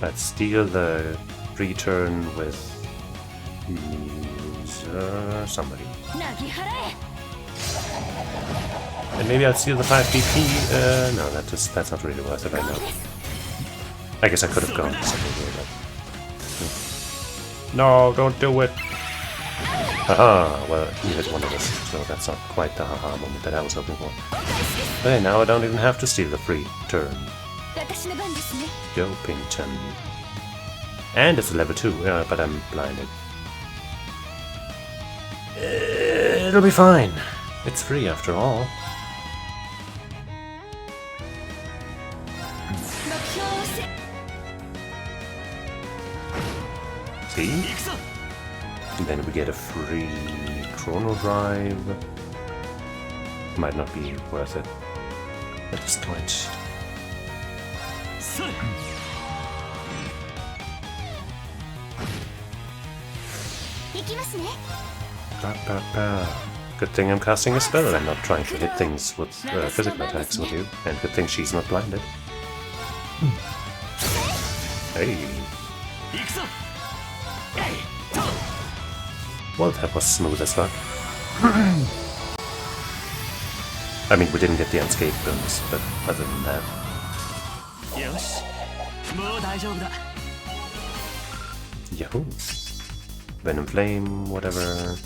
Let's steal the return with somebody. And maybe I'll steal the 5 BP. No, that's not really worth it, I know. I guess I could have gone something here, but... No, don't do it! Haha, well, he hit one of us, so that's not quite the haha moment that I was hoping for. Hey, now I don't even have to steal the free turn. Dopington. And it's a level 2, but I'm blinded. It'll be fine. It's free after all. See? And then we get a free chrono drive. Might not be worth it at this point. Good thing I'm casting a spell and not trying to hit things with physical attacks with you. And good thing she's not blinded. Hey. Well, that was smooth as fuck. I mean, we didn't get the unscathed bonus, but other than that... Yahoo! Venom Flame, whatever...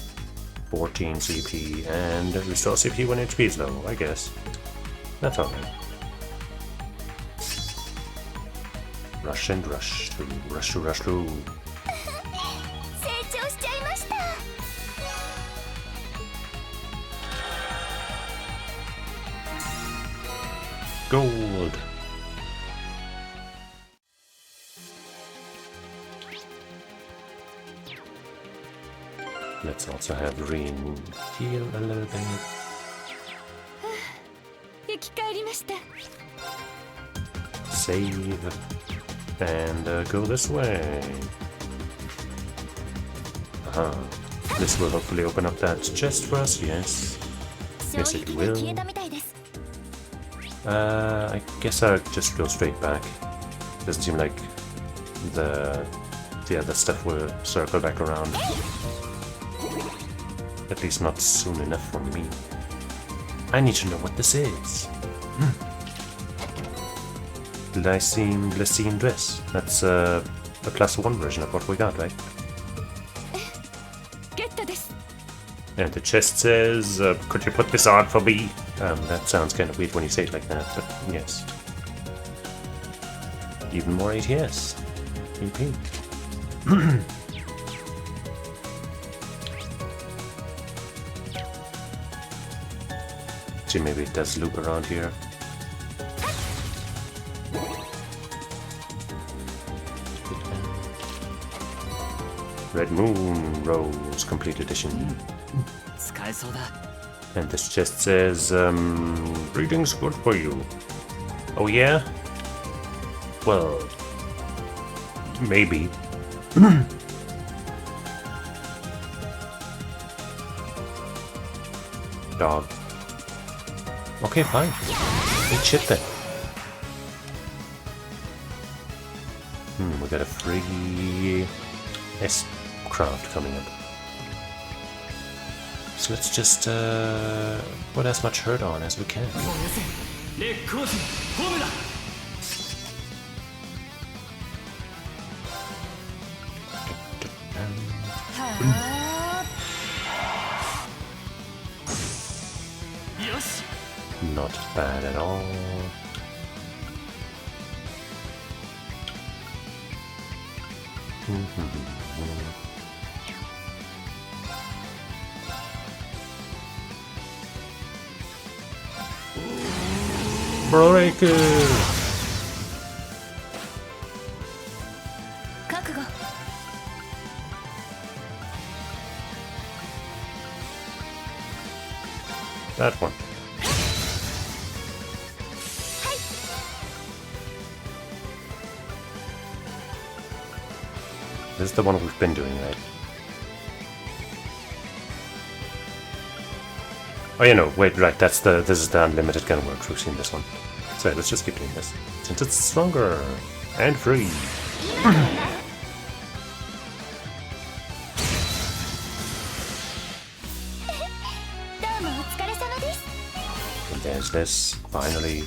14 CP, and restore CP when HP is low, I guess. That's alright. Rush and rush through, rush to rush through. Gold! Let's also have Reen heal a little bit. 生き返りました。 Save. And go this way. Uh-huh. This will hopefully open up that chest for us, yes. Yes, it will. I guess I'll just go straight back. Doesn't seem like the other stuff will circle back around. At least not soon enough for me. I need to know what this is. Glycine dress. That's a class 1 version of what we got, right? And the chest says, could you put this on for me? That sounds kind of weird when you say it like that, but yes. Even more ATS. EP. See, maybe it does loop around here. Red Moon Rose Complete Edition. And this chest says, reading's good for you. Oh yeah? Well, maybe. Dog. Okay, fine. Eat shit then. We got a free S-craft coming up. So let's just put as much hurt on as we can. Not bad at all. Breaker! That one. This is the one we've been doing, right? Oh, you know, wait, right, this is the unlimited gun works. We've seen this one. So let's just keep doing this. Since it's stronger and free. And there's this, finally.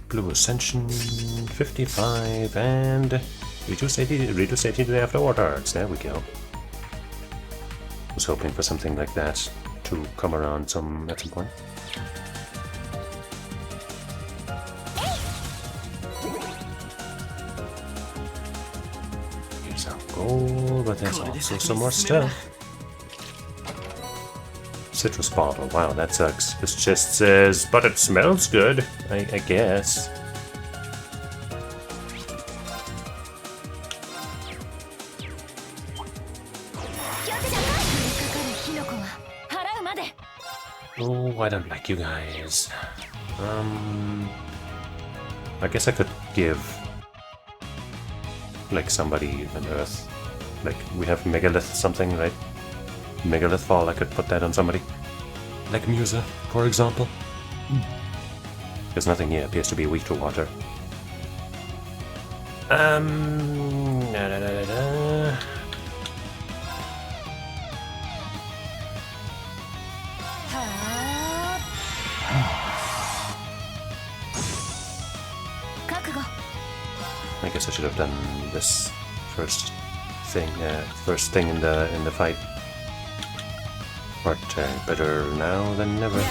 Blue Ascension 55 and reduce 80 to afterwards. There we go. Was hoping for something like that to come around at some point. Here's our gold, but there's also some more stuff. Citrus bottle, wow, that sucks. This just says, but it smells good, I guess. Oh, I don't like you guys. I guess I could give like somebody an earth. Like we have megalith something, right? Megalith fall, I could put that on somebody. Like Musa, for example. There's nothing here, appears to be weak to water. I guess I should have done this first thing in the fight. But better now than never.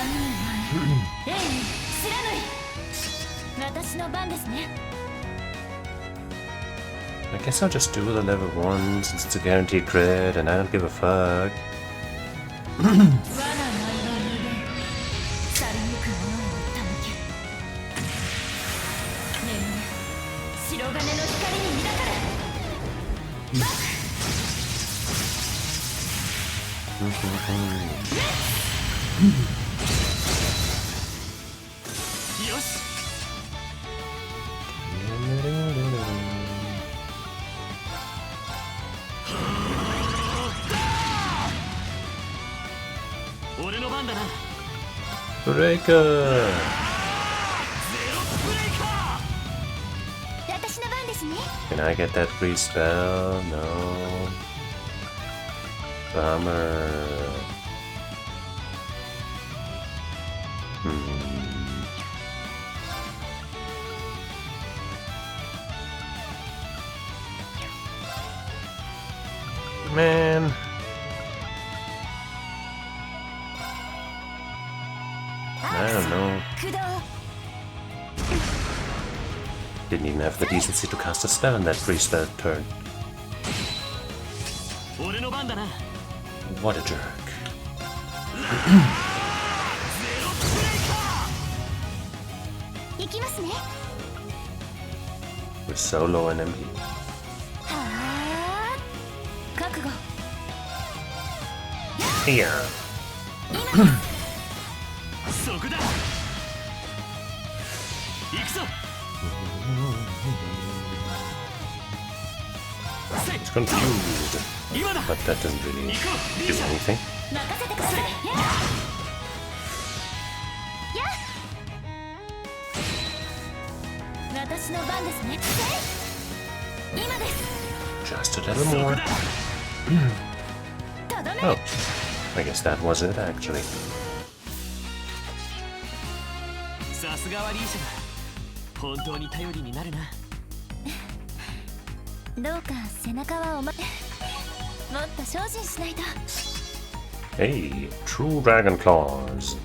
I guess I'll just do the level 1 since it's a guaranteed crit and I don't give a fuck. よし 俺の番だな Breaker! 私の番ですね。 Can I get that free spell? No. Bummer. Man. I don't know. 駆動 Didn't even have the decency to cast a spell in that free spell turn. 俺の番だな What a jerk. 行きますね。 We're so low on MP. はあ、覚悟。 Here. そこだ行くぞ It's confused. 今だ But that doesn't really 行こう do リーシャ anything. 任せてください。私の番ですね。今です。 Just a little more. とどめ。 Oh. I guess that was it, actually. さすがはリーシャだ本当に頼りになるなどうか背中はもっと精進しないと。 Hey, true dragon claws.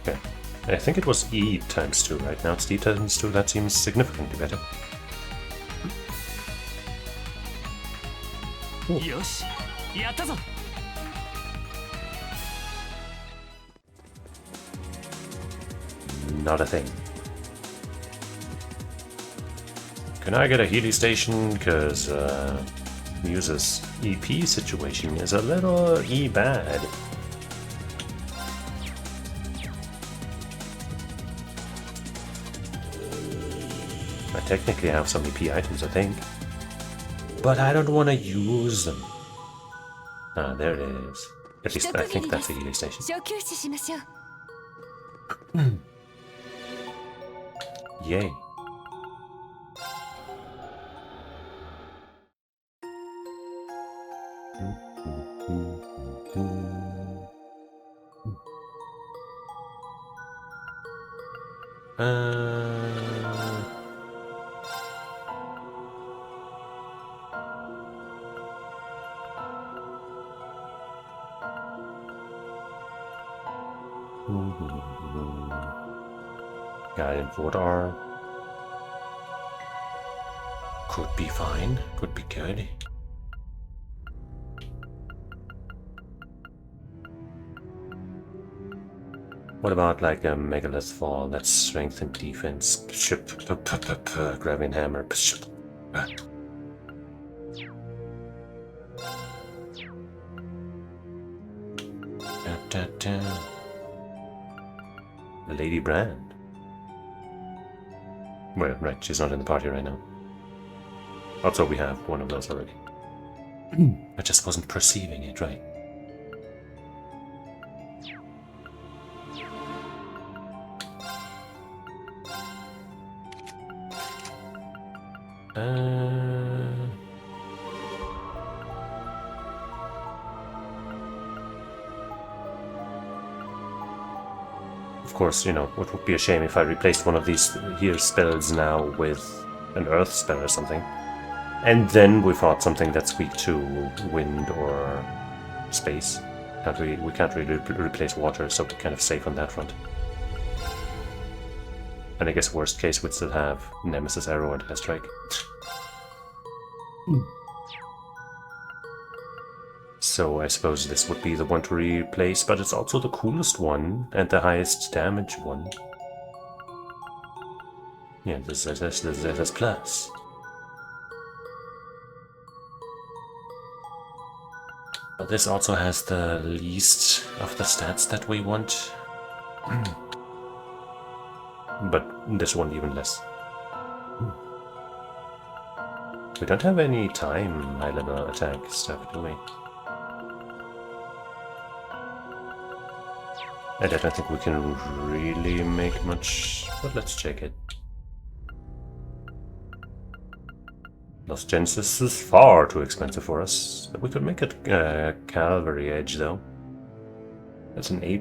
Okay. I think it was E times 2, right? Now it's D times 2. That seems significantly better. よしやったぞ Not a thing. Can I get a Healy station? Because Muse's EP situation is a little bad. I technically have some EP items, I think. But I don't want to use them. Ah, there it is. At least I think that's a Healy station. 小休止しましょう。 Yay. Guided Fort R. Could be fine. Could be good. What about like a Megalith Fall? That's strength and defense. Grabbing hammer. Lady Brand. Well, right, she's not in the party right now. Also, we have one of those already. I just wasn't perceiving it right. Of course, you know, it would be a shame if I replaced one of these here spells now with an earth spell or something. And then we fought something that's weak to wind or space. We can't really replace water, so we're kind of safe on that front. And I guess worst case we'd still have Nemesis Arrow and Death Strike. So I suppose this would be the one to replace, but it's also the coolest one and the highest damage one. Yeah, this is plus. But this also has the least of the stats that we want. But this one even less. We don't have any time high level attack stuff, do we? And I don't think we can really make much, but let's check it. Los Genesis is far too expensive for us. We could make it Cavalry Edge though. That's an A+.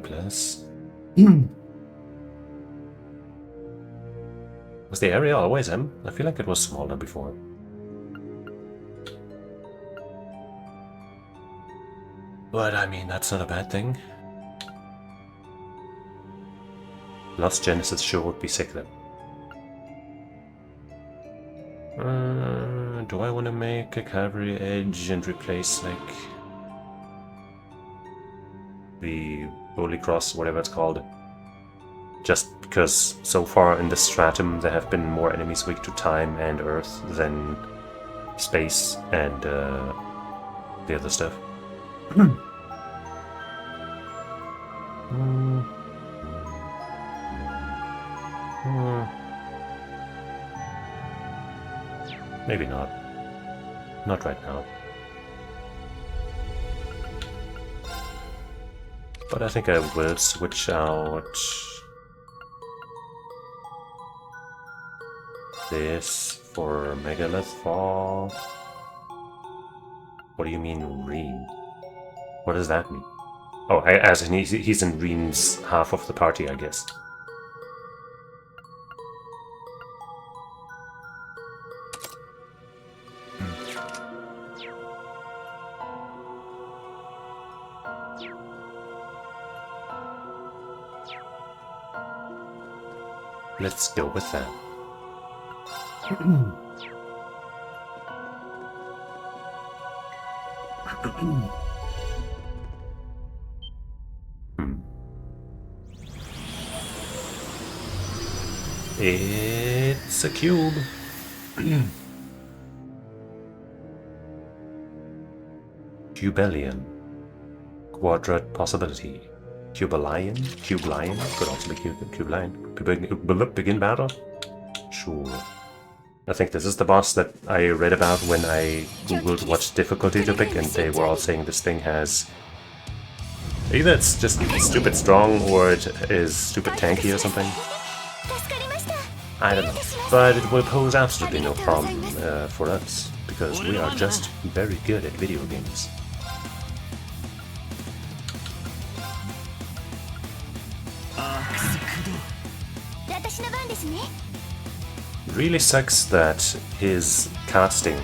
Was the area always M? I feel like it was smaller before. But I mean, that's not a bad thing. Lost Genesis sure would be sick then. Do I want to make a Cavalry Edge and replace like the Holy Cross, whatever it's called? Just because so far in the stratum there have been more enemies weak to time and earth than space and the other stuff. Maybe not. Not right now. But I think I will switch out this for Megalith Fall. What do you mean, Reen? What does that mean? Oh, as in he's in Reen's half of the party, I guess. Let's go with that. It's a cube. Cubelian. Quadrat possibility. Cubelian? Cubelian? Could also be Cubelian. Begin battle? Sure. I think this is the boss that I read about when I googled what difficulty to pick, and they were all saying this thing has... Either it's just stupid strong, or it is stupid tanky or something. I don't know. But it will pose absolutely no problem for us, because we are just very good at video games. It really sucks that his casting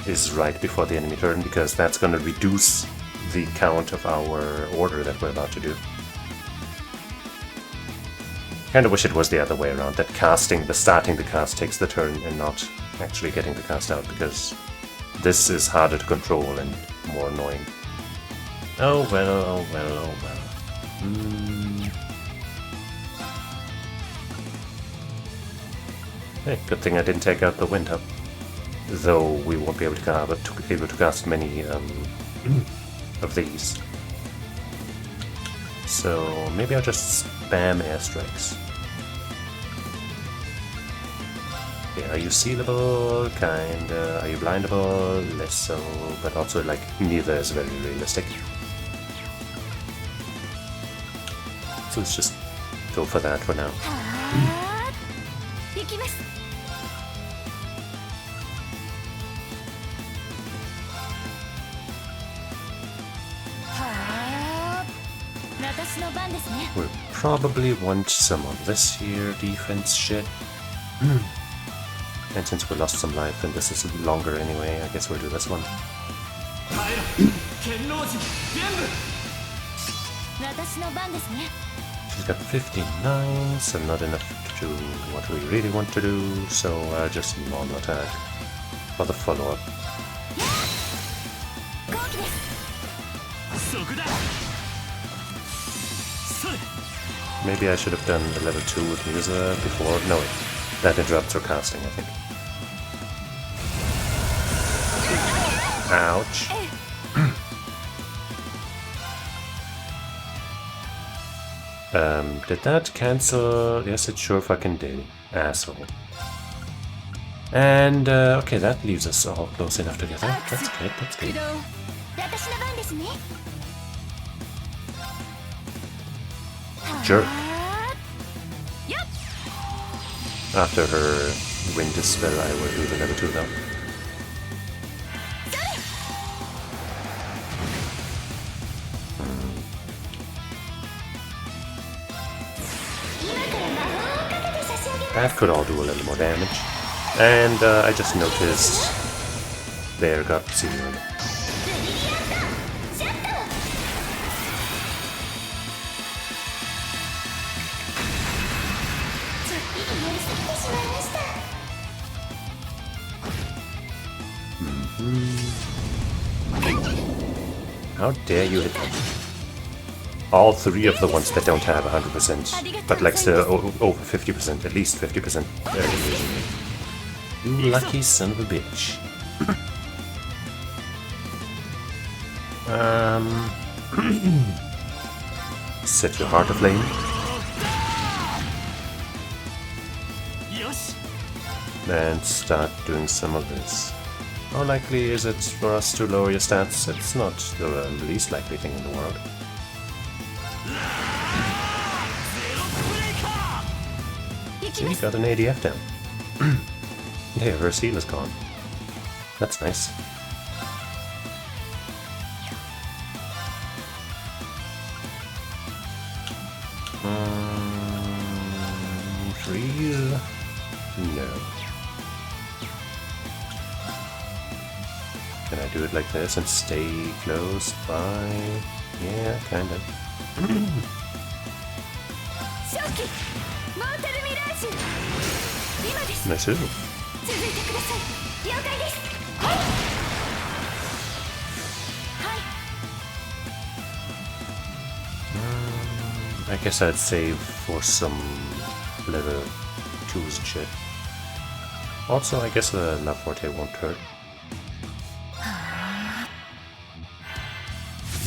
is right before the enemy turn, because that's going to reduce the count of our order that we're about to do. Kinda wish it was the other way around, that starting the cast takes the turn and not actually getting the cast out, because this is harder to control and more annoying. Oh well, oh well, oh well. Hey, good thing I didn't take out the wind hub. Though we won't be able to cast many of these. So maybe I'll just spam airstrikes. Okay, are you sealable? Kinda. Are you blindable? Less so, but also like neither is very realistic. So let's just go for that for now. We'll probably want some of this here defense shit. And since we lost some life and this is longer anyway, I guess we'll do this one. She's got 59, so not enough to do what we really want to do, so I'll just normal attack for the follow-up. Maybe I should have done the level 2 with Musa before. No, wait. That interrupts her casting, I think. Ouch. Did that cancel? Yes, it sure fucking did. Asshole. And, okay, that leaves us all close enough together. That's good, that's good. Sure. After her wind dispel, I will do the level 2 though. That could all do a little more damage. And I just noticed there got zeroed. How dare you hit them? All three of the ones that don't have 100%, but like still over 50%, at least 50%. You lucky son of a bitch. Set your heart aflame. And start doing some of this. How likely is it for us to lower your stats? It's not the least likely thing in the world. See, got an ADF down. Yeah, her seal is gone. That's nice. Freeze? No. Can I do it like this and stay close by? Yeah, kinda. Nice. I guess I'd save for some level 2s and shit. Also, I guess the La Forte won't hurt.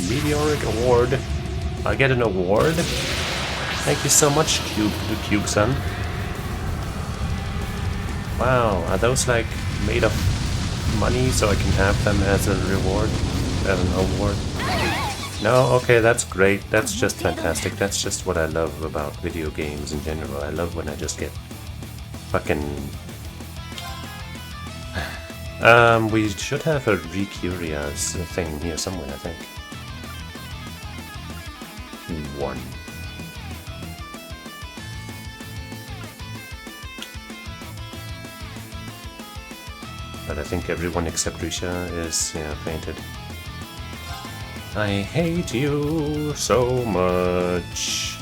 Meteoric award. I get an award? Thank you so much, Cube Son. Wow, are those like made of money so I can have them as a reward? As an award? No? Okay, that's great. That's just fantastic. That's just what I love about video games in general. I love when I just get fucking... we should have a Recurious thing here somewhere, I think. 1. But I think everyone except Risha is, yeah, fainted. I hate you so much.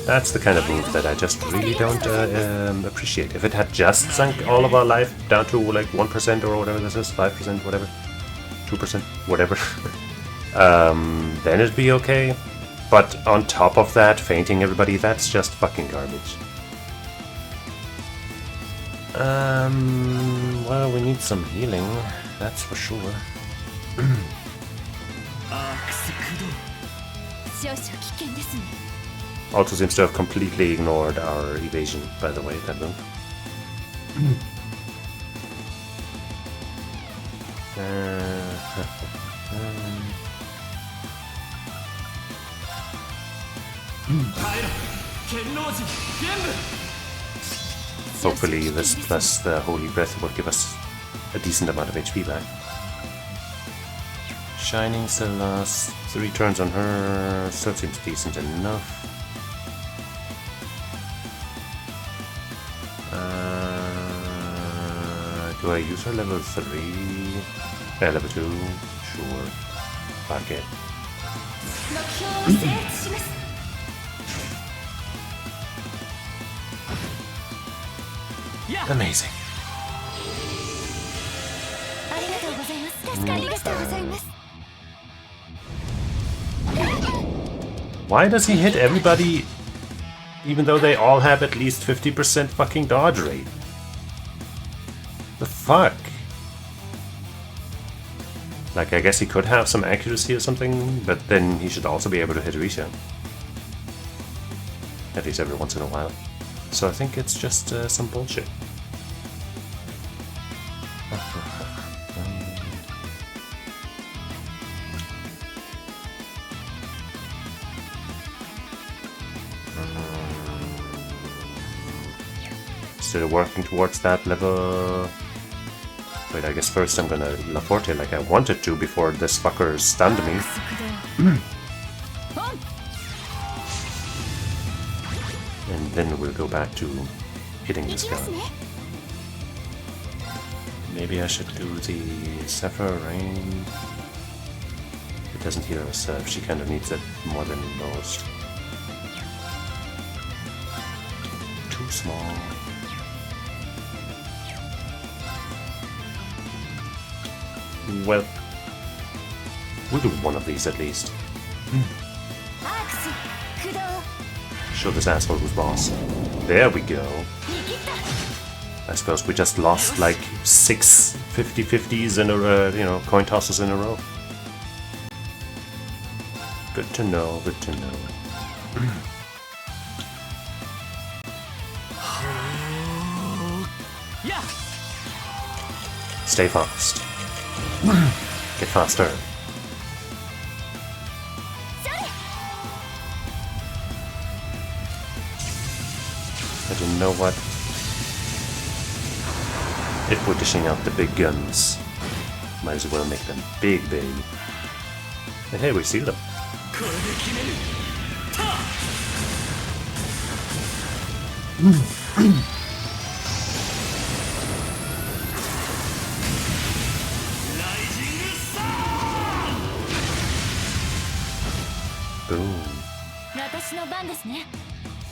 That's the kind of move that I just really don't appreciate. If it had just sunk all of our life down to like 1% or whatever this is, 5%, whatever, 2%, whatever, then it'd be okay. But on top of that, fainting everybody, that's just fucking garbage. Well, we need some healing, that's for sure. Also seems to have completely ignored our evasion, by the way, that move. Hopefully this plus the Holy Breath will give us a decent amount of HP back. Shining still lasts 3 turns on her, still seems decent enough. Do I use her level 3? Level 2? Sure. Fuck it. Amazing. Why does he hit everybody even though they all have at least 50% fucking dodge rate? The fuck? Like, I guess he could have some accuracy or something, but then he should also be able to hit Risha. At least every once in a while. So I think it's just some bullshit. Still working towards that level. Wait, I guess first I'm gonna La Forte like I wanted to before this fucker stunned me. And then we'll go back to hitting this guy. Maybe I should do the Sapphire Rain. It doesn't heal herself, she kind of needs it more than most. Too small. Well, we'll do one of these at least. Show this asshole who's boss. There we go. I suppose we just lost like 6 50-50s in a coin tosses in a row. Good to know, good to know. Stay fast. Get faster. But you know what? If we're dishing out the big guns, might as well make them big, baby. And hey, we see them. Boom.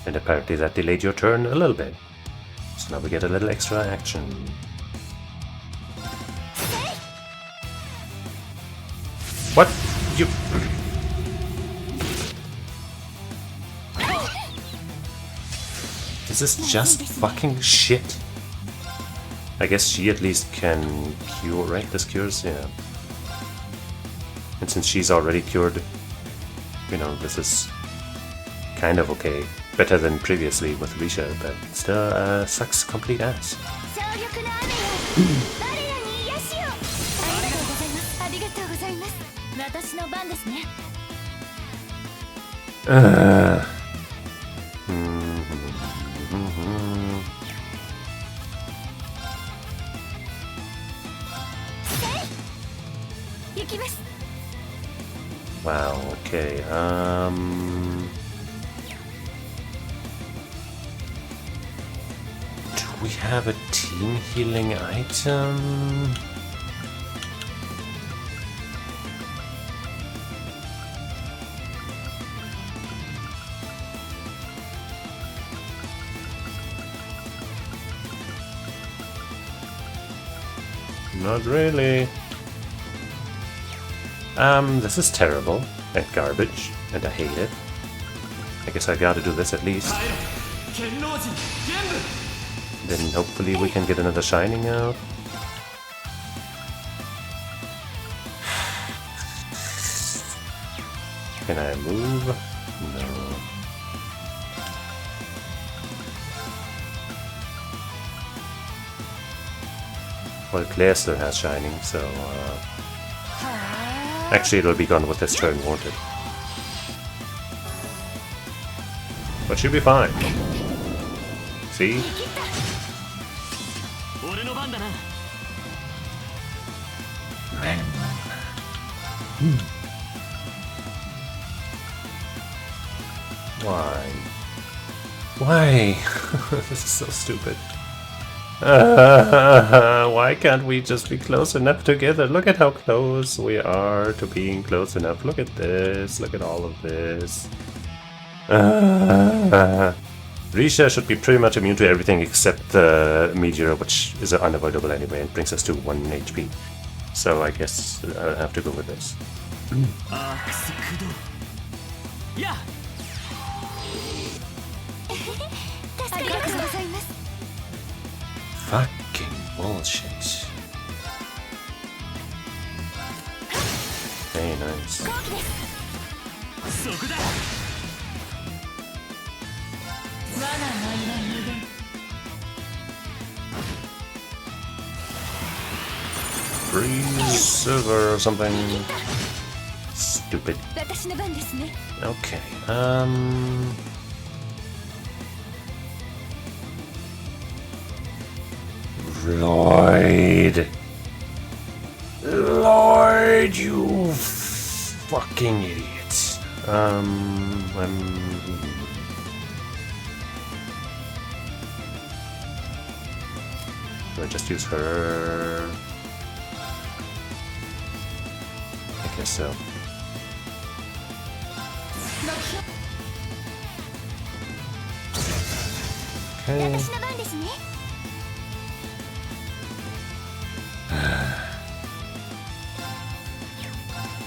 And apparently that delayed your turn a little bit. So now we get a little extra action. What? You... This is just fucking shit. I guess she at least can cure, right? This cures? Yeah. And since she's already cured, you know, this is kind of okay. Better than previously with Risha, but still sucks complete ass. Wow, okay, do we have a team healing item? Not really. This is terrible and garbage, and I hate it. I guess I gotta do this at least. Then hopefully we can get another Shining out. Can I move? No. Well, Claire still has Shining, so actually it'll be gone with this turn, won't it? But she'll be fine. See? Why? Why? This is so stupid. Why can't we just be close enough together? Look at how close we are to being close enough. Look at this. Look at all of this. Risha should be pretty much immune to everything except the meteor, which is unavoidable anyway and brings us to 1 HP. So I guess I'll have to go with this. Yeah. Fucking bullshit. Okay, nice. そこだ Free silver or something. Stupid. 私の番ですね Okay, Lloyd. Lloyd, you fucking idiot. Do I just use her? I guess so. Okay. 私の番ですね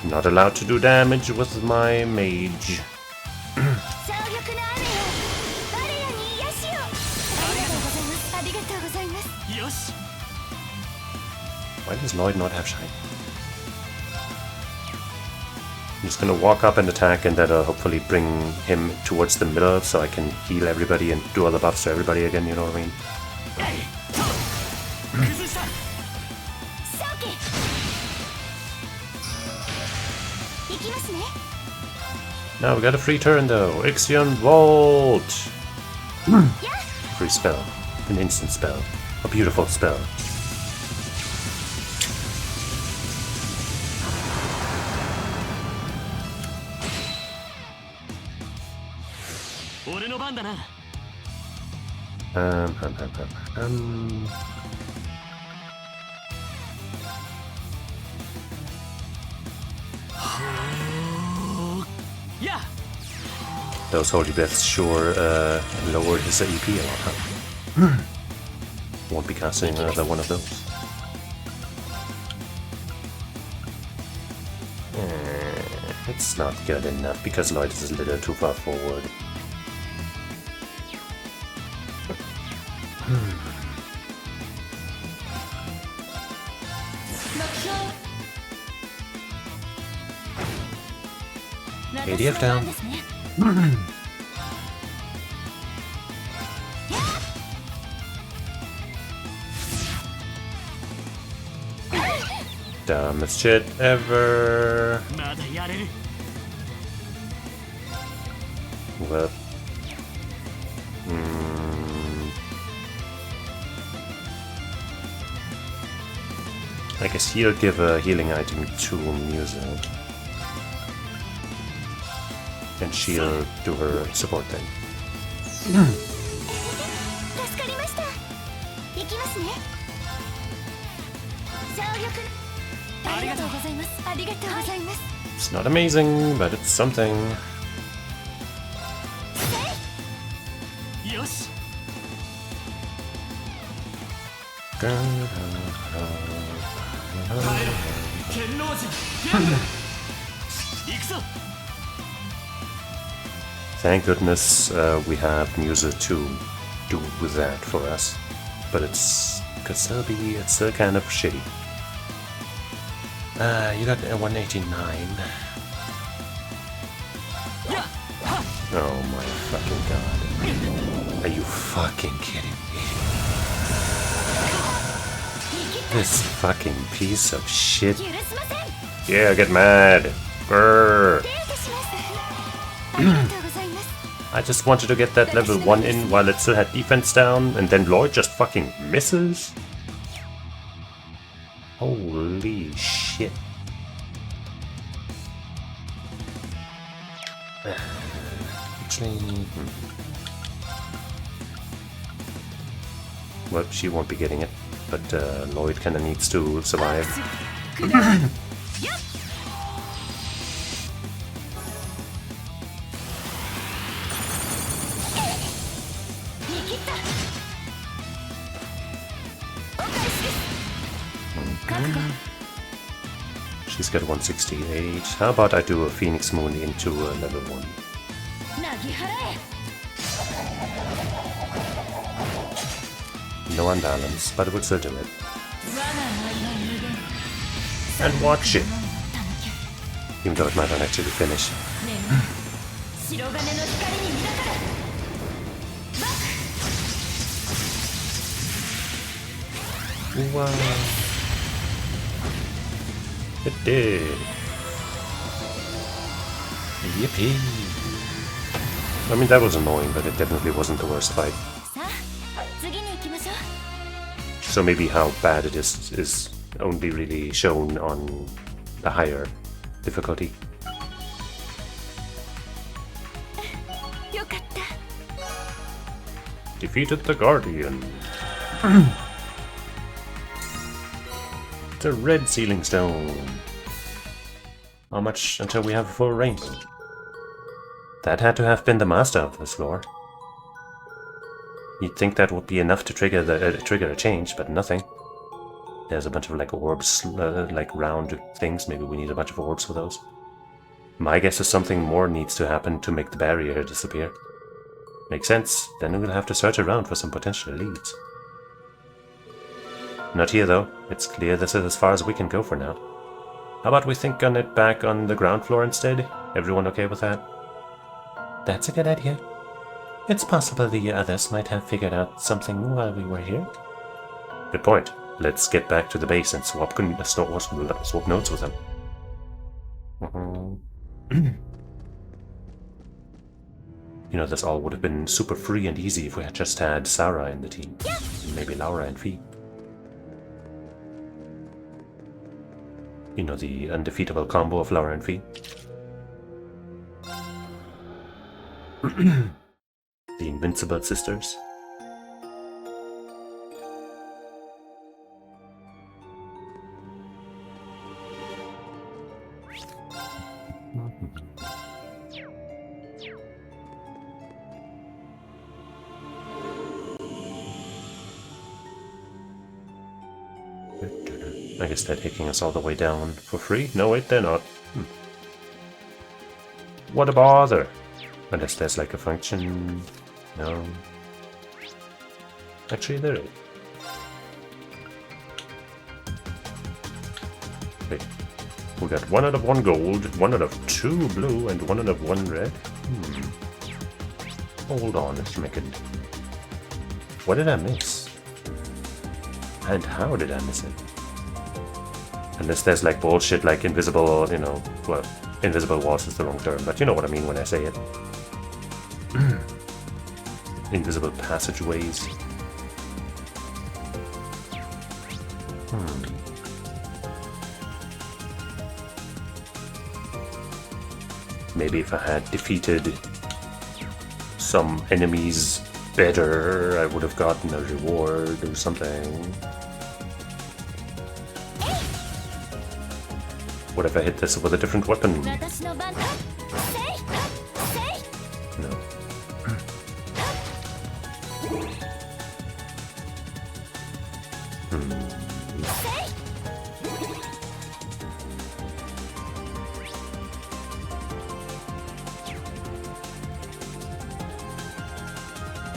Not allowed to do damage with my mage. 強力な雨よ我らに癒しをありがとうございますありがとうございますよし Why does Lloyd not have shine? I'm just gonna walk up and attack, and that'll hopefully bring him towards the middle so I can heal everybody and do all the buffs to everybody again, you know what I mean? 崩した 勝機行きますね Now we got a free turn though. Ixion Volt! Free spell. An instant spell. A beautiful spell. Yeah. Those holy breaths sure lowered his EP a lot, huh? Won't be casting another one of those. It's not good enough because Lloyd is a little too far forward. ADF down. Dumbest shit ever. まだやれる Well. I guess he'll give a healing item to Musa. And she'll do her support thing. 助かりました行きますね強力ありがとうございますありがとうございます It's not amazing, but it's something. よし 天王寺ゲームだ行くぞ Thank goodness we have Musa to do with that for us. But it's still kind of shitty. You got a 189. Oh my fucking god. Are you fucking kidding me? This fucking piece of shit. 許しません Yeah, get mad. Grr. 手当てしますありがとうございます I just wanted to get that level 1 in while it still had defense down, and then Lloyd just fucking misses? Holy shit. Actually... Well, she won't be getting it, but Lloyd kinda needs to survive. She's got 168. How about I do a Phoenix Moon into level 1? なぎ払え No unbalance, but we'll still do it. And watch it. Even though it might not actually finish. 白金の光に磨かれ Wow. It did. Yippee. I mean, that was annoying, but it definitely wasn't the worst fight. さあ次に行きましょう So maybe how bad it is only really shown on the higher difficulty. よかった Defeated the Guardian. It's a red sealing stone. How much until we have a full range? That had to have been the master of this floor. You'd think that would be enough to trigger a change, but nothing. There's a bunch of like orbs, like round things. Maybe we need a bunch of orbs for those. My guess is something more needs to happen to make the barrier disappear. Makes sense. Then we'll have to search around for some potential leads. Not here though. It's clear this is as far as we can go for now. How about we think on it back on the ground floor instead? Everyone okay with that? That's a good idea. It's possible the others might have figured out something while we were here. Good point. Let's get back to the base and swap notes with them. You know, this all would have been super free and easy if we had just had Sarah in the team. And maybe Laura and Fee. You know, the undefeatable combo of Laura and Fee. The Invincible Sisters. I guess they're taking us all the way down for free? No, wait, they're not. What a bother! Unless there's like a function... No. Actually, there is. Wait. We got 1 out of 1 gold, 1 out of 2 blue, and 1 out of 1 red? Hold on a second. What did I miss? And how did I miss it? Unless there's like bullshit like invisible, you know, well, invisible walls is the wrong term, but you know what I mean when I say it. Invisible passageways. Maybe if I had defeated some enemies better, I would have gotten a reward or something. What if I hit this with a different weapon? No.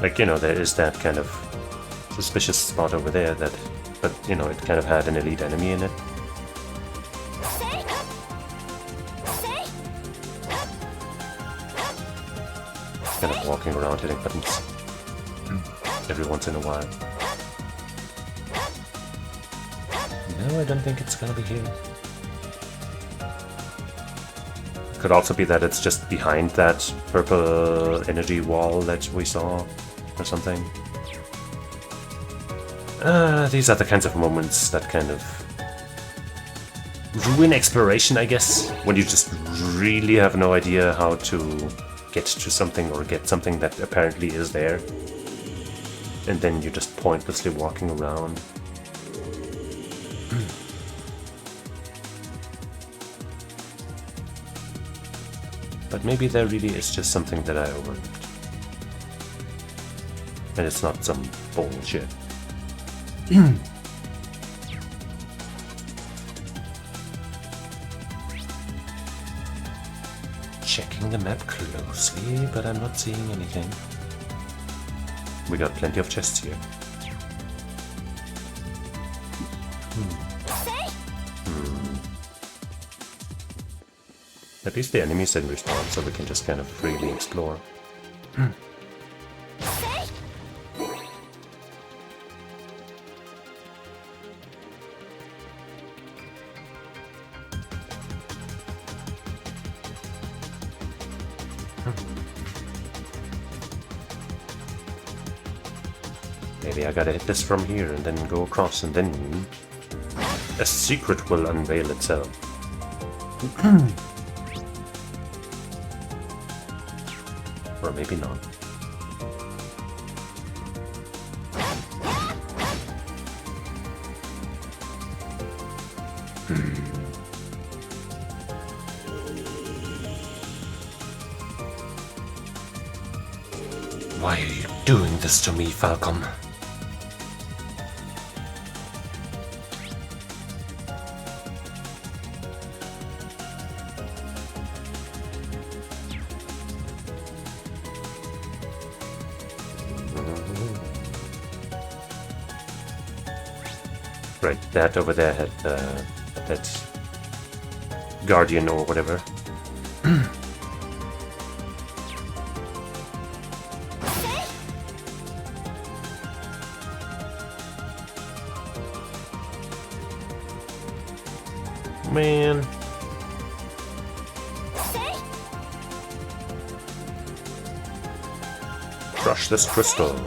Like, you know, there is that kind of suspicious spot over there that, but, you know, it kind of had an elite enemy in it. Kind of walking around hitting buttons every once in a while. No, I don't think it's gonna be here. Could also be that it's just behind that purple energy wall that we saw, or something. These are the kinds of moments that kind of ruin exploration, I guess, when you just really have no idea how to get to something or get something that apparently is there, and then you're just pointlessly walking around. But maybe there really is just something that I overlooked, and it's not some bullshit. Checking the map closely, but I'm not seeing anything. We got plenty of chests here. At least the enemies didn't respawn, so we can just kind of freely explore. Maybe I gotta hit this from here and then go across, and then a secret will unveil itself. Or maybe not. Why are you doing this to me, Falcon? Right, that over there had that guardian or whatever. Man. Crush this crystal.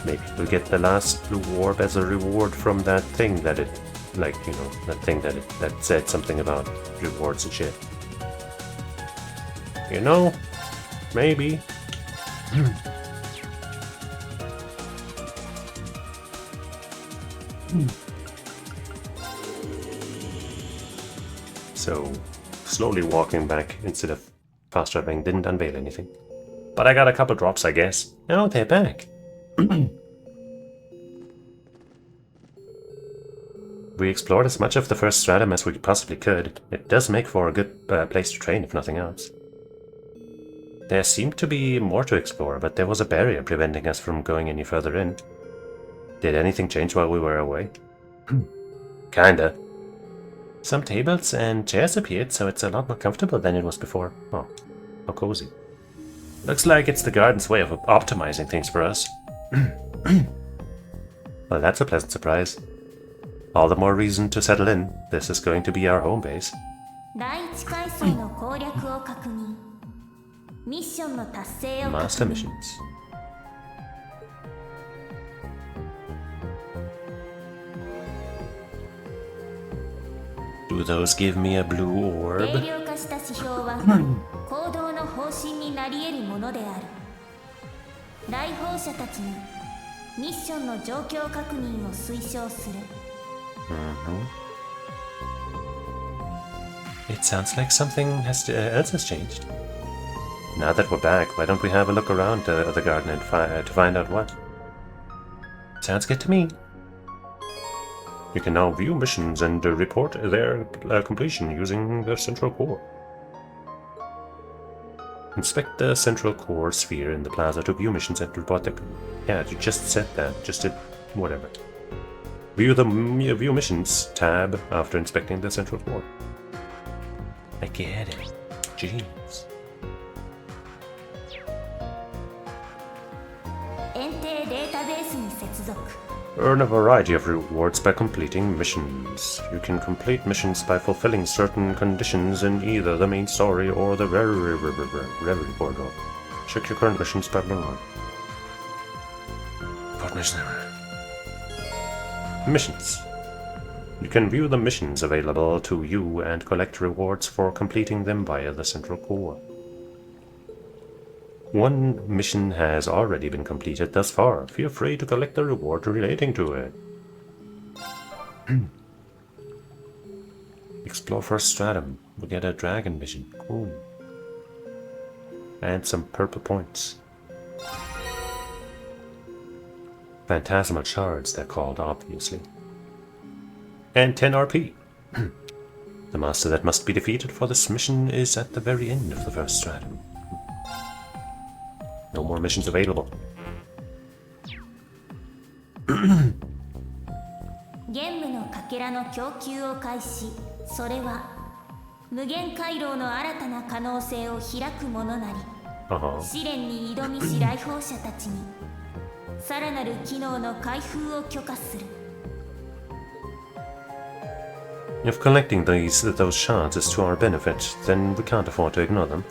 Maybe we'll get the last blue orb as a reward from that thing that it, like, you know, that thing that said something about rewards and shit. You know, maybe. So, slowly walking back instead of fast traveling didn't unveil anything. But I got a couple drops, I guess. Oh, they're back. We explored as much of the first stratum as we possibly could. It does make for a good place to train, if nothing else. There seemed to be more to explore, but there was a barrier preventing us from going any further in. Did anything change while we were away? Kinda. Some tables and chairs appeared, so it's a lot more comfortable than it was before. Oh, how cozy. Looks like it's the garden's way of optimizing things for us. Well, that's a pleasant surprise. All the more reason to settle in. This is going to be our home base. Master missions. Do those give me a blue orb? It sounds like something else has changed. Now that we're back, why don't we have a look around the garden and to find out what? Sounds good to me. You can now view missions and report their completion using the central core. Inspect the central core sphere in the plaza to view missions and report them. Yeah, you just said that. Just did whatever. View the View Missions tab after inspecting the central core. I get it. Jeez. Earn a variety of rewards by completing missions. You can complete missions by fulfilling certain conditions in either the main story or the Reverie portal. Check your current missions by below. Missions. You can view the missions available to you and collect rewards for completing them via the central core. One mission has already been completed thus far. Feel free to collect the reward relating to it. Explore first stratum. We'll get a dragon mission. Cool. And some purple points. Phantasmal shards, they're called, obviously. And 10 RP. The master that must be defeated for this mission is at the very end of the first stratum. more missions available. ゲームのかけらの供給を開始。それは無限回廊の新たな可能性を開くものなり、試練に挑みし来訪者たちにさらなる機能の開封を許可する。 If collecting those shards is to our benefit, then we can't afford to ignore them.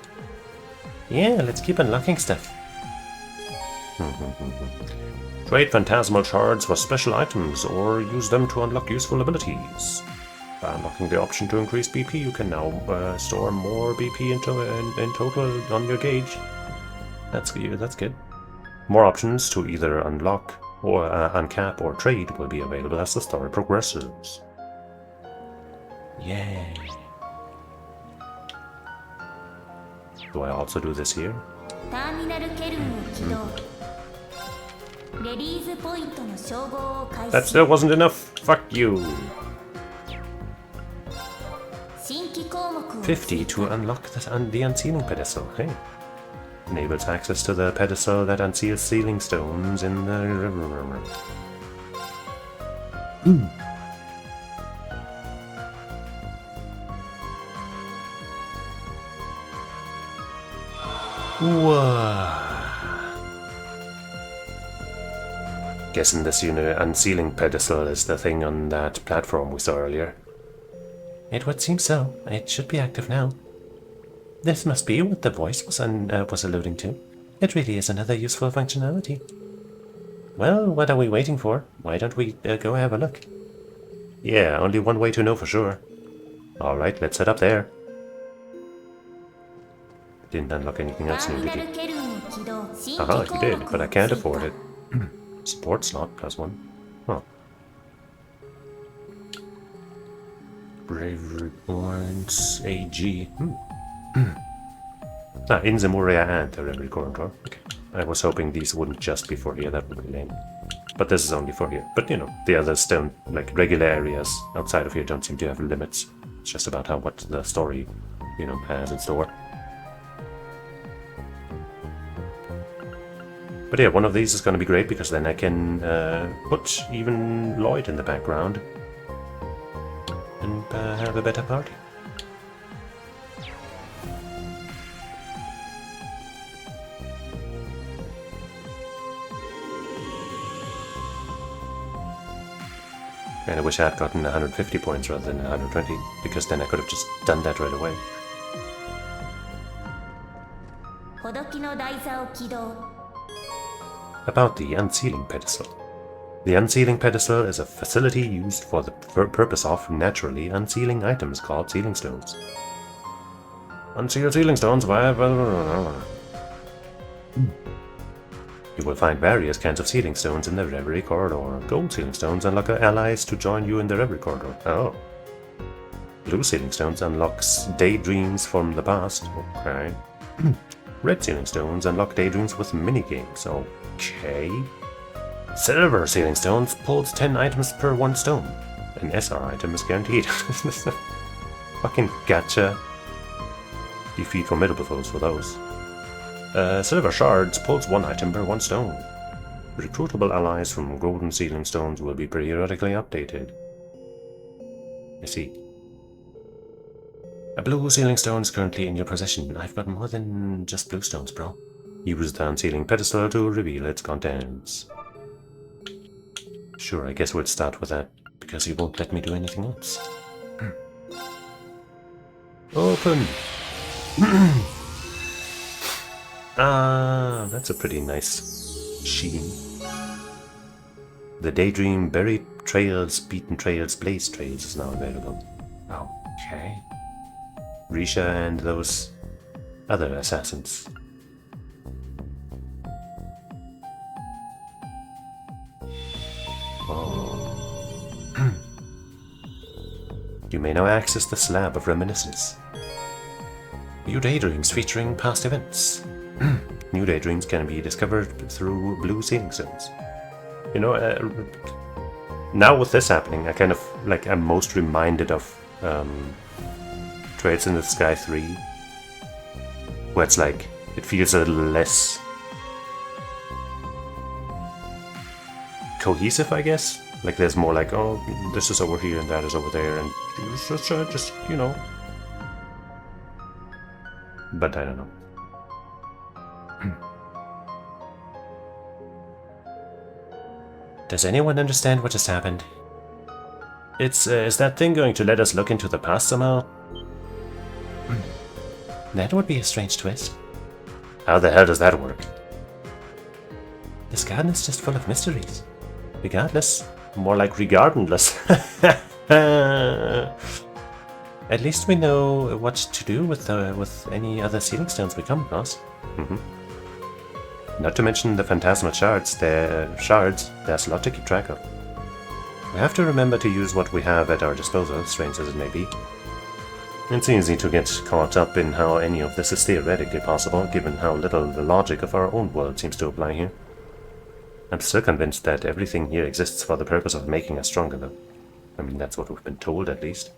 Yeah, let's keep unlocking stuff. Trade phantasmal shards for special items, or use them to unlock useful abilities. By unlocking the option to increase BP, you can now store more BP in total on your gauge. That's good. More options to either unlock or uncap or trade will be available as the story progresses. Yay! Do I also do this here? ターミナルケルンを起動。レリーズポイントの称号を開始。 That still wasn't enough. Fuck you. 新規項目を50 to unlock the unsealing pedestal. Hey. Enables access to the pedestal that unseals sealing stones in the river. Guessing this unsealing pedestal is the thing on that platform we saw earlier. It would seem so. It should be active now. This must be what the voice was alluding to. It really is another useful functionality. Well, what are we waiting for? Why don't we go have a look? Yeah, only one way to know for sure. Alright, let's head up there. Didn't unlock anything else new, did he? Aha, he did, but I can't afford it. Support slot, +1. Huh. Reverie points, AG. In the Moria and the Reverie corridor. Okay. I was hoping these wouldn't just be for here, that would be lame. But this is only for here. But you know, the others don't, like regular areas outside of here don't seem to have limits. It's just about what the story, you know, has in store. But yeah, one of these is going to be great because then I can put even Lloyd in the background and have a better party. And I wish I had gotten 150 points rather than 120, because then I could have just done that right away. About the unsealing pedestal. The unsealing pedestal is a facility used for the purpose of naturally unsealing items called sealing stones. Unseal sealing stones via... You will find various kinds of sealing stones in the Reverie corridor. Gold sealing stones unlock allies to join you in the Reverie corridor. Oh. Blue sealing stones unlocks daydreams from the past. Okay. Red sealing stones unlock daydreams with minigames. Okay. Silver sealing stones pulls 10 items per 1 stone. An SR item is guaranteed. Fucking gotcha. Defeat formidable foes for those. Silver shards pulls 1 item per 1 stone. Recruitable allies from golden sealing stones will be periodically updated. I see. A blue sealing stone is currently in your possession. I've got more than just blue stones, bro. Use the unsealing pedestal to reveal its contents. Sure, I guess we'll start with that, because he won't let me do anything else. Open! Ah, that's a pretty nice sheen. The Daydream Buried Trails, Beaten Trails, Blaze Trails is now available. Okay. Risha and those other assassins. Oh. You may now access the Slab of Reminiscence. New daydreams featuring past events. New daydreams can be discovered through blue sealing stones. You know, now with this happening, I kind of, like, I'm most reminded of Trails in the Sky 3, where it's like, it feels a little less cohesive, I guess. Like there's more like, oh, this is over here and that is over there, and just you know. But I don't know. Does anyone understand what just happened? Is that thing going to let us look into the past somehow? That would be a strange twist. How the hell does that work? This garden is just full of mysteries. Regardless. More like regardless. At least we know what to do with any other sealing stones we come across. Not to mention the phantasmal shards. There's a lot to keep track of. We have to remember to use what we have at our disposal, strange as it may be. It's easy to get caught up in how any of this is theoretically possible, given how little the logic of our own world seems to apply here. I'm still convinced that everything here exists for the purpose of making us stronger, though. I mean, that's what we've been told, at least.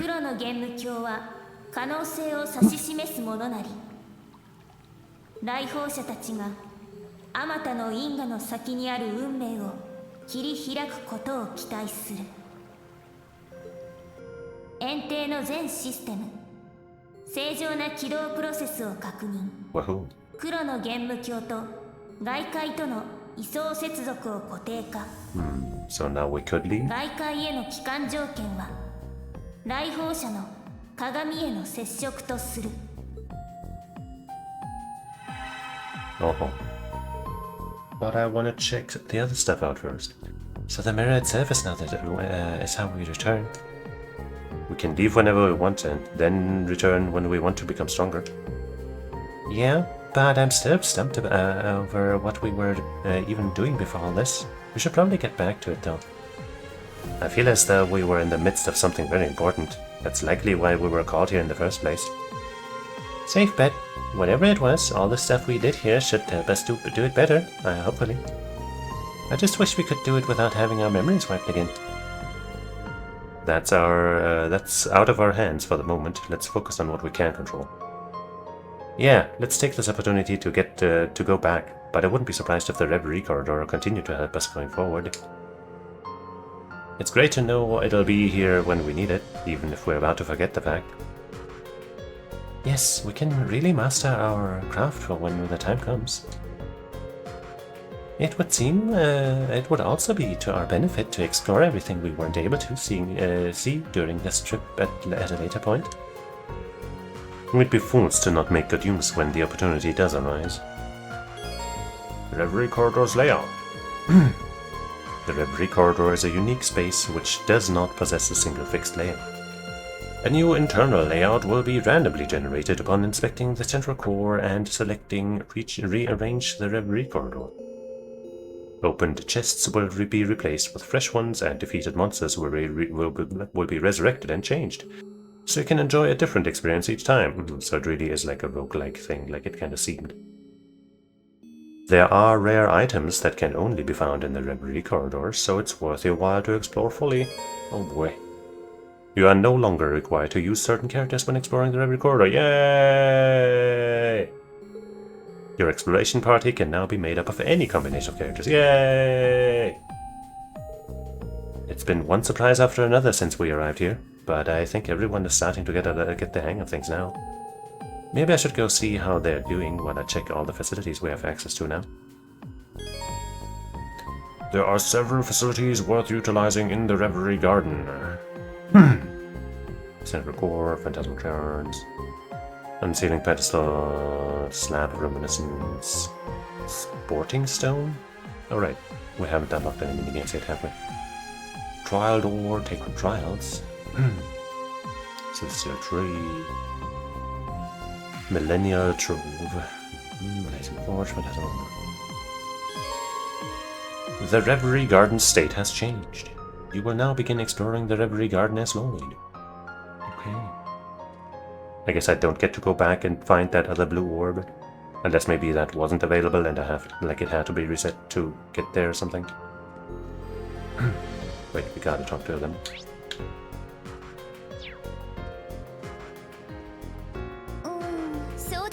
黒の玄武鏡は可能性を指し示すものなり、来訪者たちがあまたの因果の先にある運命を切り開くことを期待する。園庭の全システム、正常な起動プロセスを確認。黒の玄武鏡と外界との位相接続を固定化。So now we could leave? 外界への帰還条件は来訪者の鏡への接触とする。But I want to check the other stuff out first. So the mirror itself is now is how we return. We can leave whenever we want and then return when we want to become stronger. Yeah, but I'm still stumped over what we were even doing before all this. We should probably get back to it though. I feel as though we were in the midst of something very important. That's likely why we were called here in the first place. Safe bet. Whatever it was, all the stuff we did here should help us do it better, hopefully. I just wish we could do it without having our memories wiped again. That's out of our hands for the moment. Let's focus on what we can control. Yeah, let's take this opportunity to get to go back, but I wouldn't be surprised if the Reverie corridor will continue to help us going forward. It's great to know it'll be here when we need it, even if we're about to forget the fact. Yes, we can really master our craft for when the time comes. It would seem it would also be to our benefit to explore everything we weren't able to see during this trip at a later point. We'd be fools to not make good use when the opportunity does arise. Reverie Corridor's layout. The Reverie Corridor is a unique space which does not possess a single fixed layout. A new internal layout will be randomly generated upon inspecting the central core and selecting rearrange the Reverie Corridor. Opened chests will be replaced with fresh ones, and defeated monsters will be resurrected and changed. So you can enjoy a different experience each time. So it really is like a roguelike thing, like it kind of seemed. There are rare items that can only be found in the Reverie Corridor, so it's worth your while to explore fully. Oh boy. You are no longer required to use certain characters when exploring the Reverie Corridor. Yay! Your exploration party can now be made up of any combination of characters. Yay! It's been one surprise after another since we arrived here, but I think everyone is starting to get the hang of things now. Maybe I should go see how they're doing while I check all the facilities we have access to now. There are several facilities worth utilizing in the Reverie Garden. Central Core, Phantasmal Shards, Unsealing Pedestal, Slab of Reminiscence, Sporting Stone? Oh right, we haven't unlocked any minigames yet, have we? Trial Door, Take on Trials, Celestial Tree, Millennial Trove, Blazing Forge, Phantasmal. The Reverie Garden state has changed. You will now begin exploring the Reverie Garden as Lloyd. Okay. I guess I don't get to go back and find that other blue orb. Unless maybe that wasn't available and it had to be reset to get there or something. Wait, we gotta talk to them. So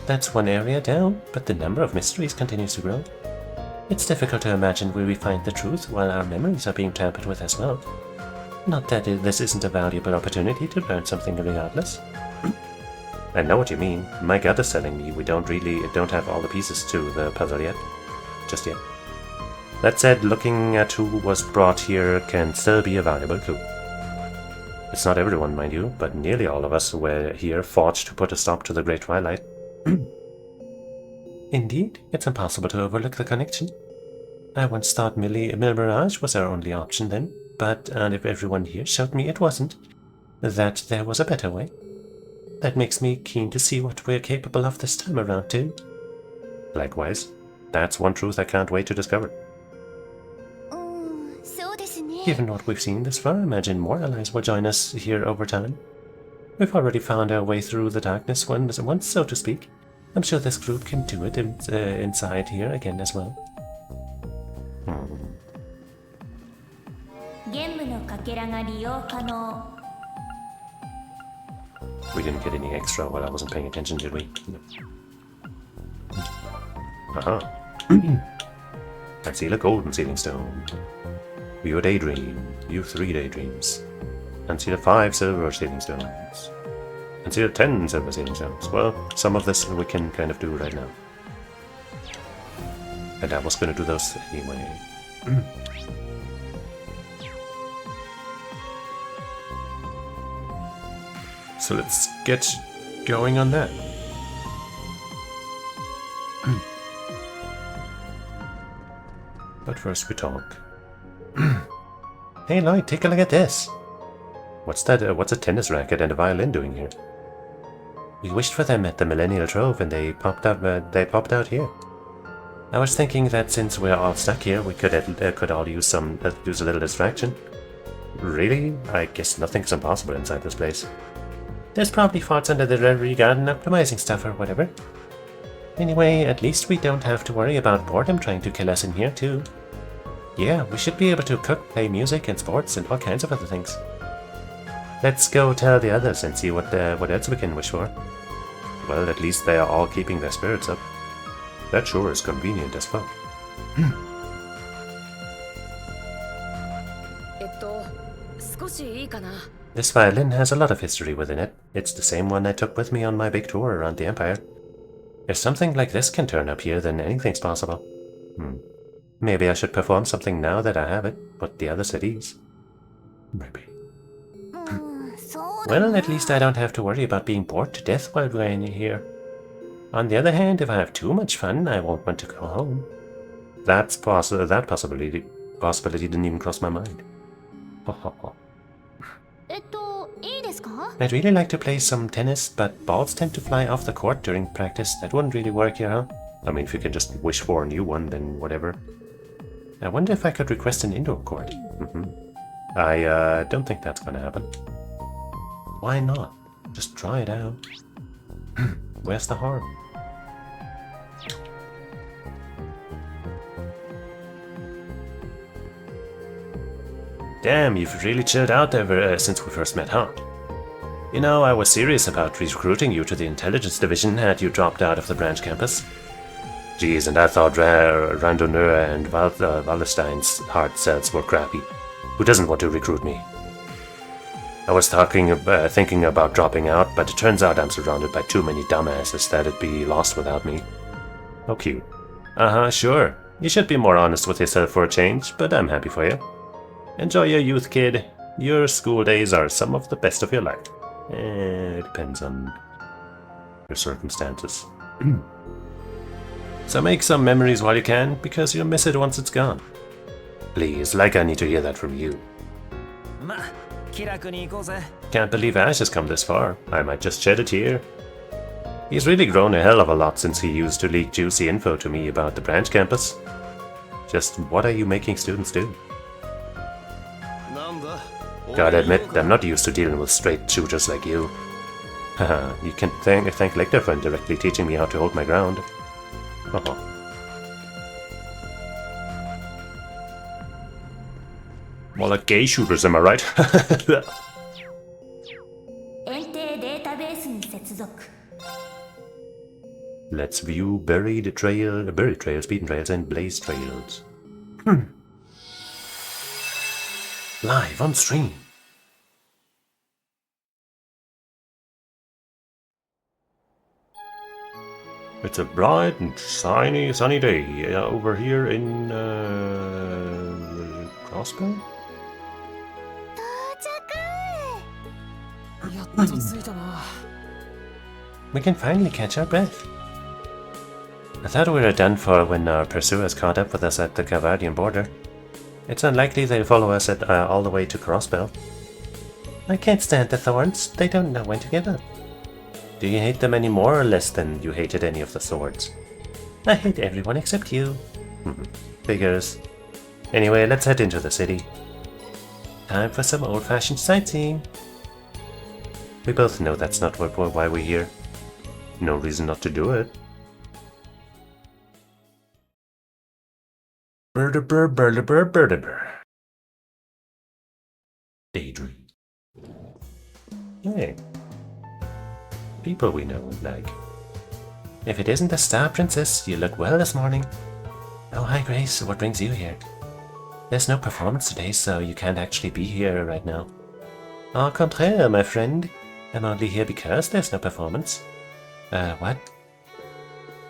That's one area down, but the number of mysteries continues to grow. It's difficult to imagine where we find the truth while our memories are being tampered with as well. Not that this isn't a valuable opportunity to learn something regardless. I know what you mean. My gut is telling me we don't have all the pieces to the puzzle yet. Just yet. That said, looking at who was brought here can still be a valuable clue. It's not everyone, mind you, but nearly all of us were here forged to put a stop to the Great Twilight. Indeed, it's impossible to overlook the connection. I once thought Mirage was our only option then, but if everyone here showed me it wasn't, that there was a better way. That makes me keen to see what we're capable of this time around too. Likewise, that's one truth I can't wait to discover. Given what we've seen this far, I imagine more allies will join us here over time. We've already found our way through the darkness once, so to speak. I'm sure this group can do it inside here again as well. We didn't get any extra while I wasn't paying attention, did we? No. I see a golden sealing stone. View a daydream. View 3 daydreams. And see the 5 silver sealing stones. And see the 10 silver sealing stones. Well, some of this we can kind of do right now. And I was going to do those anyway. So let's get going on that. But first we talk. Hey Lloyd, take a look at this. What's that? What's a tennis racket and a violin doing here? We wished for them at the Millennial Trove, and they popped out here. I was thinking that since we're all stuck here, we could all use a little distraction. Really? I guess nothing's impossible inside this place. There's probably thoughts under the Reverie garden optimizing stuff or whatever. Anyway, at least we don't have to worry about boredom trying to kill us in here too. Yeah, we should be able to cook, play music and sports and all kinds of other things. Let's go tell the others and see what else we can wish for. Well, at least they are all keeping their spirits up. That sure is convenient as fuck. This violin has a lot of history within it. It's the same one I took with me on my big tour around the Empire. If something like this can turn up here, then anything's possible. Maybe I should perform something now that I have it, but the others at ease. Maybe. Well, at least I don't have to worry about being bored to death while we're in here. On the other hand, if I have too much fun, I won't want to go home. That possibility didn't even cross my mind. I'd really like to play some tennis, but balls tend to fly off the court during practice. That wouldn't really work here, huh? I mean, if you can just wish for a new one, then whatever. I wonder if I could request an indoor court. I don't think that's gonna happen. Why not? Just try it out. Where's the harm? Damn, you've really chilled out ever since we first met, huh? You know, I was serious about recruiting you to the intelligence division had you dropped out of the branch campus. Geez, and I thought Randonura and Wallerstein's hard cells were crappy. Who doesn't want to recruit me? I was thinking about dropping out, but it turns out I'm surrounded by too many dumbasses that'd be lost without me. How cute. Sure. You should be more honest with yourself for a change, but I'm happy for you. Enjoy your youth, kid. Your school days are some of the best of your life. It depends on your circumstances. So make some memories while you can, because you'll miss it once it's gone. Please, like I need to hear that from you. Can't believe Ash has come this far. I might just shed a tear. He's really grown a hell of a lot since he used to leak juicy info to me about the branch campus. Just what are you making students do? Gotta admit, I'm not used to dealing with straight shooters like you. Haha, you can thank Lecter for indirectly teaching me how to hold my ground. More like gay shooters, am I right? Let's view buried trails, beaten trails, and blaze trails. Live on stream. It's a bright and sunny day over here in Crossbow? やっと着いたな。 We can finally catch our breath. I thought we were done for when our pursuers caught up with us at the Cavardian border. It's unlikely they'll follow us all the way to Crossbell. I can't stand the Thorns. They don't know when to give up. Do you hate them any more or less than you hated any of the Swords? I hate everyone except you. Figures. Anyway, let's head into the city. Time for some old-fashioned sightseeing. We both know that's not why we're here. No reason not to do it. Daydream. Hey. People we know and like. If it isn't the Star Princess, you look well this morning. Oh, hi Grace, what brings you here? There's no performance today, so you can't actually be here right now. Au contraire, my friend. I'm only here because there's no performance. What?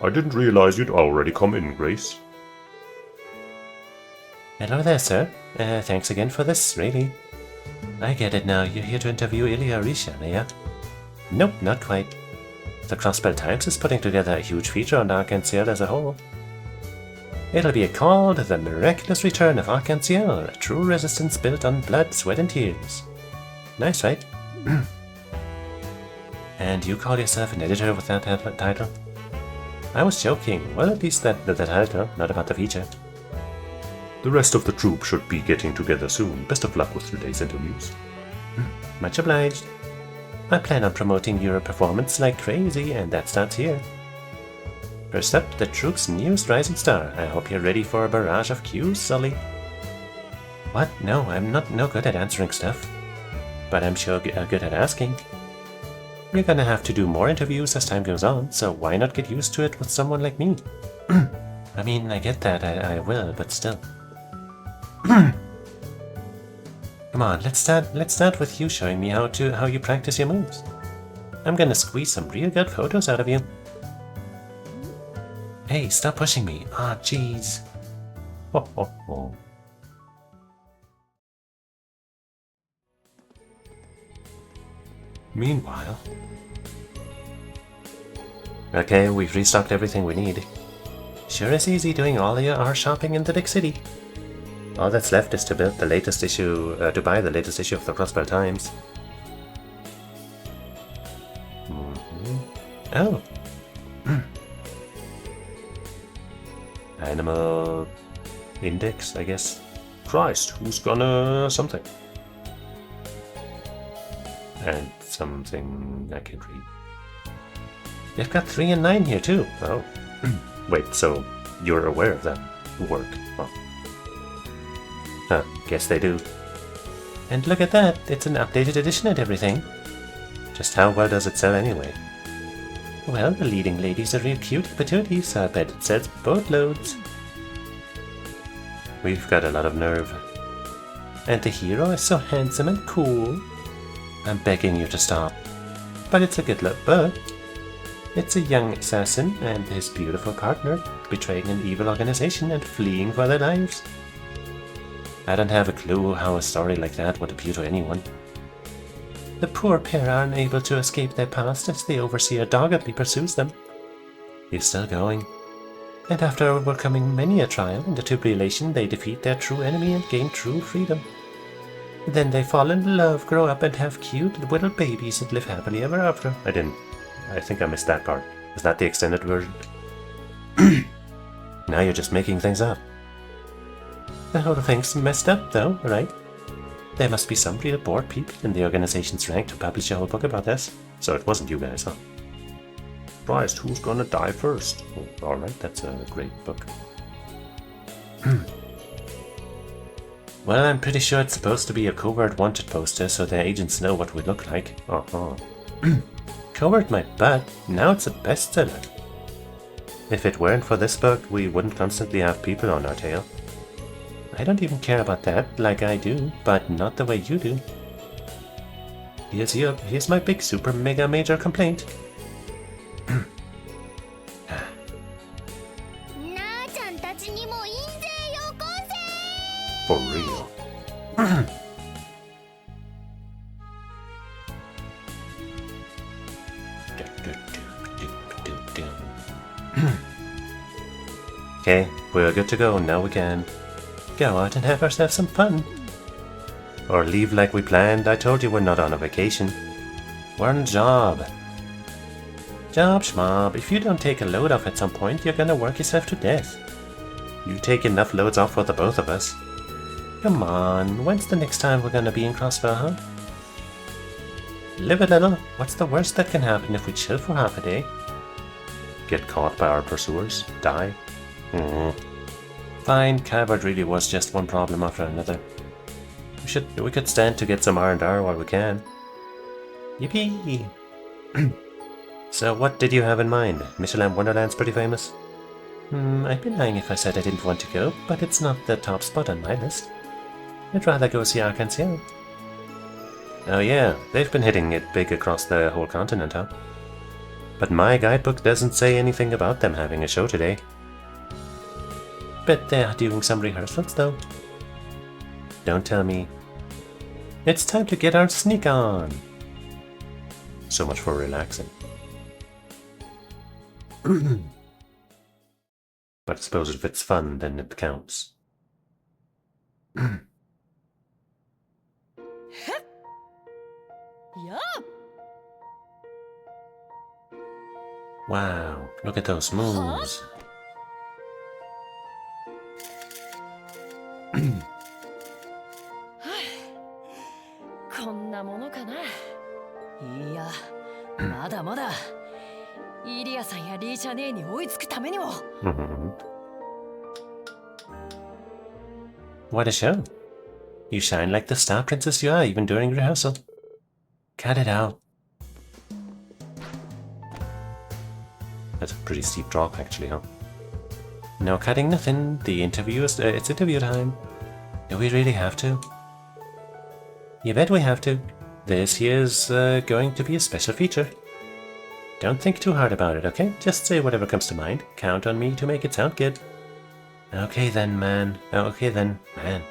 I didn't realize you'd already come in, Grace. Hello there, sir. Thanks again for this, really. I get it now. You're here to interview Ilya Orisha, are ya? Nope, not quite. The Crossbell Times is putting together a huge feature on Arc-en-Ciel as a whole. It'll be called The Miraculous Return of Arc-en-Ciel, a true resistance built on blood, sweat, and tears. Nice, right? And you call yourself an editor with that title? I was joking. Well, at least the title, not about the feature. The rest of the troop should be getting together soon. Best of luck with today's interviews. Much obliged. I plan on promoting your performance like crazy, and that starts here. First up, the troop's newest rising star. I hope you're ready for a barrage of cues, Sully. What? No, I'm no good at answering stuff. But I'm sure good at asking. You're gonna have to do more interviews as time goes on, so why not get used to it with someone like me? I mean, I get that, I will, but still. Come on, let's start with you showing me how you practice your moves. I'm gonna squeeze some real good photos out of you. Hey, stop pushing me. Ah, jeez. Ho ho ho. Meanwhile... Okay, we've restocked everything we need. Sure is easy doing all our shopping in the big city. All that's left is to buy the latest issue of the Crossbell Times. Oh. Animal index, I guess. Christ, who's gonna something? And something I can't read. They've got 3 and 9 here too. Oh. Wait, so you're aware of that work? Oh. Huh, guess they do. And look at that, it's an updated edition and everything. Just how well does it sell anyway? Well, the leading lady's a real cutie patootie, so I bet it sells boatloads. We've got a lot of nerve. And the hero is so handsome and cool. I'm begging you to stop. But it's a good look, but it's a young assassin and his beautiful partner betraying an evil organization and fleeing for their lives. I don't have a clue how a story like that would appeal to anyone. The poor pair are unable to escape their past as the Overseer doggedly pursues them. He's still going. And after overcoming many a trial and tribulation, they defeat their true enemy and gain true freedom. Then they fall in love, grow up, and have cute little babies and live happily ever after. I think I missed that part. Is that the extended version? Now you're just making things up. The whole thing's messed up though, right? There must be some real bored people in the organization's rank to publish a whole book about this. So it wasn't you guys, huh? Christ, who's gonna die first? Oh, alright, that's a great book. Well, I'm pretty sure it's supposed to be a covert wanted poster so their agents know what we look like. Covert my butt, now it's a bestseller. If it weren't for this bug, we wouldn't constantly have people on our tail. I don't even care about that like I do, but not the way you do. Here's my big super mega major complaint. For real. Okay, we're good to go. Now we can go out and have ourselves some fun. Or leave like we planned. I told you we're not on a vacation. We're on a job. Job schmob. If you don't take a load off at some point, you're gonna work yourself to death. You take enough loads off for the both of us. Come on, when's the next time we're gonna be in Crossfire, huh? Live a little. What's the worst that can happen if we chill for half a day? Get caught by our pursuers? Die? Fine, coward really was just one problem after another. We could stand to get some R&R while we can. Yippee! So what did you have in mind? Michelin Wonderland's pretty famous? I'd be lying if I said I didn't want to go, but it's not the top spot on my list. I'd rather go see Arc-en-Ciel. Oh yeah, they've been hitting it big across the whole continent, huh? But my guidebook doesn't say anything about them having a show today. Bet they're doing some rehearsals though. Don't tell me. It's time to get our sneak on. So much for relaxing. But I suppose if it's fun, then it counts. Wow, look at those moves. What a show. You shine like the star princess you are, even during rehearsal. Cut it out. That's a pretty steep drop, actually, huh? No cutting nothing. The interview is... it's interview time. Do we really have to? You bet we have to. This here's going to be a special feature. Don't think too hard about it, okay? Just say whatever comes to mind. Count on me to make it sound good. Okay then, man. Okay then, man.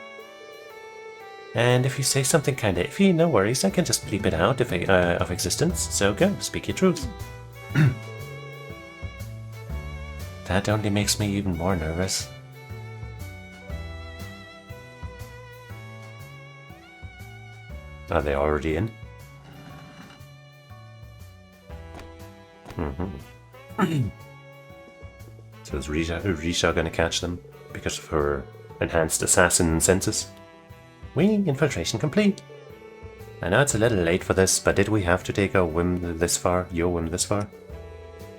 And if you say something kinda iffy, no worries. I can just bleep it out of existence. So go, speak your truth. That only makes me even more nervous. Are they already in? So is Risha gonna catch them because of her enhanced assassin senses? Wing infiltration complete. I know it's a little late for this, but did we have to take our whim this far? Your whim this far?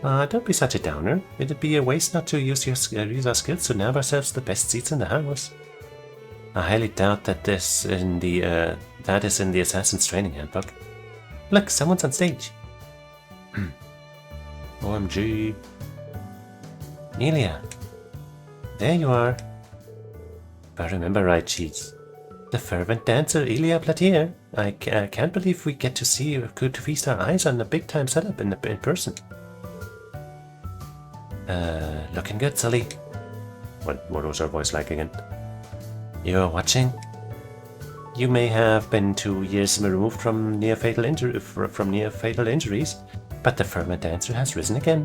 Don't be such a downer. It'd be a waste not to use our skills to nab ourselves the best seats in the house. I highly doubt that that is in the Assassin's Training Handbook. Look, someone's on stage. OMG. Nelia. There you are. If I remember right, Cheesus. The fervent dancer Ilia Platier. I can't believe we get to feast our eyes on a big-time setup in person. Looking good, Sully. What was her voice like again? You're watching? You may have been 2 years removed from near-fatal injuries, but the fervent dancer has risen again.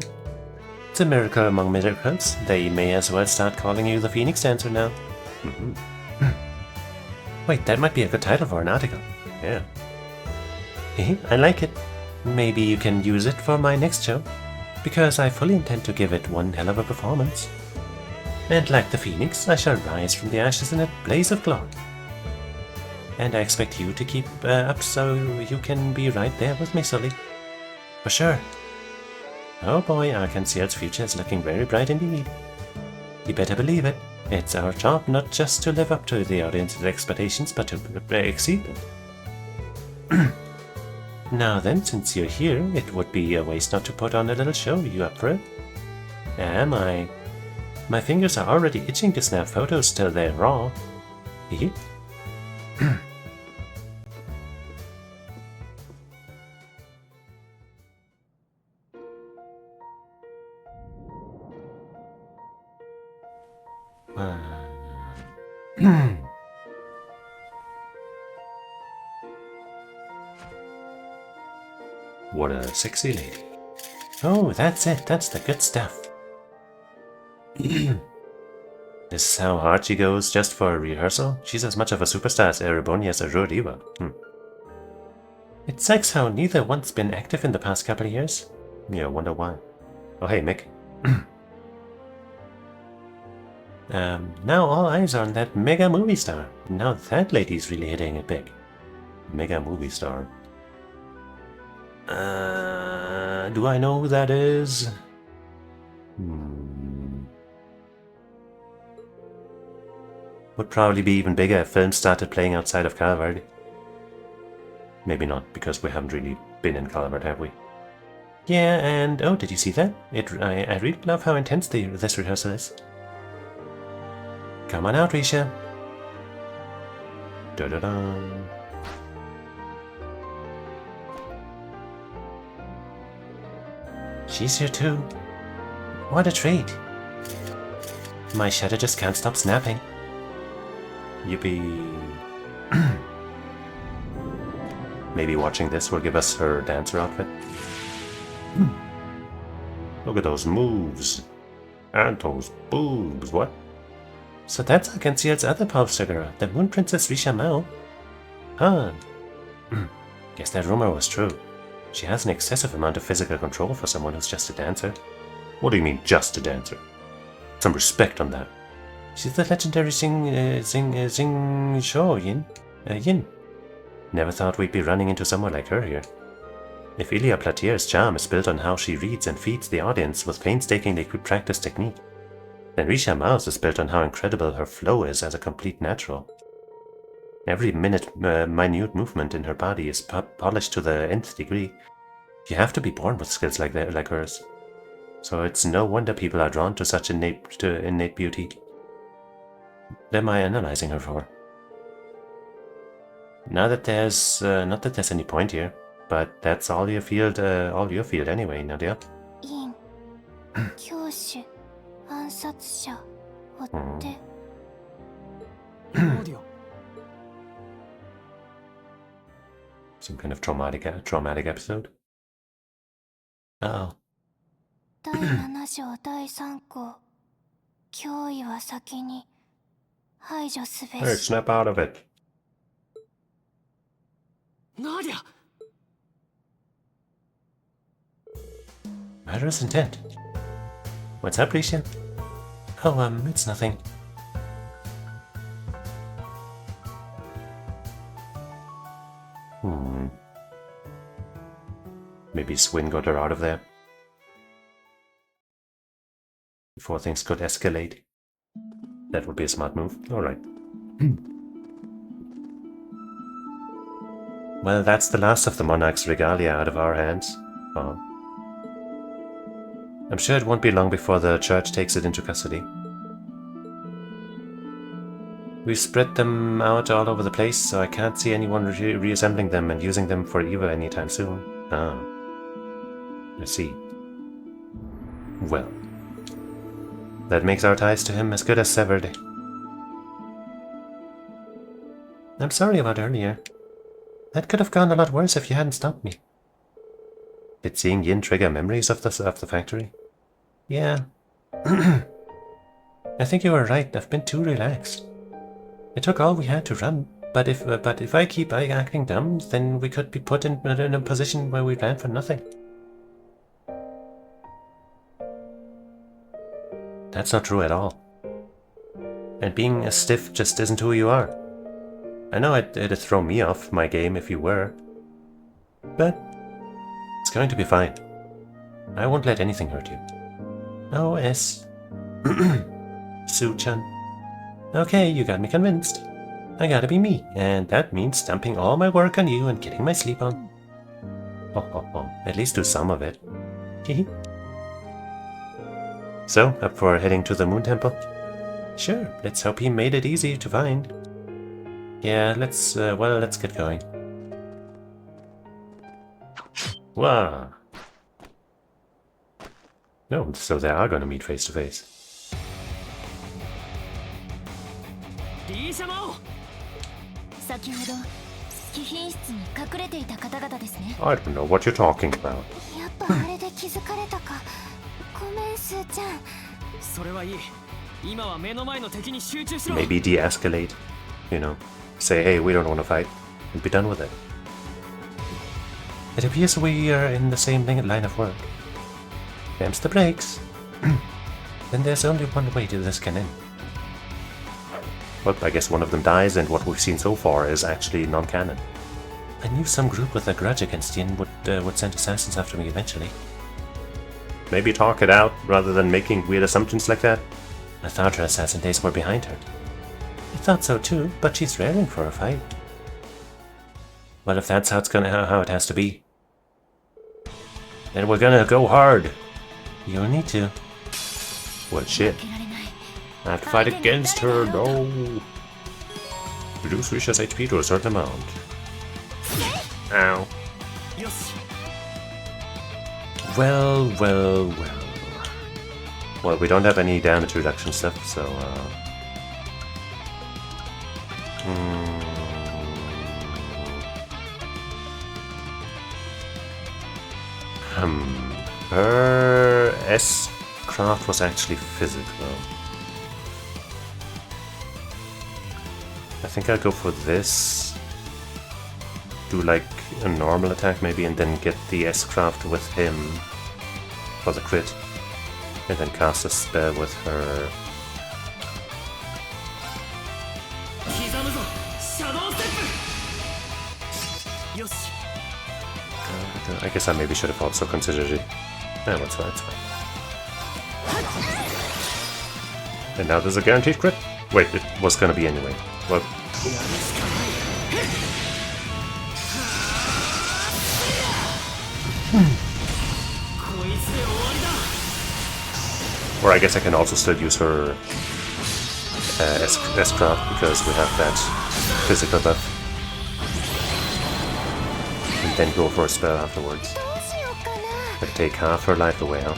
It's a miracle among miracles. They may as well start calling you the Phoenix Dancer now. Wait, that might be a good title for an article. Yeah. I like it. Maybe you can use it for my next show, because I fully intend to give it one hell of a performance. And like the Phoenix, I shall rise from the ashes in a blaze of glory. And I expect you to keep up so you can be right there with me, Sully. For sure. Oh boy, Arc-en-Ciel's future is looking very bright indeed. You better believe it. It's our job not just to live up to the audience's expectations, but to exceed them. Now then, since you're here, it would be a waste not to put on a little show. You up for it? Am I? My fingers are already itching to snap photos till they're raw. Hehe. What a sexy lady. Oh, that's it. That's the good stuff. This is how hard she goes just for a rehearsal? She's as much of a superstar as Ereboni as a Diva. It sucks how neither one's been active in the past couple of years. Yeah, wonder why. Oh, hey, Mick. Now all eyes are on that mega movie star. Now that lady's really hitting it big. Mega movie star. Do I know who that is? Would probably be even bigger if films started playing outside of Calvard. Maybe not, because we haven't really been in Calvert, have we? Yeah, and oh, did you see that? I really love how intense this rehearsal is. Come on out, Risha. Da-da-da. She's here too. What a treat. My shutter just can't stop snapping. Yippee. Maybe watching this will give us her dancer outfit. Look at those moves. And those boobs, what? So that's Akensiel's other Pulse girl, the Moon Princess Risha Mao. Huh. Guess that rumor was true. She has an excessive amount of physical control for someone who's just a dancer. What do you mean, just a dancer? Some respect on that. She's the legendary Xing Shou Yin. Yin. Never thought we'd be running into someone like her here. If Ilya Platier's charm is built on how she reads and feeds the audience with painstakingly practiced technique, then Risha Mao's is built on how incredible her flow is as a complete natural. Every minute, minute movement in her body is polished to the nth degree. You have to be born with skills like hers. So it's no wonder people are drawn to such innate beauty. What am I analyzing her for? Not that there's any point here, but that's all your field anyway, Nadia. 教師暗殺者追って Some kind of traumatic episode. Uh-oh. 第7章第3項脅威は先に排除すべ Hey, し snap out of it. なりゃ Murderous intent. What's up, Risha? Oh, it's nothing. Maybe Swin got her out of there before things could escalate. That would be a smart move. Alright. Well, that's the last of the monarch's regalia out of our hands. Oh. I'm sure it won't be long before the church takes it into custody. We've spread them out all over the place, so I can't see anyone reassembling them and using them for Eva anytime soon. Ah. I see. Well. That makes our ties to him as good as severed. I'm sorry about earlier. That could have gone a lot worse if you hadn't stopped me. Did seeing Yin trigger memories of the factory? Yeah. I think you were right. I've been too relaxed. It took all we had to run, but if I keep acting dumb, then we could be put in a position where we ran for nothing. That's not true at all. And being a stiff just isn't who you are. I know it'd throw me off my game if you were. But it's going to be fine. I won't let anything hurt you. Oh, S. Su-chan. Okay, you got me convinced. I gotta be me, and that means dumping all my work on you and getting my sleep on. At least do some of it. So, up for heading to the Moon Temple? Sure, let's hope he made it easy to find. Yeah, let's get going. Wow. No, so they are gonna meet face to face. リー様を先ほど貴賓室に隠れていた方々ですね。 I don't know what you're talking about. やっぱあれで気づかれたか。ごめんスーちゃん。それはいい。今は目の前の敵に集中しろ。 Maybe de-escalate. You know, say, hey, we don't want to fight, and be done with it. It appears we are in the same line of work. Damns the brakes. Then there's only one way to this can end. Well, I guess one of them dies, and what we've seen so far is actually non-canon. I knew some group with a grudge against Yin would send assassins after me eventually. Maybe talk it out rather than making weird assumptions like that. I thought her assassin days were behind her. I thought so too, but she's raring for a fight. Well, if that's how it has to be, then we're gonna go hard. You'll need to. Well, shit. I have to fight against her, no! Reduce Risha's HP to a certain amount. Ow. よし Well. Well, we don't have any damage reduction stuff, so, Her S-craft was actually physical. I think I'll go for this. Do like a normal attack maybe, and then get the S-craft with him for the crit. And then cast a spell with her. 刻むぞシャドウステップよし I guess I maybe should have also considered it. No, it's fine, it's fine. And now there's a guaranteed crit? Wait, it was gonna be anyway. Well, こいつで終わりだ or I guess I can also still use her S-craft because we have that physical buff. And then go for a spell afterwards. どうしようかな。 But take half her life away, huh?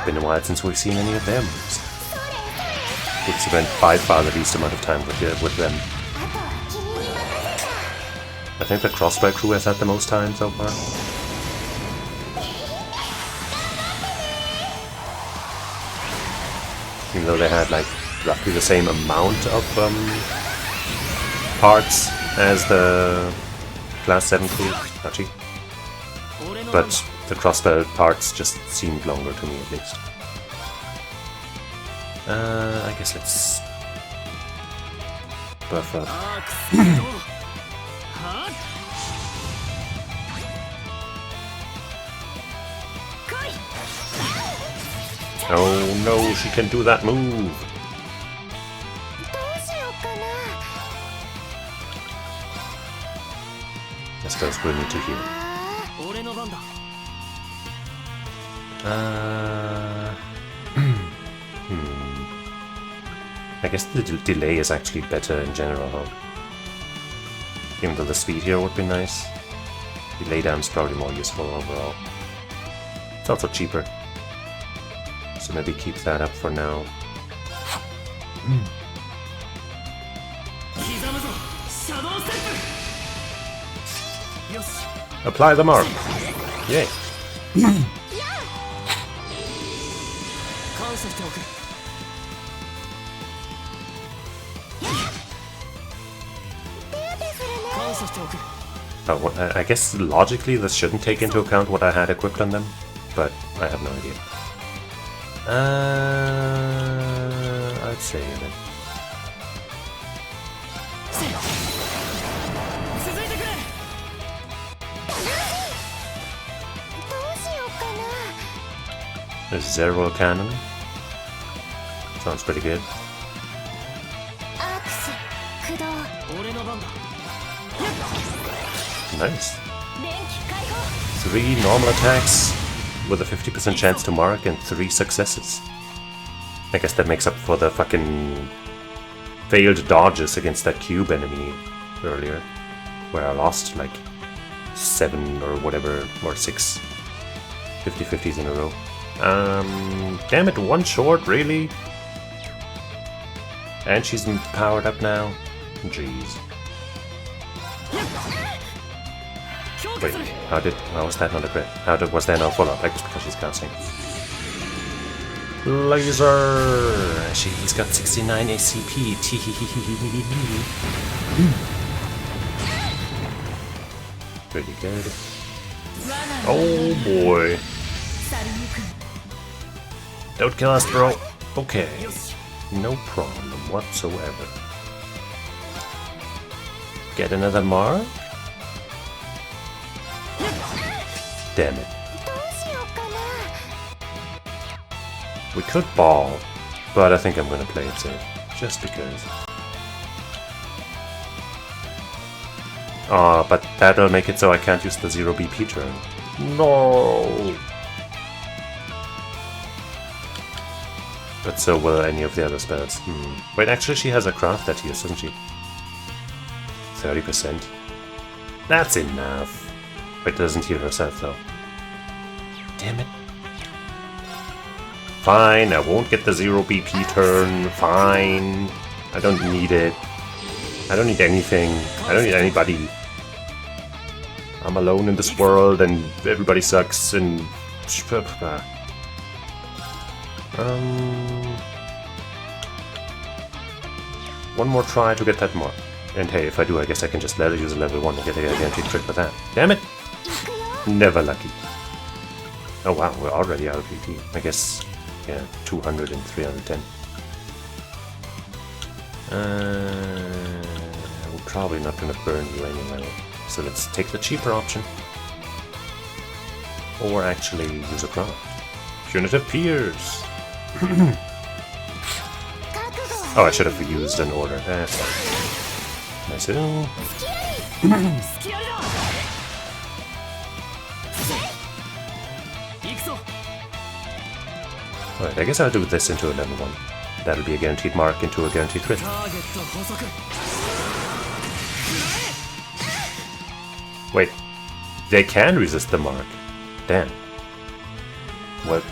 Been a while since we've seen any of their moves. We've spent by far the least amount of time with them. I think the crossbow crew has had the most time so far. Even though they had like roughly the same amount of parts as the class 7 crew, actually. But the crossbow parts just seemed longer to me at least. I guess let's buff up. アークスピードはっ Oh no, she can do that move! どうしようかな。 I suppose we'll need to heal. 俺の番だ I guess the delay is actually better in general, huh? Even though the speed here would be nice. Delay down is probably more useful overall. It's also cheaper. So maybe keep that up for now. 刻むぞシャドウステップよし Apply the mark! Yay! 感謝しておく 感謝しておく I guess logically this shouldn't take into account what I had equipped on them, but I have no idea. I'd say then. 続いてくれ どうしようかな。 There's Zero Cannon. Sounds pretty good. アークス駆動。俺の番だ Nice. 3 normal attacks with a 50% chance to mark and 3 successes. I guess that makes up for the fucking failed dodges against that cube enemy earlier, where I lost like 7 or whatever, or 6 50-50s in a row. Damn it, 1 short, really? And she's powered up now? Jeez. Wait, how was that not a crit? Was there no follow-up? I guess because she's casting. Laser! She's got 69 ACP. Pretty good. Oh boy. Don't kill us, bro. Okay. No problem whatsoever. Get another mark? Damn it. We could ball, but I think I'm gonna play it safe. Just because. But that'll make it so I can't use the 0 BP turn. No! But so will any of the other spells. Wait, actually she has a craft that heals, doesn't she? 30%. That's enough. Wait, doesn't heal herself though. Damn it. Fine, I won't get the 0 BP turn. Fine. I don't need it. I don't need anything. I don't need anybody. I'm alone in this world and everybody sucks and... One more try to get that mark. And hey, if I do, I guess I can just let her use a level 1 and get a guaranteed crit with that. Damn it! Never lucky. Oh wow, we're already out of BP. I guess, yeah, 200 and 310. We're probably not gonna burn you anyway. So let's take the cheaper option. Or actually use a craft. Punitive Pierce! Oh, I should have used an order. Sorry. Nice. Alright, I guess I'll do this into a level 1. That'll be a guaranteed mark into a guaranteed crit. Wait, they can resist the mark. Damn. What?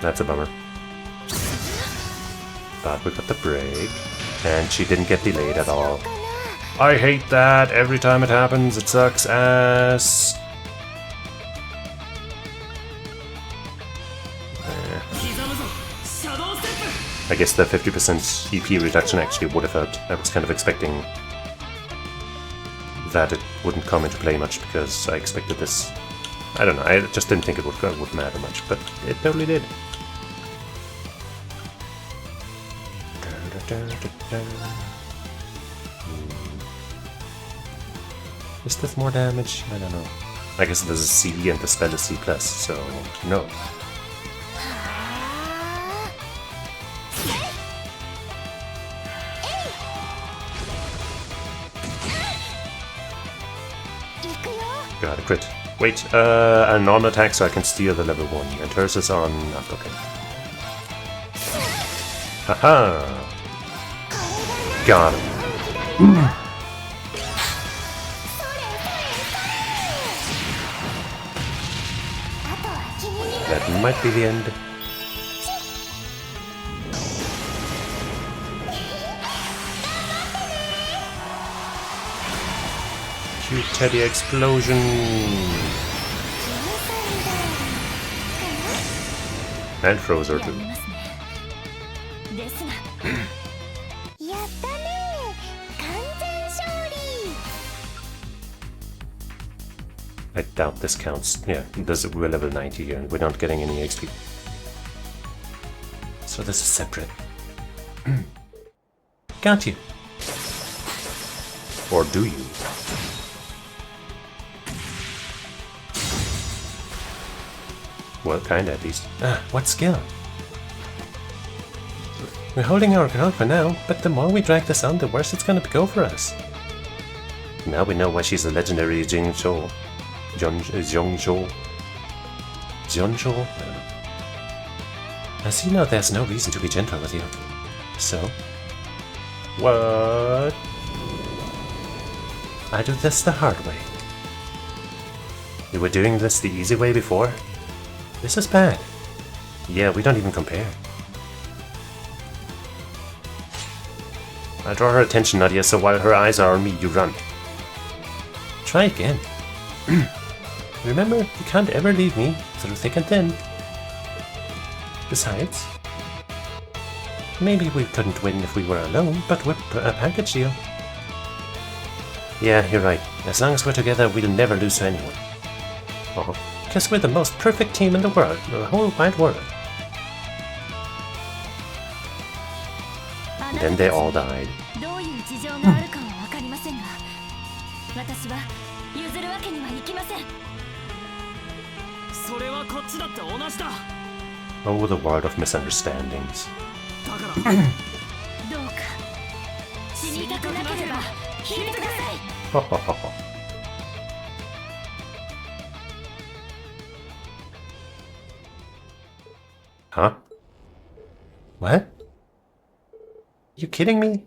That's a bummer. But we got the break, and she didn't get delayed at all. I hate that. Every time it happens, it sucks ass. I guess the 50% EP reduction actually would have helped. I was kind of expecting that it wouldn't come into play much because I expected this. I don't know, I just didn't think it would matter much, but it totally did. Is this more damage? I don't know. I guess there's a C and the spell is C+, so no. Got a crit. Wait, a non-attack so I can steal the level 1, and hers is on up, okay. Haha! Got him. That might be the end. Cute teddy explosion! And froze her too. I doubt this counts. Yeah, we're level 90 here and we're not getting any XP. So this is separate. Got you. Or do you? Well, kinda at least. What skill? We're holding our ground for now, but the more we drag this on, the worse it's gonna go for us. Now we know why she's the legendary Jingzhou. Zhongzhou. Zhongzhou? I don't know. As you know, there's no reason to be gentle with you. So? What? I do this the hard way. You were doing this the easy way before? This is bad. Yeah, we don't even compare. I draw her attention, Nadia, so while her eyes are on me, you run. Try again. Remember, you can't ever leave me through thick and thin. Besides, maybe we couldn't win if we were alone, but we're a package deal. Yeah, you're right. As long as we're together, we'll never lose to anyone. Oh, because we're the most perfect team in the world, the whole wide world. And then they all died. Oh, the world of misunderstandings. Ho ho ho ho. Huh? What? You kidding me?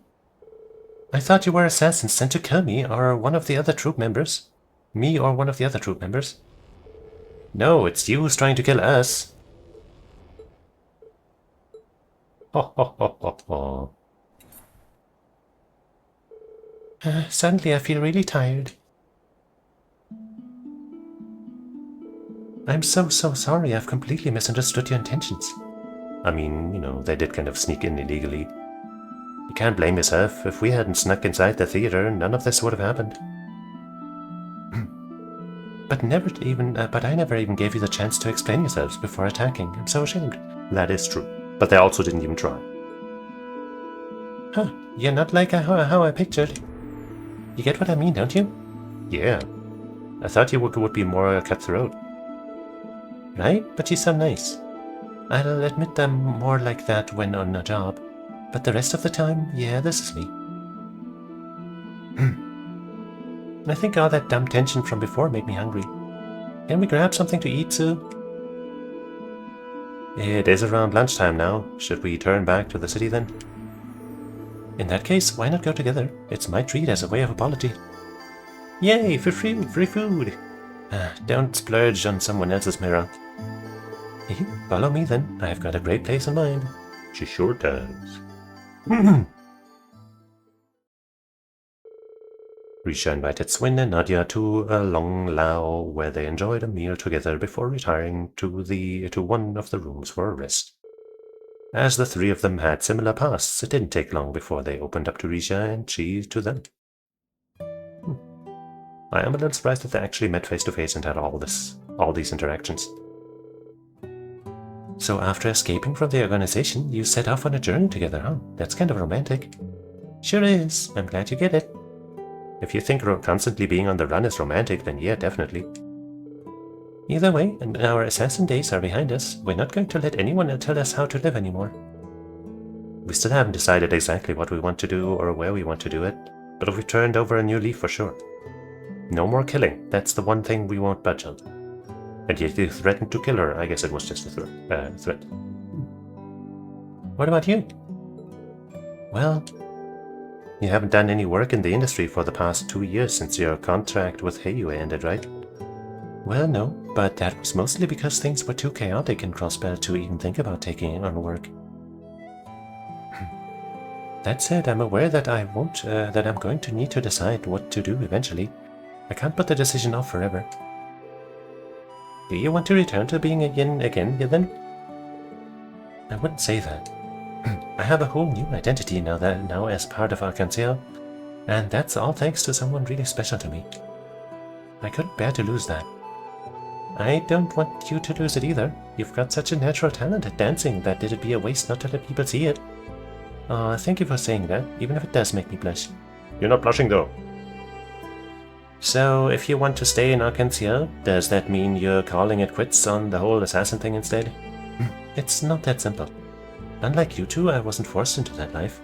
I thought you were assassins sent to kill me or one of the other troop members. Me or one of the other troop members. No, it's you who's trying to kill us. Ho ho ho ho ho. Suddenly I feel really tired. I'm so sorry. I've completely misunderstood your intentions. I mean, you know, they did kind of sneak in illegally. You can't blame yourself. If we hadn't snuck inside the theater, none of this would have happened. But I never even gave you the chance to explain yourselves before attacking. I'm so ashamed. That is true. But they also didn't even try. Huh, you're not like how I pictured. You get what I mean, don't you? Yeah. I thought you would be more cutthroat. Right? But you're so nice. I'll admit I'm more like that when on a job. But the rest of the time, yeah, this is me. I think all that dumb tension from before made me hungry. Can we grab something to eat, Sue? It is around lunchtime now. Should we turn back to the city then? In that case, why not go together? It's my treat as a way of apology. Yay, for free food! Don't splurge on someone else's mirror. Hey, follow me then. I've got a great place in mind. She sure does. Risha invited Swin and Nadia to a long lao where they enjoyed a meal together before retiring to one of the rooms for a rest. As the three of them had similar pasts, it didn't take long before they opened up to Risha and she to them. I am a little surprised that they actually met face to face and had all these interactions. So after escaping from the organization, you set off on a journey together, huh? That's kind of romantic. Sure is. I'm glad you get it. If you think constantly being on the run is romantic, then yeah, definitely. Either way, and our assassin days are behind us, we're not going to let anyone tell us how to live anymore. We still haven't decided exactly what we want to do or where we want to do it, but we've turned over a new leaf for sure. No more killing, that's the one thing we won't budge on. And yet you threatened to kill her. I guess it was just a threat. What about you? Well, you haven't done any work in the industry for the past 2 years since your contract with Heiyue ended, right? Well, no, but that was mostly because things were too chaotic in Crossbell to even think about taking on work. That said, I'm aware that that I'm going to need to decide what to do eventually. I can't put the decision off forever. Do you want to return to being a yin again, then? I wouldn't say that. I have a whole new identity now as part of Arkansas, and that's all thanks to someone really special to me. I couldn't bear to lose that. I don't want you to lose it either. You've got such a natural talent at dancing that it'd be a waste not to let people see it. Thank you for saying that, even if it does make me blush. You're not blushing though. So, if you want to stay in Arkansas, does that mean you're calling it quits on the whole assassin thing instead? It's not that simple. Unlike you two, I wasn't forced into that life.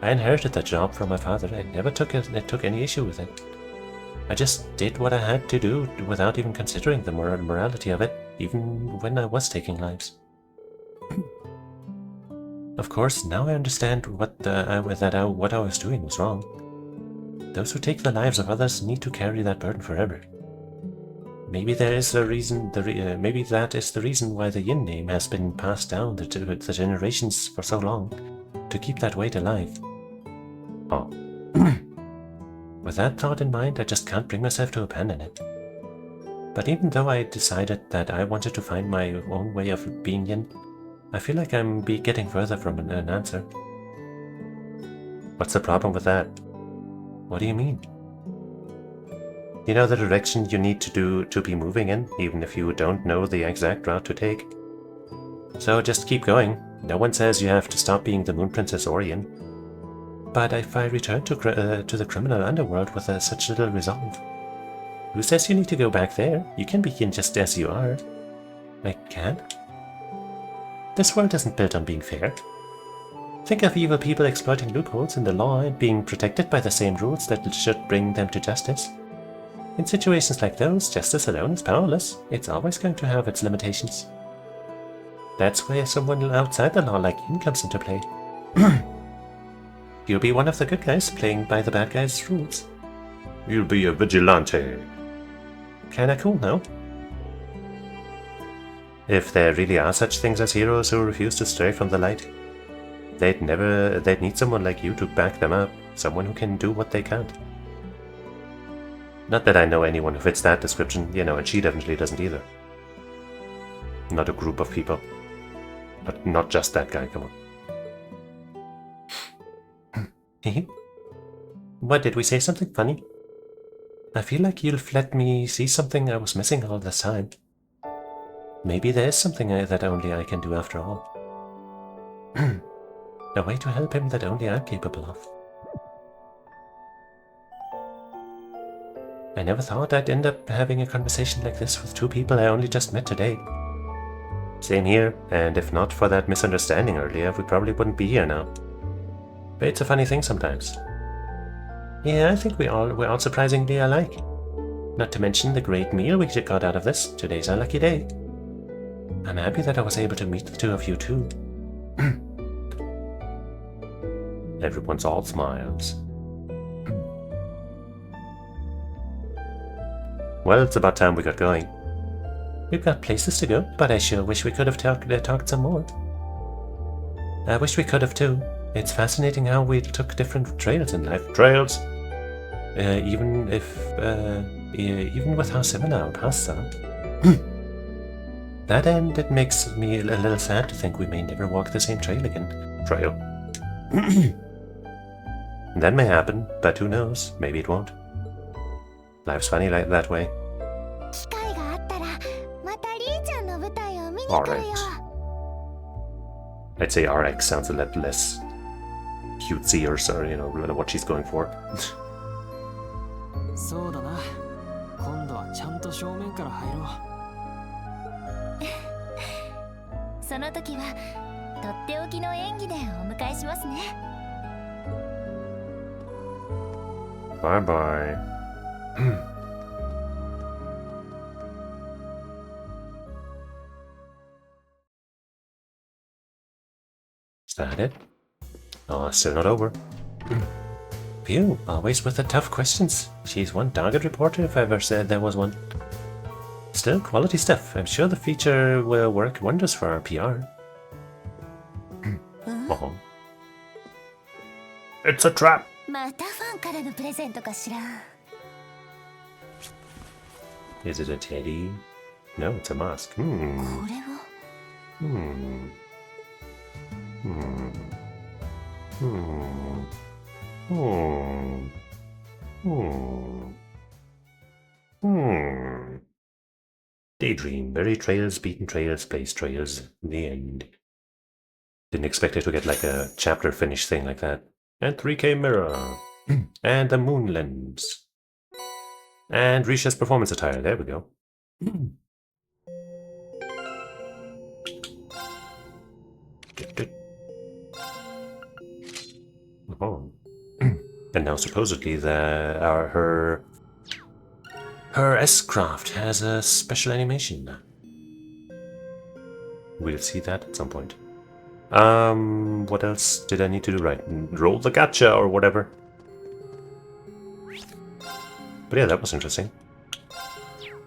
I inherited that job from my father and never took any issue with it. I just did what I had to do without even considering the morality of it, even when I was taking lives. Of course, now I understand what I was doing was wrong. Those who take the lives of others need to carry that burden forever. Maybe there is a reason. Maybe that is the reason why the Yin name has been passed down the generations for so long, to keep that weight alive. Oh. With that thought in mind, I just can't bring myself to abandon it. But even though I decided that I wanted to find my own way of being Yin, I feel like I'm getting further from an answer. What's the problem with that? What do you mean? You know the direction you need to be moving in, even if you don't know the exact route to take. So just keep going. No one says you have to stop being the Moon Princess or Yin. But if I return to the criminal underworld with such little resolve, who says you need to go back there? You can be Yin just as you are. I can't. This world isn't built on being fair. Think of evil people exploiting loopholes in the law and being protected by the same rules that should bring them to justice. In situations like those, justice alone is powerless. It's always going to have its limitations. That's where someone outside the law like Yin comes into play. You'll be one of the good guys playing by the bad guys' rules. You'll be a vigilante. Kinda cool, no? If there really are such things as heroes who refuse to stray from the light, they'd need someone like you to back them up, someone who can do what they can't. Not that I know anyone who fits that description, you know, and she definitely doesn't either. Not a group of people. But not just that guy, come on. What, did we say something funny? I feel like you've let me see something I was missing all this time. Maybe there is something that only I can do after all. A way to help him that only I'm capable of. I never thought I'd end up having a conversation like this with two people I only just met today. Same here, and if not for that misunderstanding earlier, we probably wouldn't be here now. But it's a funny thing sometimes. Yeah, I think we're all surprisingly alike. Not to mention the great meal we got out of this. Today's our lucky day. I'm happy that I was able to meet the two of you too. Everyone's all smiles. Well, it's about time we got going. We've got places to go, but I sure wish we could have talked some more. I wish we could have too. It's fascinating how we took different trails in life. Trails? Even with how similar our paths are. That end, it makes me a little sad to think we may never walk the same trail again. Trail? That may happen, but who knows? Maybe it won't. Life's funny like that way. Alright. I'd say RX sounds a little less cutesy or so, you know, what she's going for. そうだな。今度はちゃんと正面から入ろう。その時はとっておきの演技でお迎えしますね。Bye bye. Is that it? Oh, still not over. Phew, always with the tough questions. She's one dogged reporter if I ever said there was one. Still, quality stuff. I'm sure the feature will work wonders for our PR. Oh. It's a trap! またファンからのプレゼントかしら。Is it a teddy? No, it's a mask. これは Daydream. Buried trails, beaten trails, space trails. The end. Didn't expect it to get like a chapter finish thing like that. And 3K mirror. And the moon lens. And Risha's performance attire. There we go. Oh. And now supposedly her Her S-Craft has a special animation. We'll see that at some point. What else did I need to do right? Roll the gacha or whatever. But yeah, that was interesting.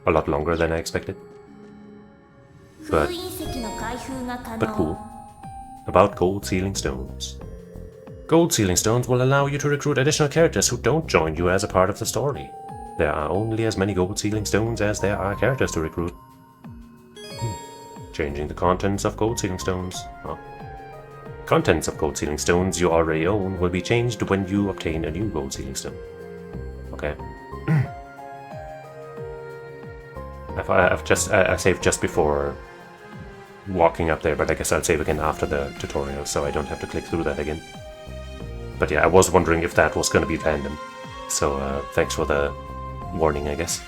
A lot longer than I expected. But cool. About gold sealing stones. Gold sealing stones will allow you to recruit additional characters who don't join you as a part of the story. There are only as many gold sealing stones as there are characters to recruit. Changing the contents of gold sealing stones. Oh. Contents of gold sealing stones you already own will be changed when you obtain a new gold sealing stone. Okay. I saved just before walking up there, but I guess I'll save again after the tutorial, so I don't have to click through that again. But yeah, I was wondering if that was going to be random. So thanks for the warning, I guess.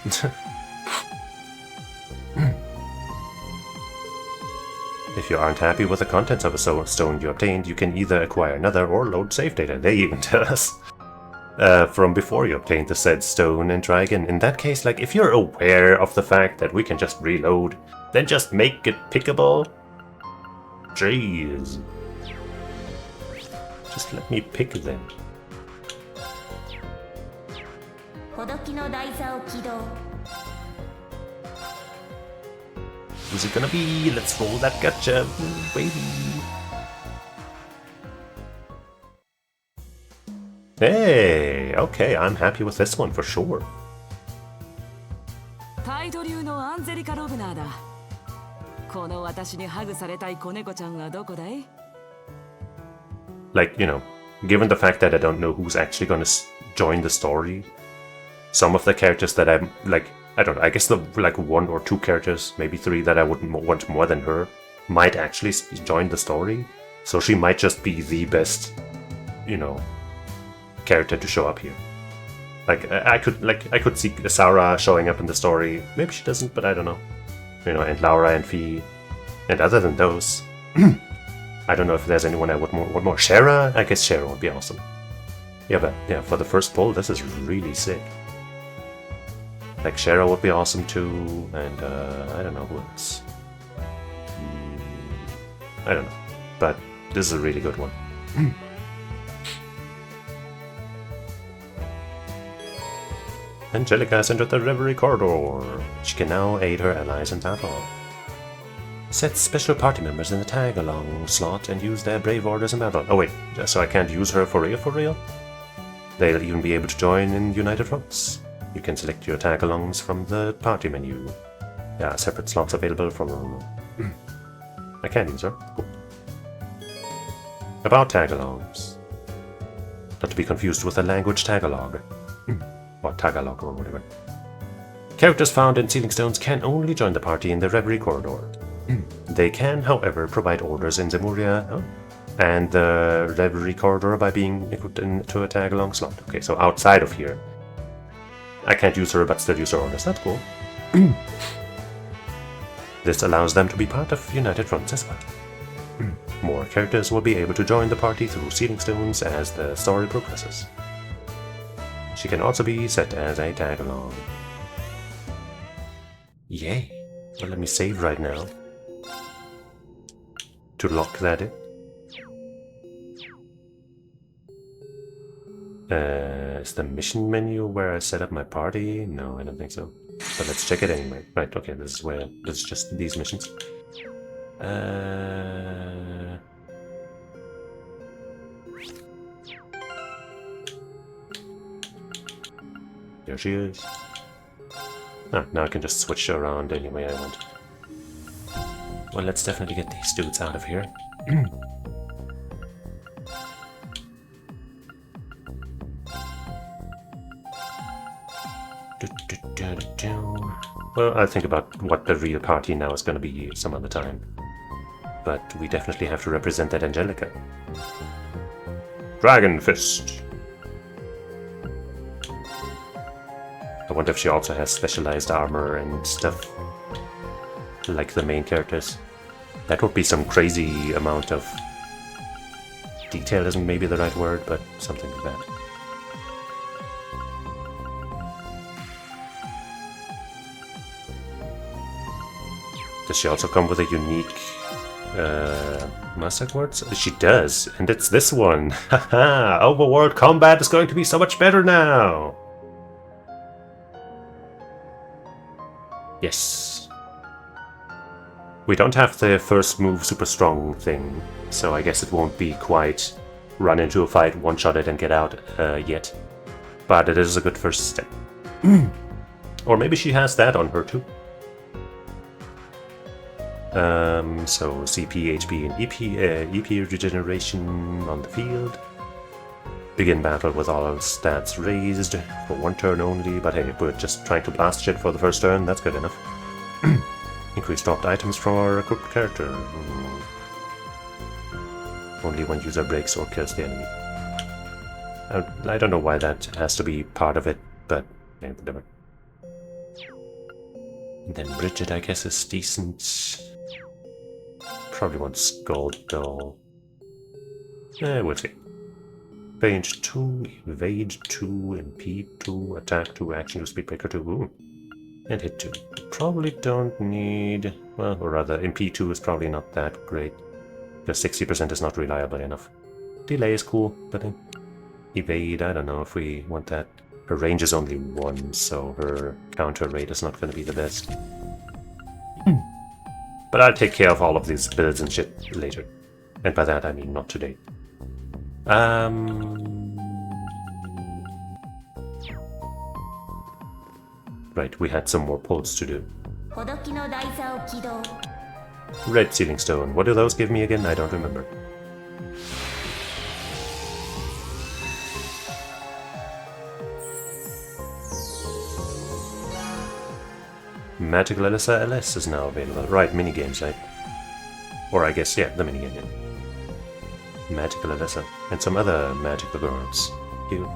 If you aren't happy with the contents of a stone you obtained, you can either acquire another or load save data. They even tell us from before you obtained the said stone and try again. In that case, like, if you're aware of the fact that we can just reload, then just make it pickable. Jeez. Just let me pick them. Who's it gonna be? Let's roll that gacha, baby. Hey, okay, I'm happy with this one for sure. Like, you know, given the fact that I don't know who's actually gonna join the story, some of the characters that I'm like, I don't know, I guess the like 1 or 2 characters, maybe 3 that I wouldn't want more than her, might actually join the story. So she might just be the best, you know, character to show up here. Like I could see Sarah showing up in the story. Maybe she doesn't, but I don't know. You know, and Laura and Fee. And other than those, I don't know if there's anyone I would want more. Shara? I guess Shara would be awesome. Yeah, but yeah, for the first poll, this is really sick. Like Shara would be awesome too, and I don't know who else. I don't know, but this is a really good one. Angelica has entered the Reverie corridor. She can now aid her allies in battle. Set special party members in the tag-along slot and use their brave orders in battle. Oh wait, so I can't use her for real? They'll even be able to join in United Fronts. You can select your tag-alongs from the party menu. There are separate slots available from... I can use her. Cool. About tag-alongs. Not to be confused with the language Tagalog. Or Tagalog or whatever. Characters found in Sealing Stones can only join the party in the Reverie corridor. They can, however, provide orders in Zemuria and the Reverie corridor by being equipped into a tag-along slot. Okay, so outside of here, I can't use her but still use her orders. That's cool. This allows them to be part of United Fronts as well. More characters will be able to join the party through Sealing Stones as the story progresses. She can also be set as a tag-along. Yay! Well, let me save right now to lock that in. Is the mission menu where I set up my party? No, I don't think so. But let's check it anyway. Right, okay, this is where... This is just these missions. There she is. Ah, now I can just switch around any way I want. Well, let's definitely get these dudes out of here. Well, I'll think about what the real party now is going to be some other time. But we definitely have to represent that Angelica. Dragon Fist! I wonder if she also has specialized armor and stuff like the main characters. That would be some crazy amount of detail, isn't maybe the right word, but something like that. Does she also come with a unique Master Quartz? She does, and it's this one. Haha! Overworld combat is going to be so much better now! Yes. We don't have the first move super strong thing, so I guess it won't be quite run into a fight, one-shot it and get out yet. But it is a good first step. Or maybe she has that on her too. So CP, HP, and EP regeneration on the field. Begin battle with all stats raised for 1 turn only, but hey, we're just trying to blast shit for the first turn, that's good enough. Increase dropped items from our equipped character. Only when user breaks or kills the enemy. I don't know why that has to be part of it, but yeah, whatever. And then Bridget, I guess, is decent. Probably wants gold though. We'll see. Range 2, evade 2, impede 2, attack 2, action 2, speed breaker 2, ooh. And hit 2. Probably don't need... well, or rather, impede 2 is probably not that great. Because 60% is not reliable enough. Delay is cool, but evade, I don't know if we want that. Her range is only 1, so her counter rate is not going to be the best. But I'll take care of all of these builds and shit later. And by that I mean not today. Right, we had some more pulls to do. Red Sealing Stone. What do those give me again? I don't remember. Magical Alyssa LS is now available. Right, minigames, right? Or I guess, yeah, the minigame, yeah. Magical Alyssa. And some other magical girls. Cute.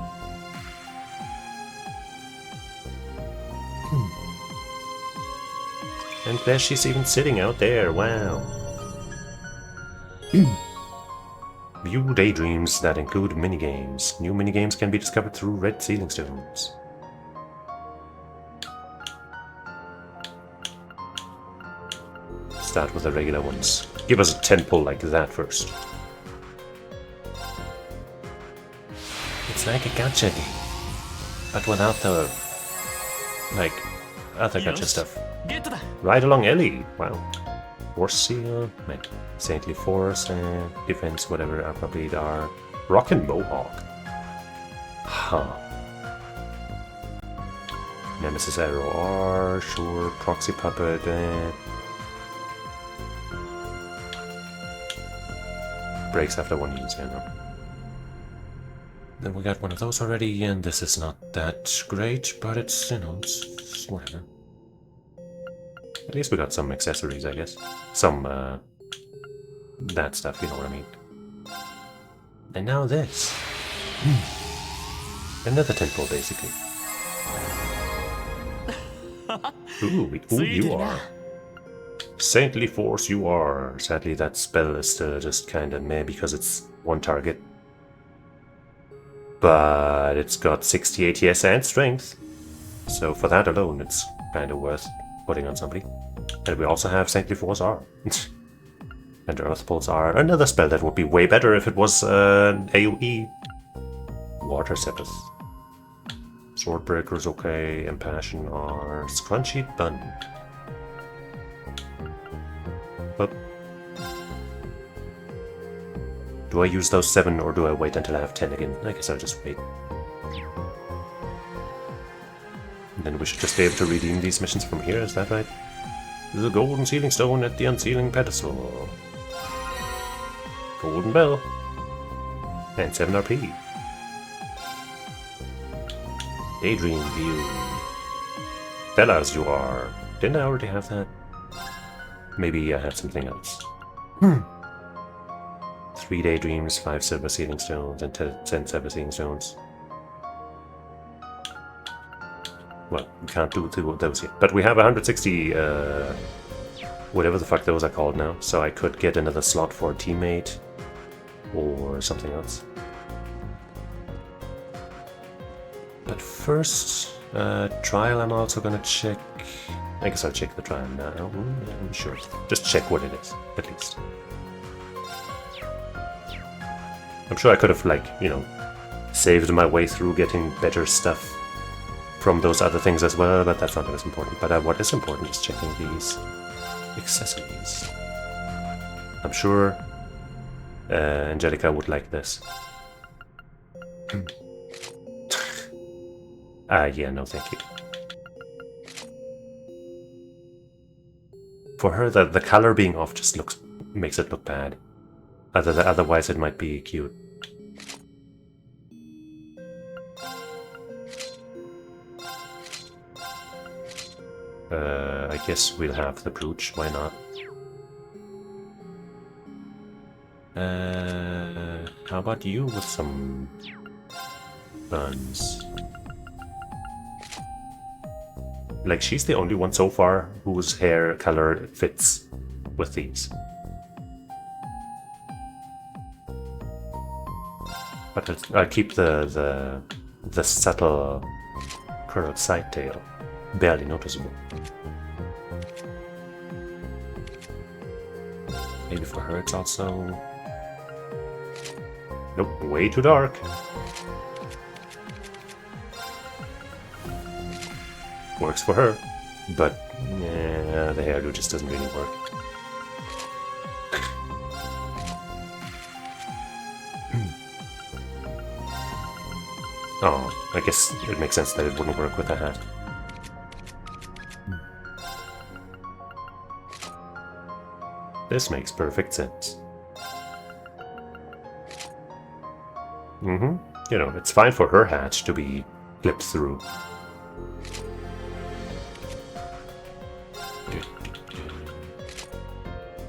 And there she's even sitting out there, wow. View daydreams that include minigames. New minigames can be discovered through Red Sealing Stones. Start with the regular ones. Give us a 10 pull like that first. It's like a gacha game, but without the, like, other gacha stuff. Ride along Ellie, wow. Force Seal, like Saintly Force, and Defense, whatever, are probably our Rockin' Mohawk. Huh. Nemesis Arrow R, sure, Proxy Puppet, breaks after 1 use, yeah, no. Then we got one of those already, and this is not that great, but it's, you know, it's whatever. At least we got some accessories, I guess. Some, that stuff, you know what I mean. And now this. Another 10 pull, basically. Ooh, you are. Saintly Force you are. Sadly, that spell is still just kinda meh because it's one target. But it's got 60 ATS and strength. So for that alone, it's kinda worth putting on somebody. And we also have Saintly Force R. And Earth Pulse R. Another spell that would be way better if it was AoE. Water Sepith. Swordbreaker's okay. Impassion R. Scrunchy Bun. But do I use those 7 or do I wait until I have 10 again? I guess I'll just wait. And then we should just be able to redeem these missions from here, is that right? There's a golden sealing stone at the unsealing pedestal. Golden bell. And 7 RP. Daydream view. Bellas you are. Didn't I already have that? Maybe I had something else. 3 daydreams, 5 silver sealing stones, and 10 silver sealing stones. Well, we can't do those yet. But we have 160, whatever the fuck those are called now. So I could get another slot for a teammate. Or something else. But first, trial I'm also gonna check. I guess I'll check the trial now. Sure. Just check what it is, at least. I'm sure I could have, like, you know, saved my way through getting better stuff from those other things as well, but that's not as important. But what is important is checking these accessories. I'm sure Angelica would like this. Yeah, no thank you. For her, the color being off just makes it look bad. Otherwise it might be cute. I guess we'll have the brooch, why not? How about you with some buns? Like, she's the only one so far whose hair color fits with these. But I'll keep the subtle curled side tail, barely noticeable. Maybe for her it's also... Nope, way too dark. Works for her, but the hairdo just doesn't really work. Oh, I guess it makes sense that it wouldn't work with a hat. This makes perfect sense. You know, it's fine for her hat to be clipped through.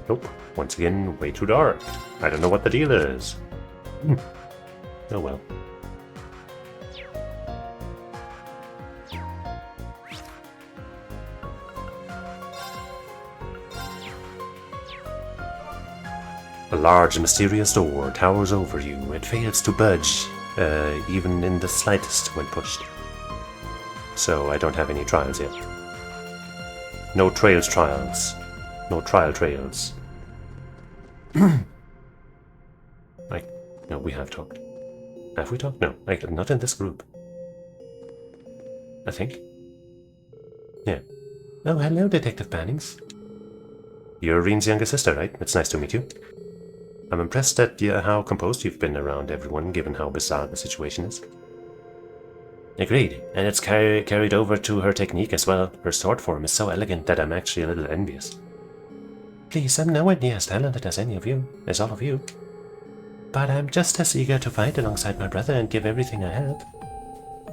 Nope, once again, way too dark. I don't know what the deal is. Oh well. A large mysterious door towers over you. It fails to budge, even in the slightest when pushed. So I don't have any trials yet. No trails trials. No trial trails. No, we have talked. Have we talked? No, not in this group. I think. Yeah. Oh, hello, Detective Bannings. You're Reen's younger sister, right? It's nice to meet you. I'm impressed at how composed you've been around everyone, given how bizarre the situation is. Agreed, and it's carried over to her technique as well. Her sword form is so elegant that I'm actually a little envious. Please, I'm nowhere near as talented as all of you. But I'm just as eager to fight alongside my brother and give everything I have.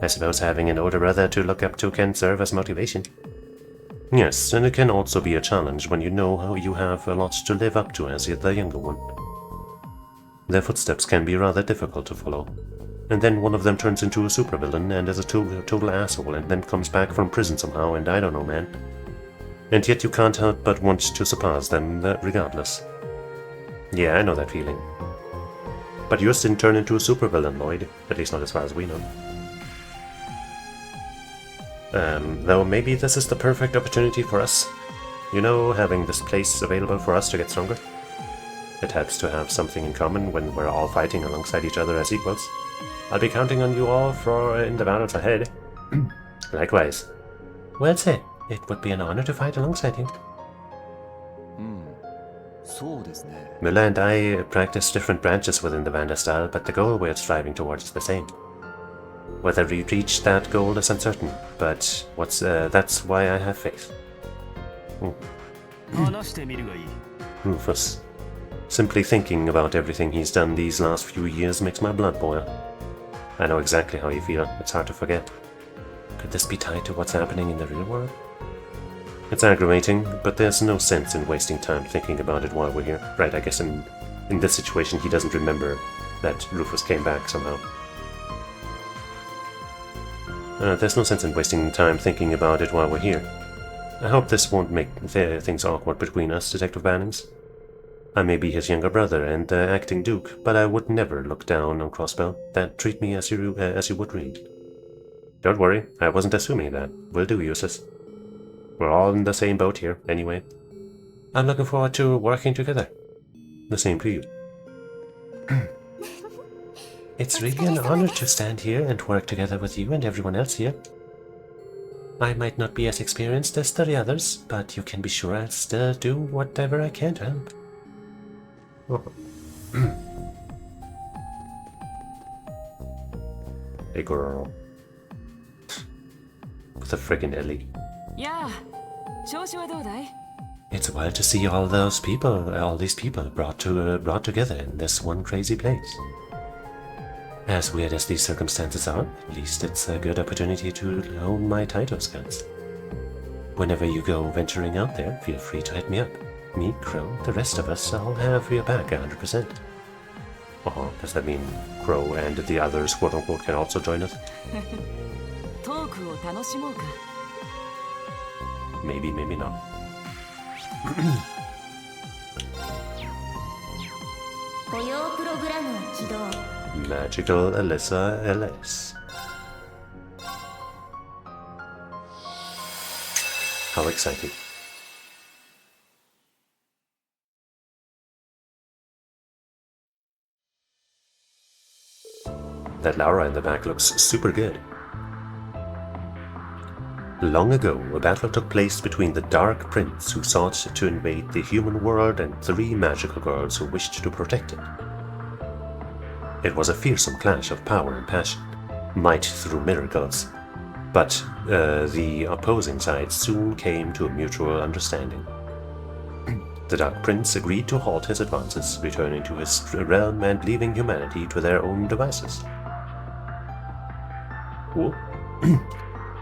I suppose having an older brother to look up to can serve as motivation. Yes, and it can also be a challenge when you know how you have a lot to live up to as the younger one. Their footsteps can be rather difficult to follow. And then one of them turns into a supervillain and is a total asshole and then comes back from prison somehow, and I don't know, man. And yet you can't help but want to surpass them regardless. Yeah, I know that feeling. But yours didn't turn into a supervillain, Lloyd. At least not as far as we know. Though maybe this is the perfect opportunity for us. You know, having this place available for us to get stronger. It helps to have something in common when we're all fighting alongside each other as equals. I'll be counting on you all in the battles ahead. Likewise. Well said. It would be an honor to fight alongside you. Milla and I practice different branches within the Vanda style, but the goal we're striving towards is the same. Whether we reach that goal is uncertain, but that's why I have faith. Rufus. Simply thinking about everything he's done these last few years makes my blood boil. I know exactly how you feel. It's hard to forget. Could this be tied to what's happening in the real world? It's aggravating, but there's no sense in wasting time thinking about it while we're here. Right, I guess in this situation he doesn't remember that Rufus came back somehow. There's no sense in wasting time thinking about it while we're here. I hope this won't make things awkward between us, Detective Bannings. I may be his younger brother and the acting duke, but I would never look down on Crossbell. Treat me as you would Reed. Don't worry, I wasn't assuming that. Will do, Cheesus. We're all in the same boat here, anyway. I'm looking forward to working together. The same to you. It's really an honor to stand here and work together with you and everyone else here. I might not be as experienced as the others, but you can be sure I'll still do whatever I can to help. Oh. Hey girl. With a friggin' Ellie. Yeah. 調子はどうだい? It's wild to see all these people brought together in this one crazy place. As weird as these circumstances are, at least it's a good opportunity to hone my Taito skills. Whenever you go venturing out there, feel free to hit me up. Me, Crow, the rest of us, I'll have your back 100%. Does that mean Crow and the others, quote-unquote, can also join us? トークを楽しもうか. Maybe, maybe not. Magical Alyssa LS. How exciting. That Laura in the back looks super good. Long ago, a battle took place between the Dark Prince who sought to invade the human world and 3 magical girls who wished to protect it. It was a fearsome clash of power and passion, might through miracles, but the opposing sides soon came to a mutual understanding. The Dark Prince agreed to halt his advances, returning to his realm and leaving humanity to their own devices.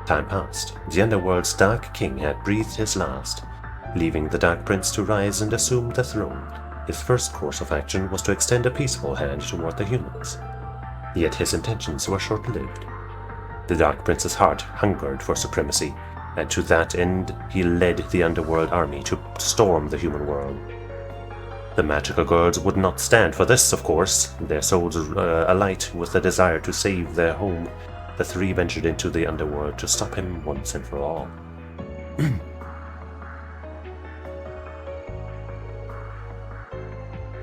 Time passed. The Underworld's Dark King had breathed his last, leaving the Dark Prince to rise and assume the throne. His first course of action was to extend a peaceful hand toward the humans. Yet his intentions were short-lived. The Dark Prince's heart hungered for supremacy, and to that end he led the Underworld army to storm the human world. The magical girls would not stand for this, of course, their souls alight with the desire to save their home. The 3 ventured into the Underworld to stop him once and for all.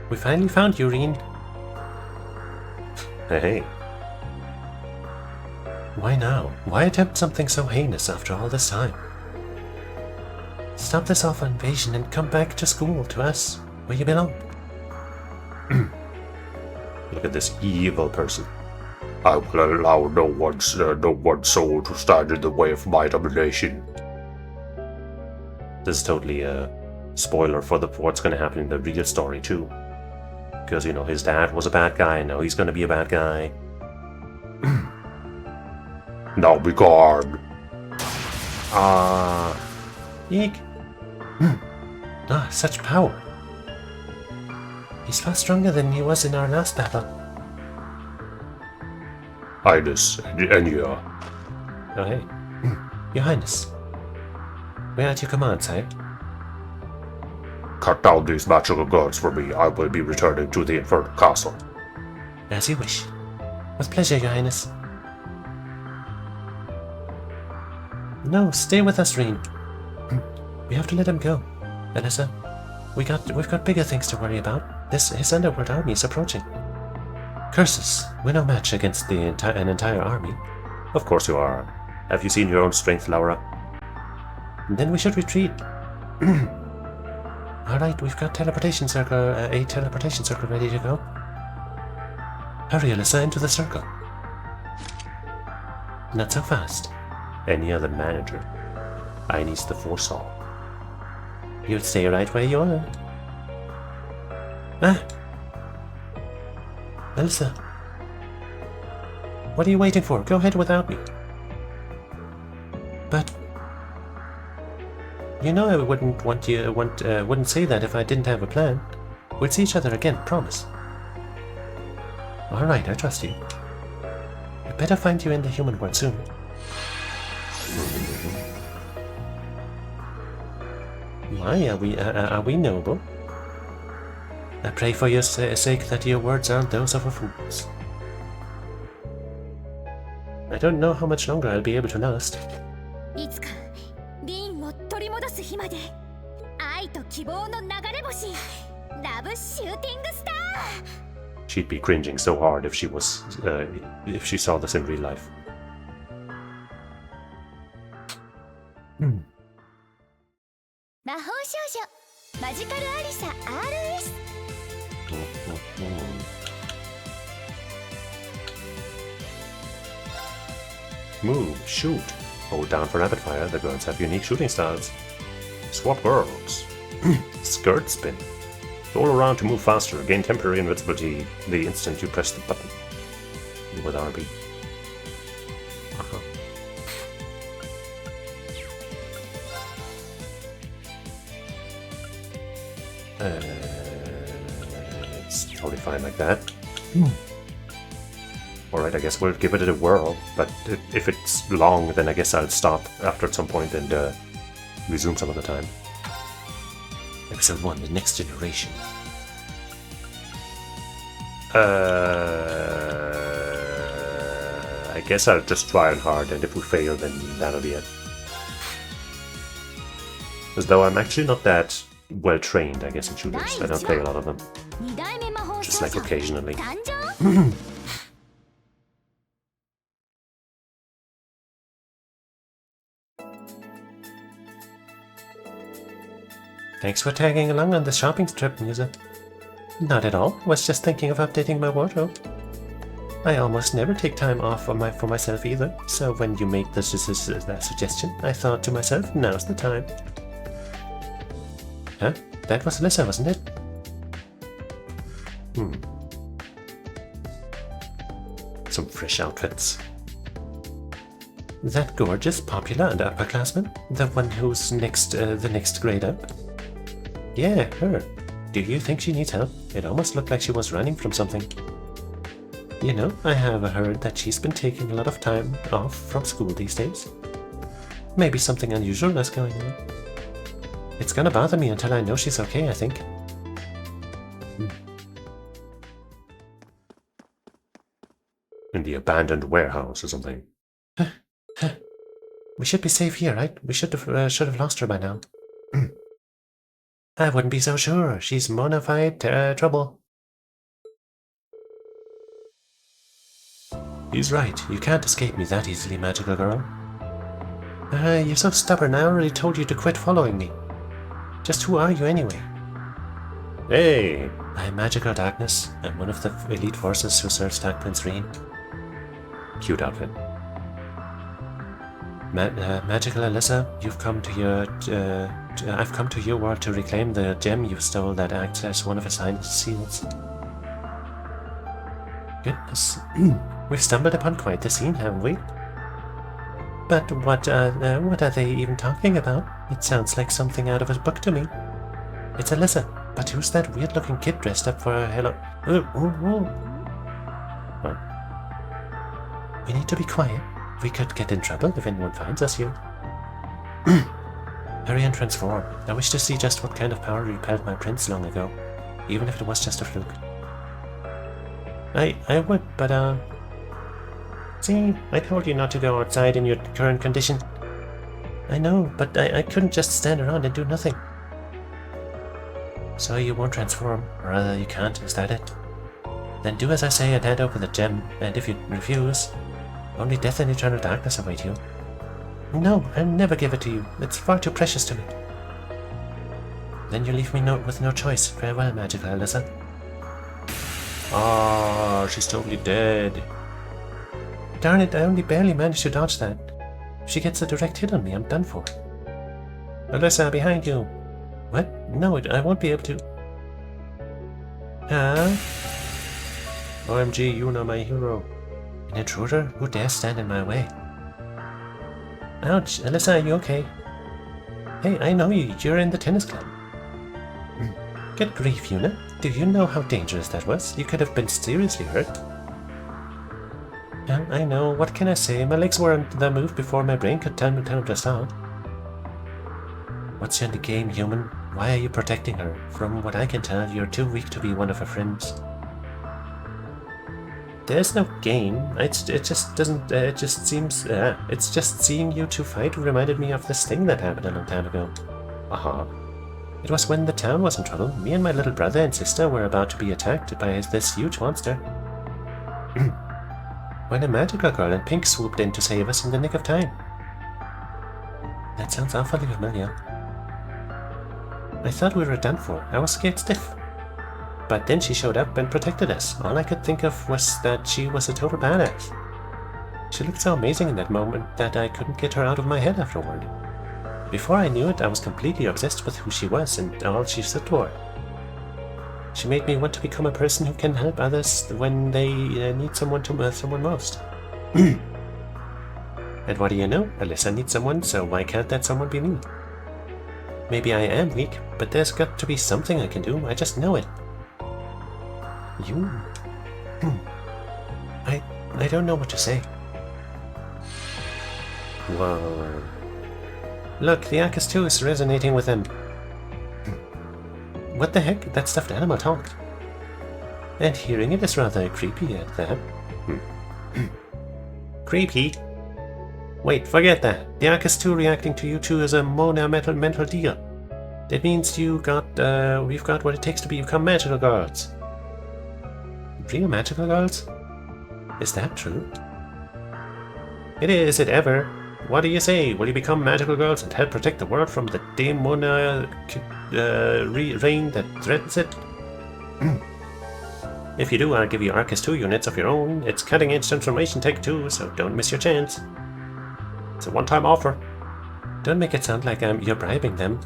We finally found you, Reen. Hey. Why now? Why attempt something so heinous after all this time? Stop this awful invasion and come back to school, to us, where you belong. Look at this evil person. I will allow no one soul to stand in the way of my domination. This is totally a spoiler for what's going to happen in the real story too. Because, you know, his dad was a bad guy, and now he's going to be a bad guy. Now be gone. Eek. Such power. He's far stronger than he was in our last battle. Highness, Enya. Oh, hey. Your Highness. We're at your command, sire. Cut down these magical girls for me. I will be returning to the Infernal Castle. As you wish. With pleasure, Your Highness. No, stay with us, Reen. We have to let him go. Alyssa, we've got bigger things to worry about. His Underworld army is approaching. Curses, we're no match against an entire army. Of course you are. Have you seen your own strength, Laura? Then we should retreat. Alright, we've got a teleportation circle ready to go. Hurry, Alyssa, into the circle. Not so fast. Any other manager. I need the foresaw. You'll stay right where you are. Alyssa. What are you waiting for? Go ahead without me. But you know I wouldn't say that if I didn't have a plan. We'll see each other again, promise. Alright, I trust you. I'd better find you in the human world soon. Why are we noble? I pray for your sake that your words aren't those of a fool's. I don't know how much longer I'll be able to last. 日まで愛と希望の流れ星ラブシューティングスター She'd be cringing so hard if she saw this in real life. 魔法少女マジカルアリサ RS Move, shoot. Hold down for rapid fire. The girls have unique shooting styles. Swap girls. Skirt spin. Roll around to move faster. Gain temporary invincibility the instant you press the button. With RB. It's totally fine like that. Alright, I guess we'll give it a whirl, but if it's long, then I guess I'll stop after at some point and resume some other time. Episode 1, The Next Generation. I guess I'll just try it hard, and if we fail, then that'll be it. As though I'm actually not that well trained, I guess, in shooters. I don't play a lot of them. Just like occasionally. Thanks for tagging along on the shopping trip, Musa. Not at all. Was just thinking of updating my wardrobe. I almost never take time off for myself either, so when you made that suggestion, I thought to myself, now's the time. Huh? That was Alyssa, wasn't it? Some fresh outfits. That gorgeous, popular and upperclassman? The one who's the next grade up? Yeah, her. Do you think she needs help? It almost looked like she was running from something. You know, I have heard that she's been taking a lot of time off from school these days. Maybe something unusual is going on. It's gonna bother me until I know she's okay, I think. In the abandoned warehouse or something. We should be safe here, right? We should have lost her by now. I wouldn't be so sure. She's bona fide trouble. He's right. You can't escape me that easily, magical girl. You're so stubborn. I already told you to quit following me. Just who are you anyway? Hey! I'm Magical Darkness. I'm one of the elite forces who serves Dark Prince Rean. Cute outfit. Magical Alyssa, you've come to your... I've come to your world to reclaim the gem you stole that acts as one of his seals. Goodness. We've stumbled upon quite the scene, haven't we? But what are they even talking about? It sounds like something out of a book to me. It's Alyssa, but who's that weird-looking kid dressed up for a hello... What? We need to be quiet. We could get in trouble if anyone finds us here. Hurry and transform. I wish to see just what kind of power repelled my prince long ago, even if it was just a fluke. I would, but see, I told you not to go outside in your current condition. I know, but I couldn't just stand around and do nothing. So you won't transform, or rather you can't, is that it? Then do as I say and hand over the gem, and if you refuse, only death and eternal darkness await you. No, I'll never give it to you. It's far too precious to me. Then you leave me with no choice. Farewell, magical Alyssa. Ah, she's totally dead. Darn it, I only barely managed to dodge that. If she gets a direct hit on me, I'm done for. Alyssa, behind you. What? No, I won't be able to. Huh? OMG, you know my hero. An intruder? Who dares stand in my way? Ouch, Alyssa, are you okay? Hey, I know you. You're in the tennis club. Good grief, Yuna. Do you know how dangerous that was? You could have been seriously hurt. I know. What can I say? My legs were on the move before my brain could tell me to stop. What's in the game, human? Why are you protecting her? From what I can tell, you're too weak to be one of her friends. There's no game. It just doesn't. It just seems. It's just seeing you two fight reminded me of this thing that happened a long time ago. Uh-huh. It was when the town was in trouble. Me and my little brother and sister were about to be attacked by this huge monster. When a magical girl in pink swooped in to save us in the nick of time. That sounds awfully familiar. I thought we were done for. I was scared stiff. But then she showed up and protected us. All I could think of was that she was a total badass. She looked so amazing in that moment that I couldn't get her out of my head afterward. Before I knew it, I was completely obsessed with who she was and all she stood for. She made me want to become a person who can help others when they need someone most. And what do you know? Alyssa needs someone, so why can't that someone be me? Maybe I am weak, but there's got to be something I can do. I just know it. You? I don't know what to say. Whoa. Look, the Arcus 2 is resonating with him. What the heck? That stuffed animal talked. And hearing it is rather creepy at that. Creepy? Wait, forget that. The Arcus 2 reacting to you two is a mental deal. That means we've got what it takes to become magical girls. Real magical girls? Is that true? It is, it ever. What do you say? Will you become magical girls and help protect the world from the demonic reign that threatens it? If you do, I'll give you Arcus 2 units of your own. It's cutting-edge transformation tech too, so don't miss your chance. It's a one-time offer. Don't make it sound like you're bribing them.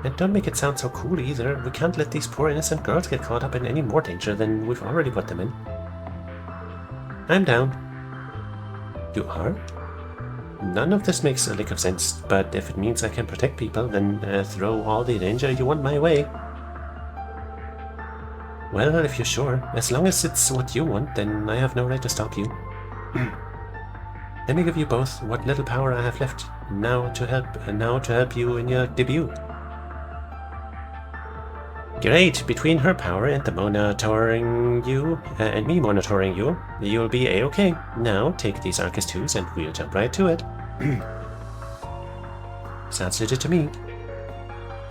And don't make it sound so cool either. We can't let these poor innocent girls get caught up in any more danger than we've already put them in. I'm down. You are? None of this makes a lick of sense, but if it means I can protect people, then throw all the danger you want my way. Well, if you're sure. As long as it's what you want, then I have no right to stop you. Let me give you both what little power I have left now to help you in your debut. Great! Between her power and the monitoring you, and me monitoring you, you'll be a-okay. Now take these Arcus 2s and we'll jump right to it. Sounds legit to me.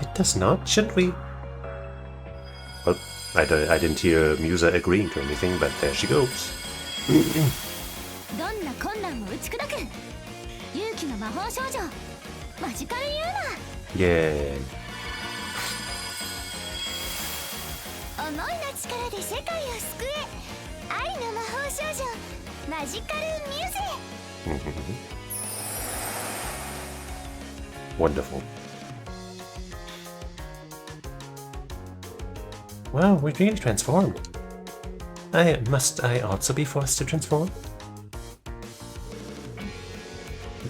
It does not, shouldn't we? Well, I didn't hear Musa agreeing to anything, but there she goes. Yeah. 思いの力で世界を救え愛の魔法少女マジカルミューゼ Wonderful. Wow, we really transformed. Must I also be forced to transform?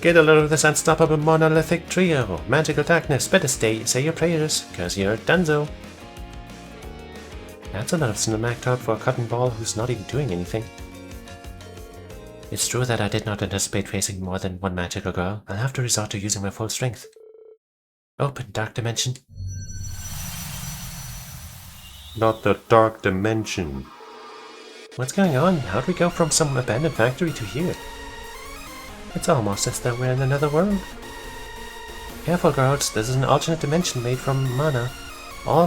Get a load of this unstoppable monolithic trio. Magical darkness, better say your prayers, cause you're donezo. That's a lot of cinematic talk for a cotton ball who's not even doing anything. It's true that I did not anticipate facing more than one magical girl. I'll have to resort to using my full strength. Open dark dimension. Not the dark dimension. What's going on? How'd we go from some abandoned factory to here? It's almost as though we're in another world. Careful, girls. This is an alternate dimension made from mana. All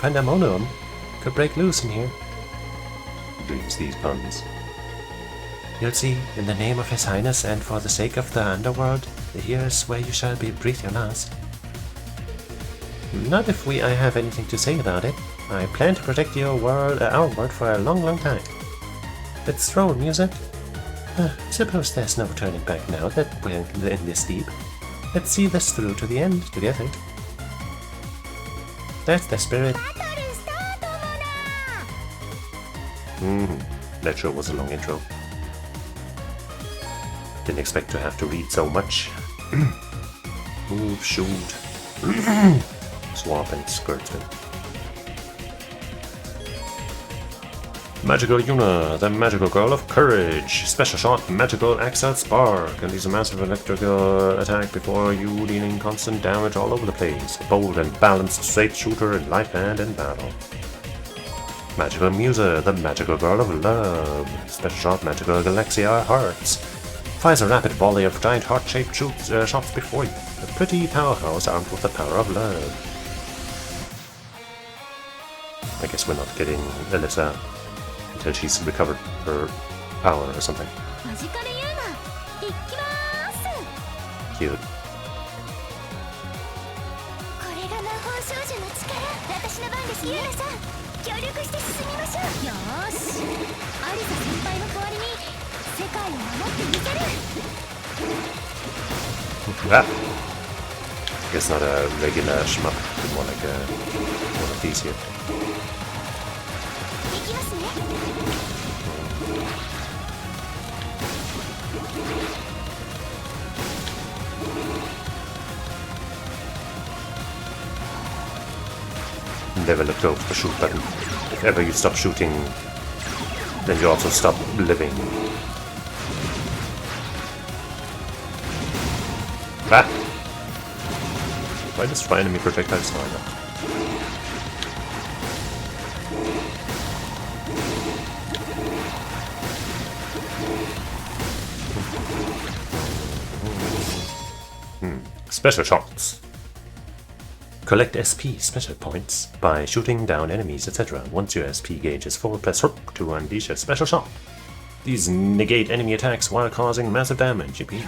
pandemonium could break loose in here. Dreams these puns. You'll see, in the name of His Highness and for the sake of the underworld, here's where you shall breathe your last. Not if I have anything to say about it. I plan to protect our world for a long, long time. Let's throw music. Suppose there's no turning back now that we're in this deep. Let's see this through to the end together. That's the spirit. That sure was a long intro. Didn't expect to have to read so much. Move, shoot. Swap and skirtsman. Magical Yuna, the magical girl of courage. Special shot, magical Axel Spark. Unleash a massive electrical attack before you, dealing constant damage all over the place. A bold and balanced straight shooter in life and in battle. Magical Musa, the magical girl of love. Special shot, magical Galaxia Hearts. fires a rapid volley of giant heart-shaped shots before you. A pretty powerhouse armed with the power of love. I guess we're not getting Alyssa until she's recovered her power or something. 間近で言うな。いきまーす。 Cute. これが魔法少女の力。私の番です。ユーナさん、協力して進みましょう。よーし。アリサ先輩の代わりに世界を守ってみせる。 Ah. Guess not a regular shmup, but more like one of these here. いきますね。 Never looked over the shoot button. If ever you stop shooting, then you also stop living. Ah! Why does fire enemy projectiles fire that? Special shots. Collect SP special points by shooting down enemies, etc. Once your SP gauge is full, press hook to unleash a special shot. These negate enemy attacks while causing massive damage. Yippee.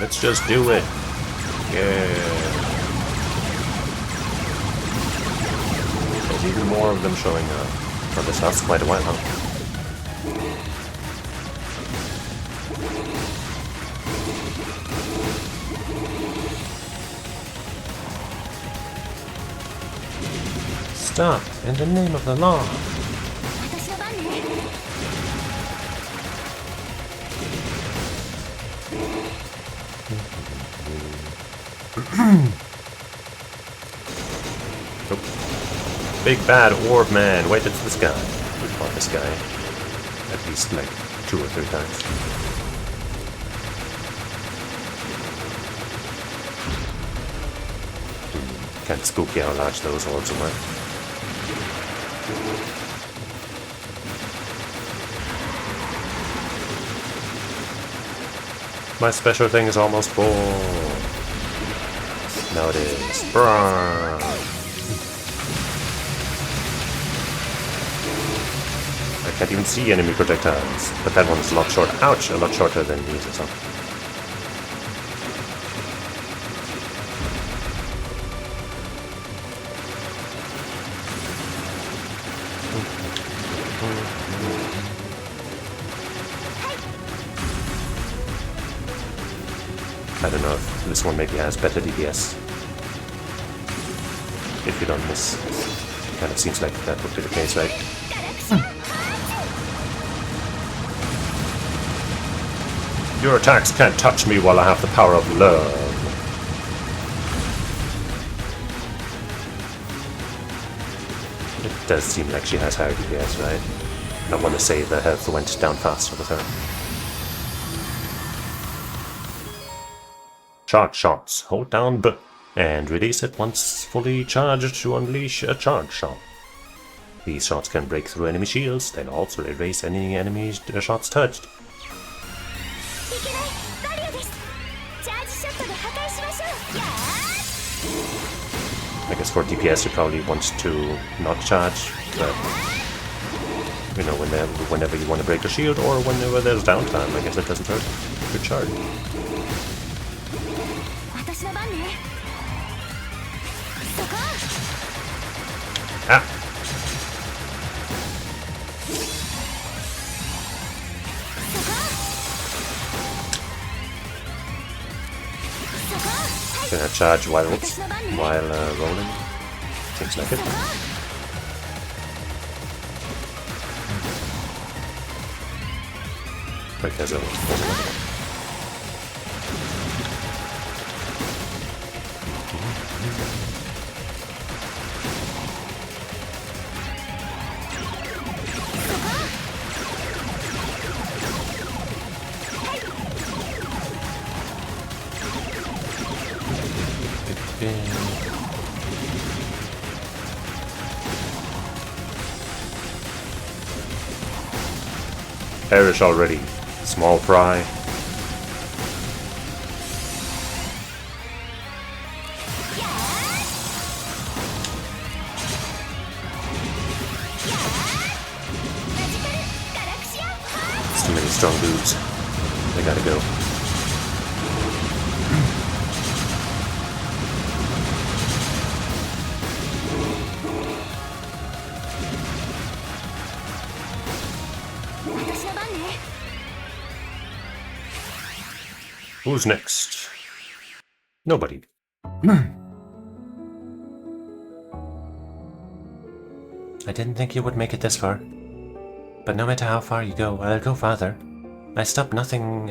Let's just do it. Yeah. There's even more of them showing up. Oh, this lasts quite a while, huh? Stop, in the name of the law. 私の番ね。 Big bad orb man, wait, it's this guy. We fought this guy at least like 2 or 3 times. Kinda spooky how large those orbs were. My special thing is almost full. Now it is. Brrr. I can't even see enemy projectiles, but that one's a lot shorter. Ouch! A lot shorter than these or something. I don't know if this one maybe has better DPS. If you don't miss. Kind of seems like that would be the case, right? Your attacks can't touch me while I have the power of love. It does seem like she has higher DPS, right? I want to say the health went down faster with her. Charge shots. Hold down B and release it once fully charged to unleash a charge shot. These shots can break through enemy shields, then also erase any enemy shots touched. I guess for DPS you probably want to not charge, but you know, whenever you want to break a shield or whenever there's downtime, I guess it doesn't hurt to charge. Ah! Gonna charge while rolling? Seems like it. Wait, there's another one. perish already. Small fry. It's too many strong dudes. They gotta go. Who's next? Nobody. I didn't think you would make it this far. But no matter how far you go, I'll go farther. I stop at nothing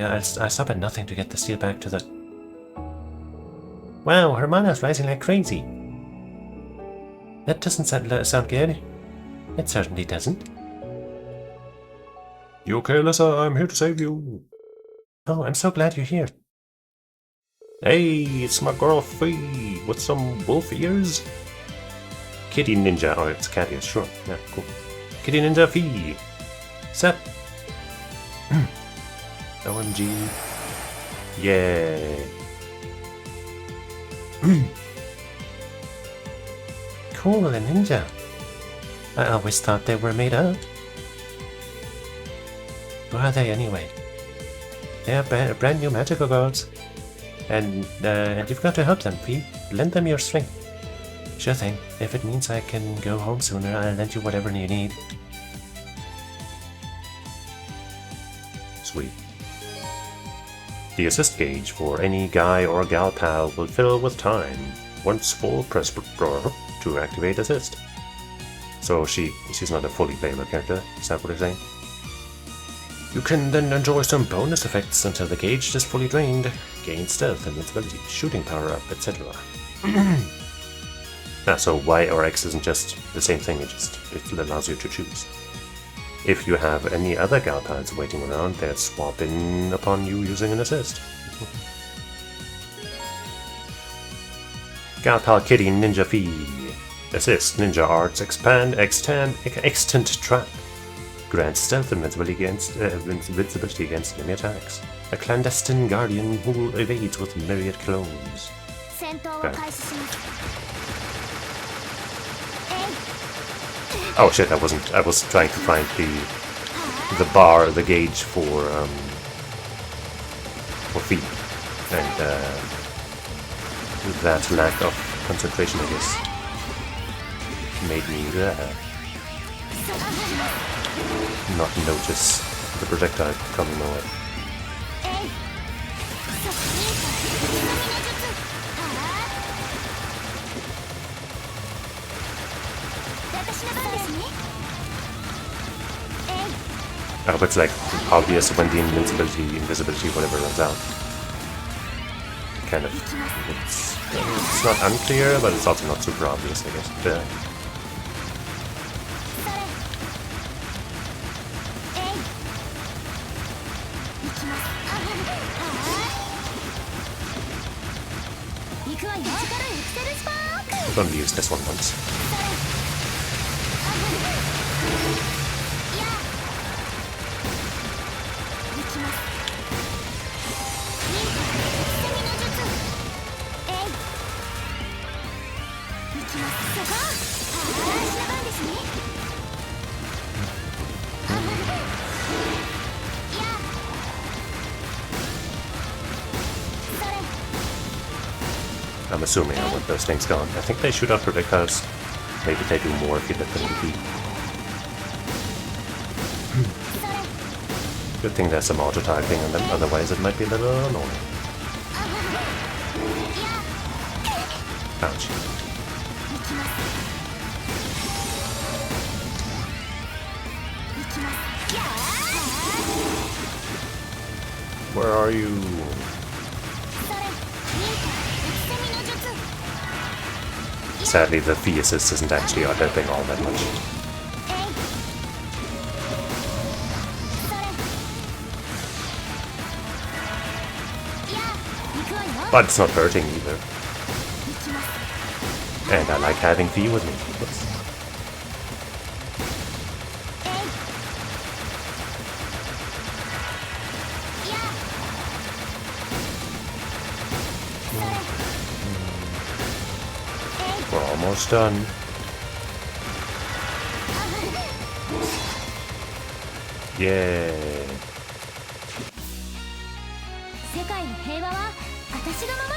to get the steel back to the... Wow, her mana's rising like crazy. That doesn't sound good. It certainly doesn't. You okay, Alyssa? I'm here to save you. Oh, I'm so glad you're here. Hey, it's my girl Fee with some wolf ears. Kitty Ninja. Oh, it's cat ears, sure. Yeah, cool. Kitty Ninja Fee. Sup? OMG. Yay. Cool, a ninja. I always thought they were made up. Who are they anyway? They are brand new magical girls. And you've got to help them, Pete. Lend them your strength. Sure thing. If it means I can go home sooner, I'll lend you whatever you need. Sweet. The assist gauge for any guy or gal pal will fill with time. Once full, press to activate assist. So she's not a fully playable character, is that what you're saying? You can then enjoy some bonus effects until the gauge is fully drained. Gain stealth, invincibility, shooting power up, etc. So Y or X isn't just the same thing, it allows you to choose. If you have any other gal pals waiting around, they'll swap in upon you using an assist. Gal pal Kitty Ninja Fee. Assist Ninja Arts expand extant trap. Grants stealth invincibility against enemy attacks. A clandestine guardian who evades with myriad clones. Okay. Oh shit! I was trying to find the gauge for feet, and that lack of concentration, I guess, made me not notice the projectile coming my way. I hope it's like obvious when the invisibility, whatever runs out. Kind of, it's not unclear, but it's also not super obvious, I guess. I'm gonna use this one once. I'm assuming I want those things gone. I think they shoot out projectiles. Maybe they do more if you let them repeat. Good thing there's some auto-targeting on them, otherwise it might be a little annoying. Ouch. Where are you? Sadly, the Fee assist isn't actually helping all that much. But it's not hurting either. And I like having Fee with me. Yes. Almost done. Yeah. 世界の平和は私が守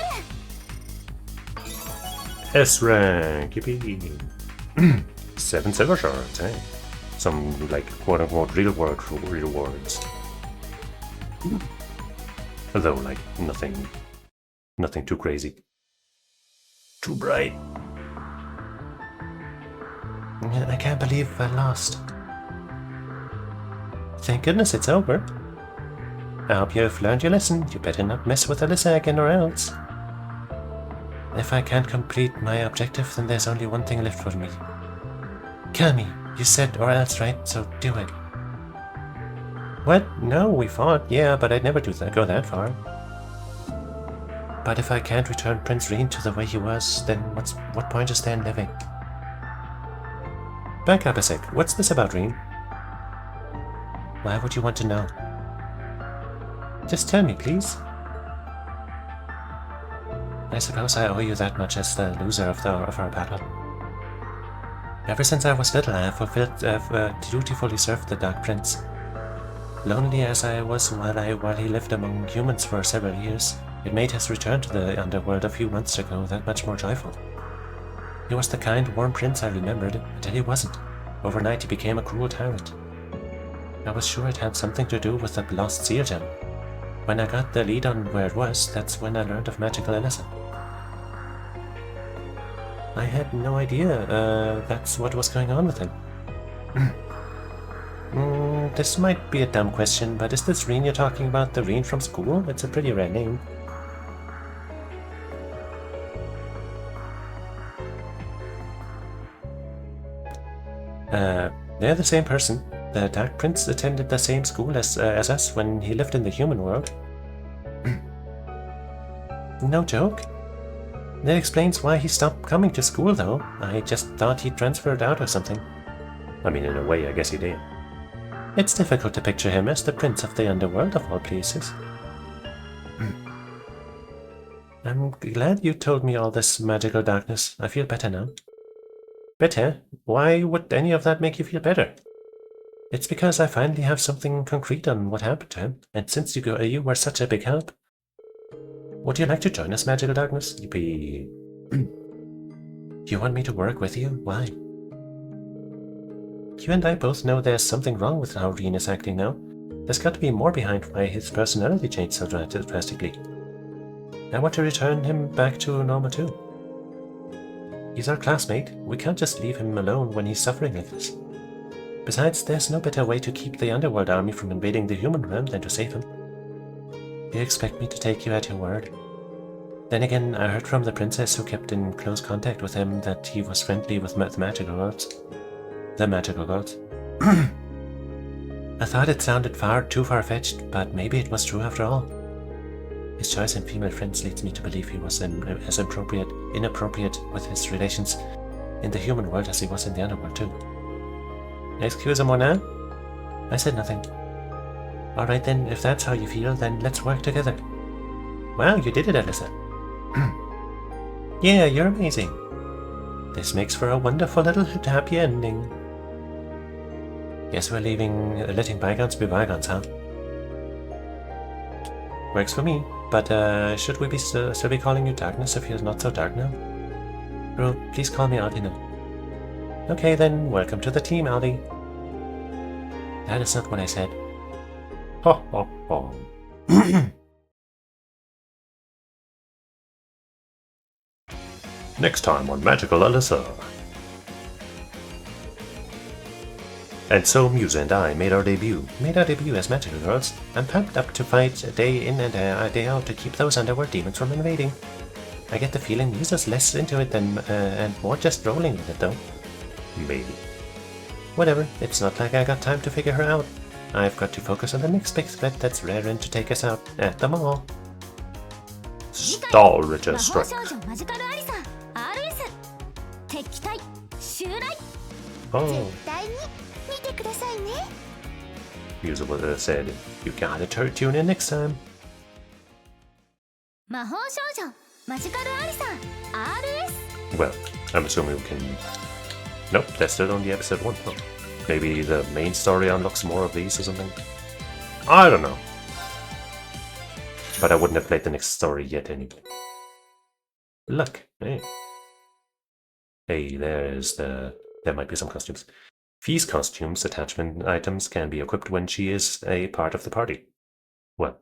る。 S rank, yippee. 7 silver shards, eh? Some, like, quote-unquote real world rewards. Although, like, nothing too crazy. Too bright. I can't believe I lost. Thank goodness it's over. I hope you've learned your lesson. You better not mess with Alyssa again or else. If I can't complete my objective, then there's only one thing left for me. Kill me, you said or else, right? So do it. What? No, we fought, yeah, but I'd never go that far. But if I can't return Prince Reen to the way he was, then what point is there in living? Back up a sec, what's this about Reen? Why would you want to know? Just tell me, please. I suppose I owe you that much as the loser of our battle. Ever since I was little, I have dutifully served the Dark Prince. Lonely as I was while he lived among humans for several years, it made his return to the underworld a few months ago that much more joyful. He was the kind, warm prince I remembered, until he wasn't. Overnight he became a cruel tyrant. I was sure it had something to do with the lost seal gem. When I got the lead on where it was, that's when I learned of magical Alyssa. I had no idea that's what was going on with him. This might be a dumb question, but is this Reen you're talking about the Reen from school? It's a pretty rare name. They're the same person. The Dark Prince attended the same school as us when he lived in the human world. No joke? That explains why he stopped coming to school, though. I just thought he transferred out or something. I mean, in a way, I guess he did. It's difficult to picture him as the prince of the underworld of all places. I'm glad you told me all this magical darkness. I feel better now. Better? Why would any of that make you feel better? It's because I finally have something concrete on what happened to him, and since you were such a big help. Would you like to join us, Magical Darkness? Yippee. You want me to work with you? Why? You and I both know there's something wrong with how Reen is acting now. There's got to be more behind why his personality changed so drastically. I want to return him back to normal too. He's our classmate. We can't just leave him alone when he's suffering like this. Besides, there's no better way to keep the underworld army from invading the human realm than to save him. Do you expect me to take you at your word? Then again, I heard from the princess who kept in close contact with him that he was friendly with the magical girls. The magical girls. I thought it sounded too far-fetched, but maybe it was true after all. His choice in female friends leads me to believe he was as inappropriate with his relations in the human world as he was in the underworld too. Excuse me, now? I said nothing. Alright then, if that's how you feel, then let's work together. Wow, you did it, Alyssa. Yeah, you're amazing. This makes for a wonderful little happy ending. Guess we're letting bygones be bygones, huh? Works for me, but should we still be calling you Darkness if you're not so dark now? Bro, please call me Aldi now. Okay then, welcome to the team, Aldi. That is not what I said. Ha ha ha. Next time on Magical Alyssa. And so Musa and I made our debut as magical girls. I'm pumped up to fight day in and day out to keep those underworld demons from invading. I get the feeling Musa's less into it than and more just rolling with it though. Maybe. Whatever, it's not like I got time to figure her out. I've got to focus on the next big threat that's raring to take us out at the mall. Star Richard Strike. Oh. Musa would have said, you gotta tune in next time. Well, I'm assuming we can... Nope, that's still only episode 1. Oh. Maybe the main story unlocks more of these or something? I don't know. But I wouldn't have played the next story yet anyway. Look, hey. Hey, there's the... There might be some costumes. Fee's costumes, attachment items, can be equipped when she is a part of the party. Well.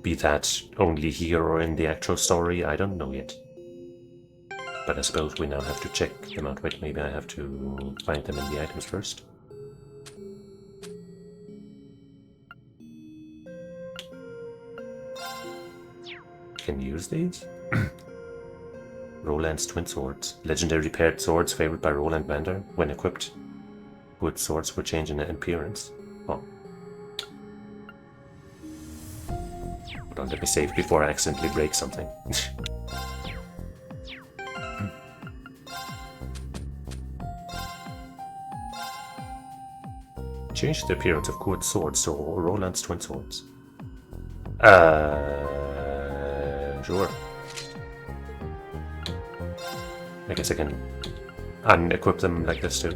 Be that only here or in the actual story, I don't know yet. But I suppose we now have to check them out. Wait, maybe I have to find them in the items first. Can use these? Roland's twin swords. Legendary paired swords favored by Roland Vander. When equipped, wood swords will change in appearance. Oh. Hold on, let me save before I accidentally break something. Change the appearance of Kurt's swords to Roland's twin swords. Sure. I guess I can unequip them like this too.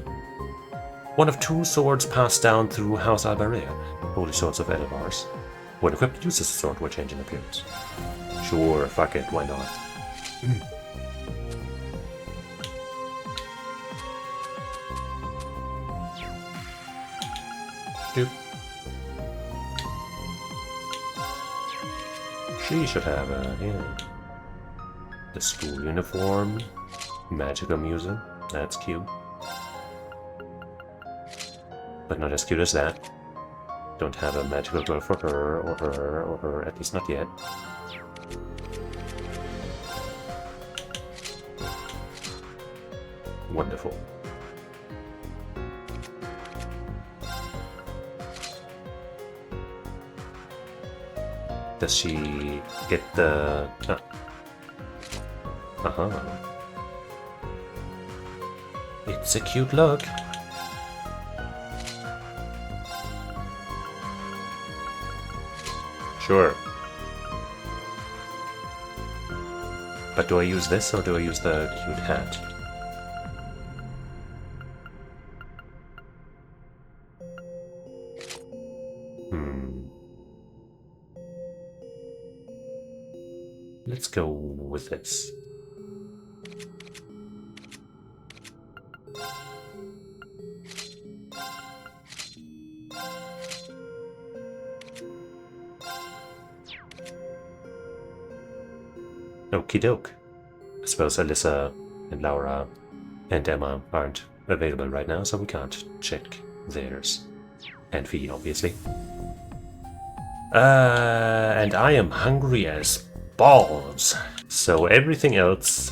One of 2 swords passed down through House Albarea, Holy Swords of Edelvars. When equipped, uses the sword will change in appearance. Sure, fuck it, why not? Doop. She should have the school uniform, magical music, that's cute. But not as cute as that. Don't have a magical girl for her, or at least not yet. Wonderful. Does she get the... It's a cute look. Sure. But do I use this or do I use the cute hat? Let's go with this. Okie doke. I suppose Alyssa and Laura and Emma aren't available right now, so we can't check theirs. And Fee, obviously. And I am hungry as balls. So everything else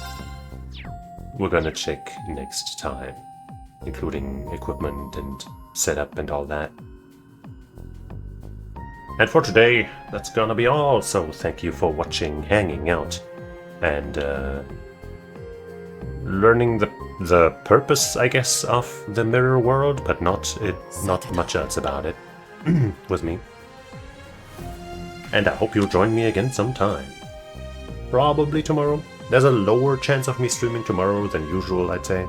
we're gonna check next time, including equipment and setup and all that. And for today, that's gonna be all. So thank you for watching, hanging out, and learning the purpose, I guess, of the mirror world, but not much else about it with me. And I hope you'll join me again sometime. Probably tomorrow. There's a lower chance of me streaming tomorrow than usual, I'd say.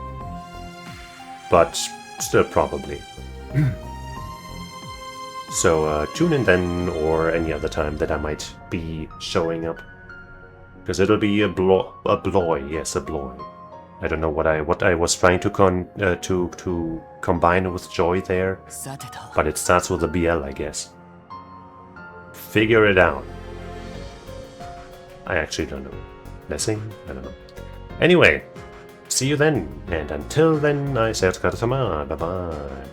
But still probably. So tune in then, or any other time that I might be showing up. Because it'll be a bloy, yes, a bloy. I don't know what I was trying to combine with joy there, but it starts with a BL, I guess. Figure it out. I actually don't know. Blessing? I don't know. Anyway, see you then, and until then, I say bye bye.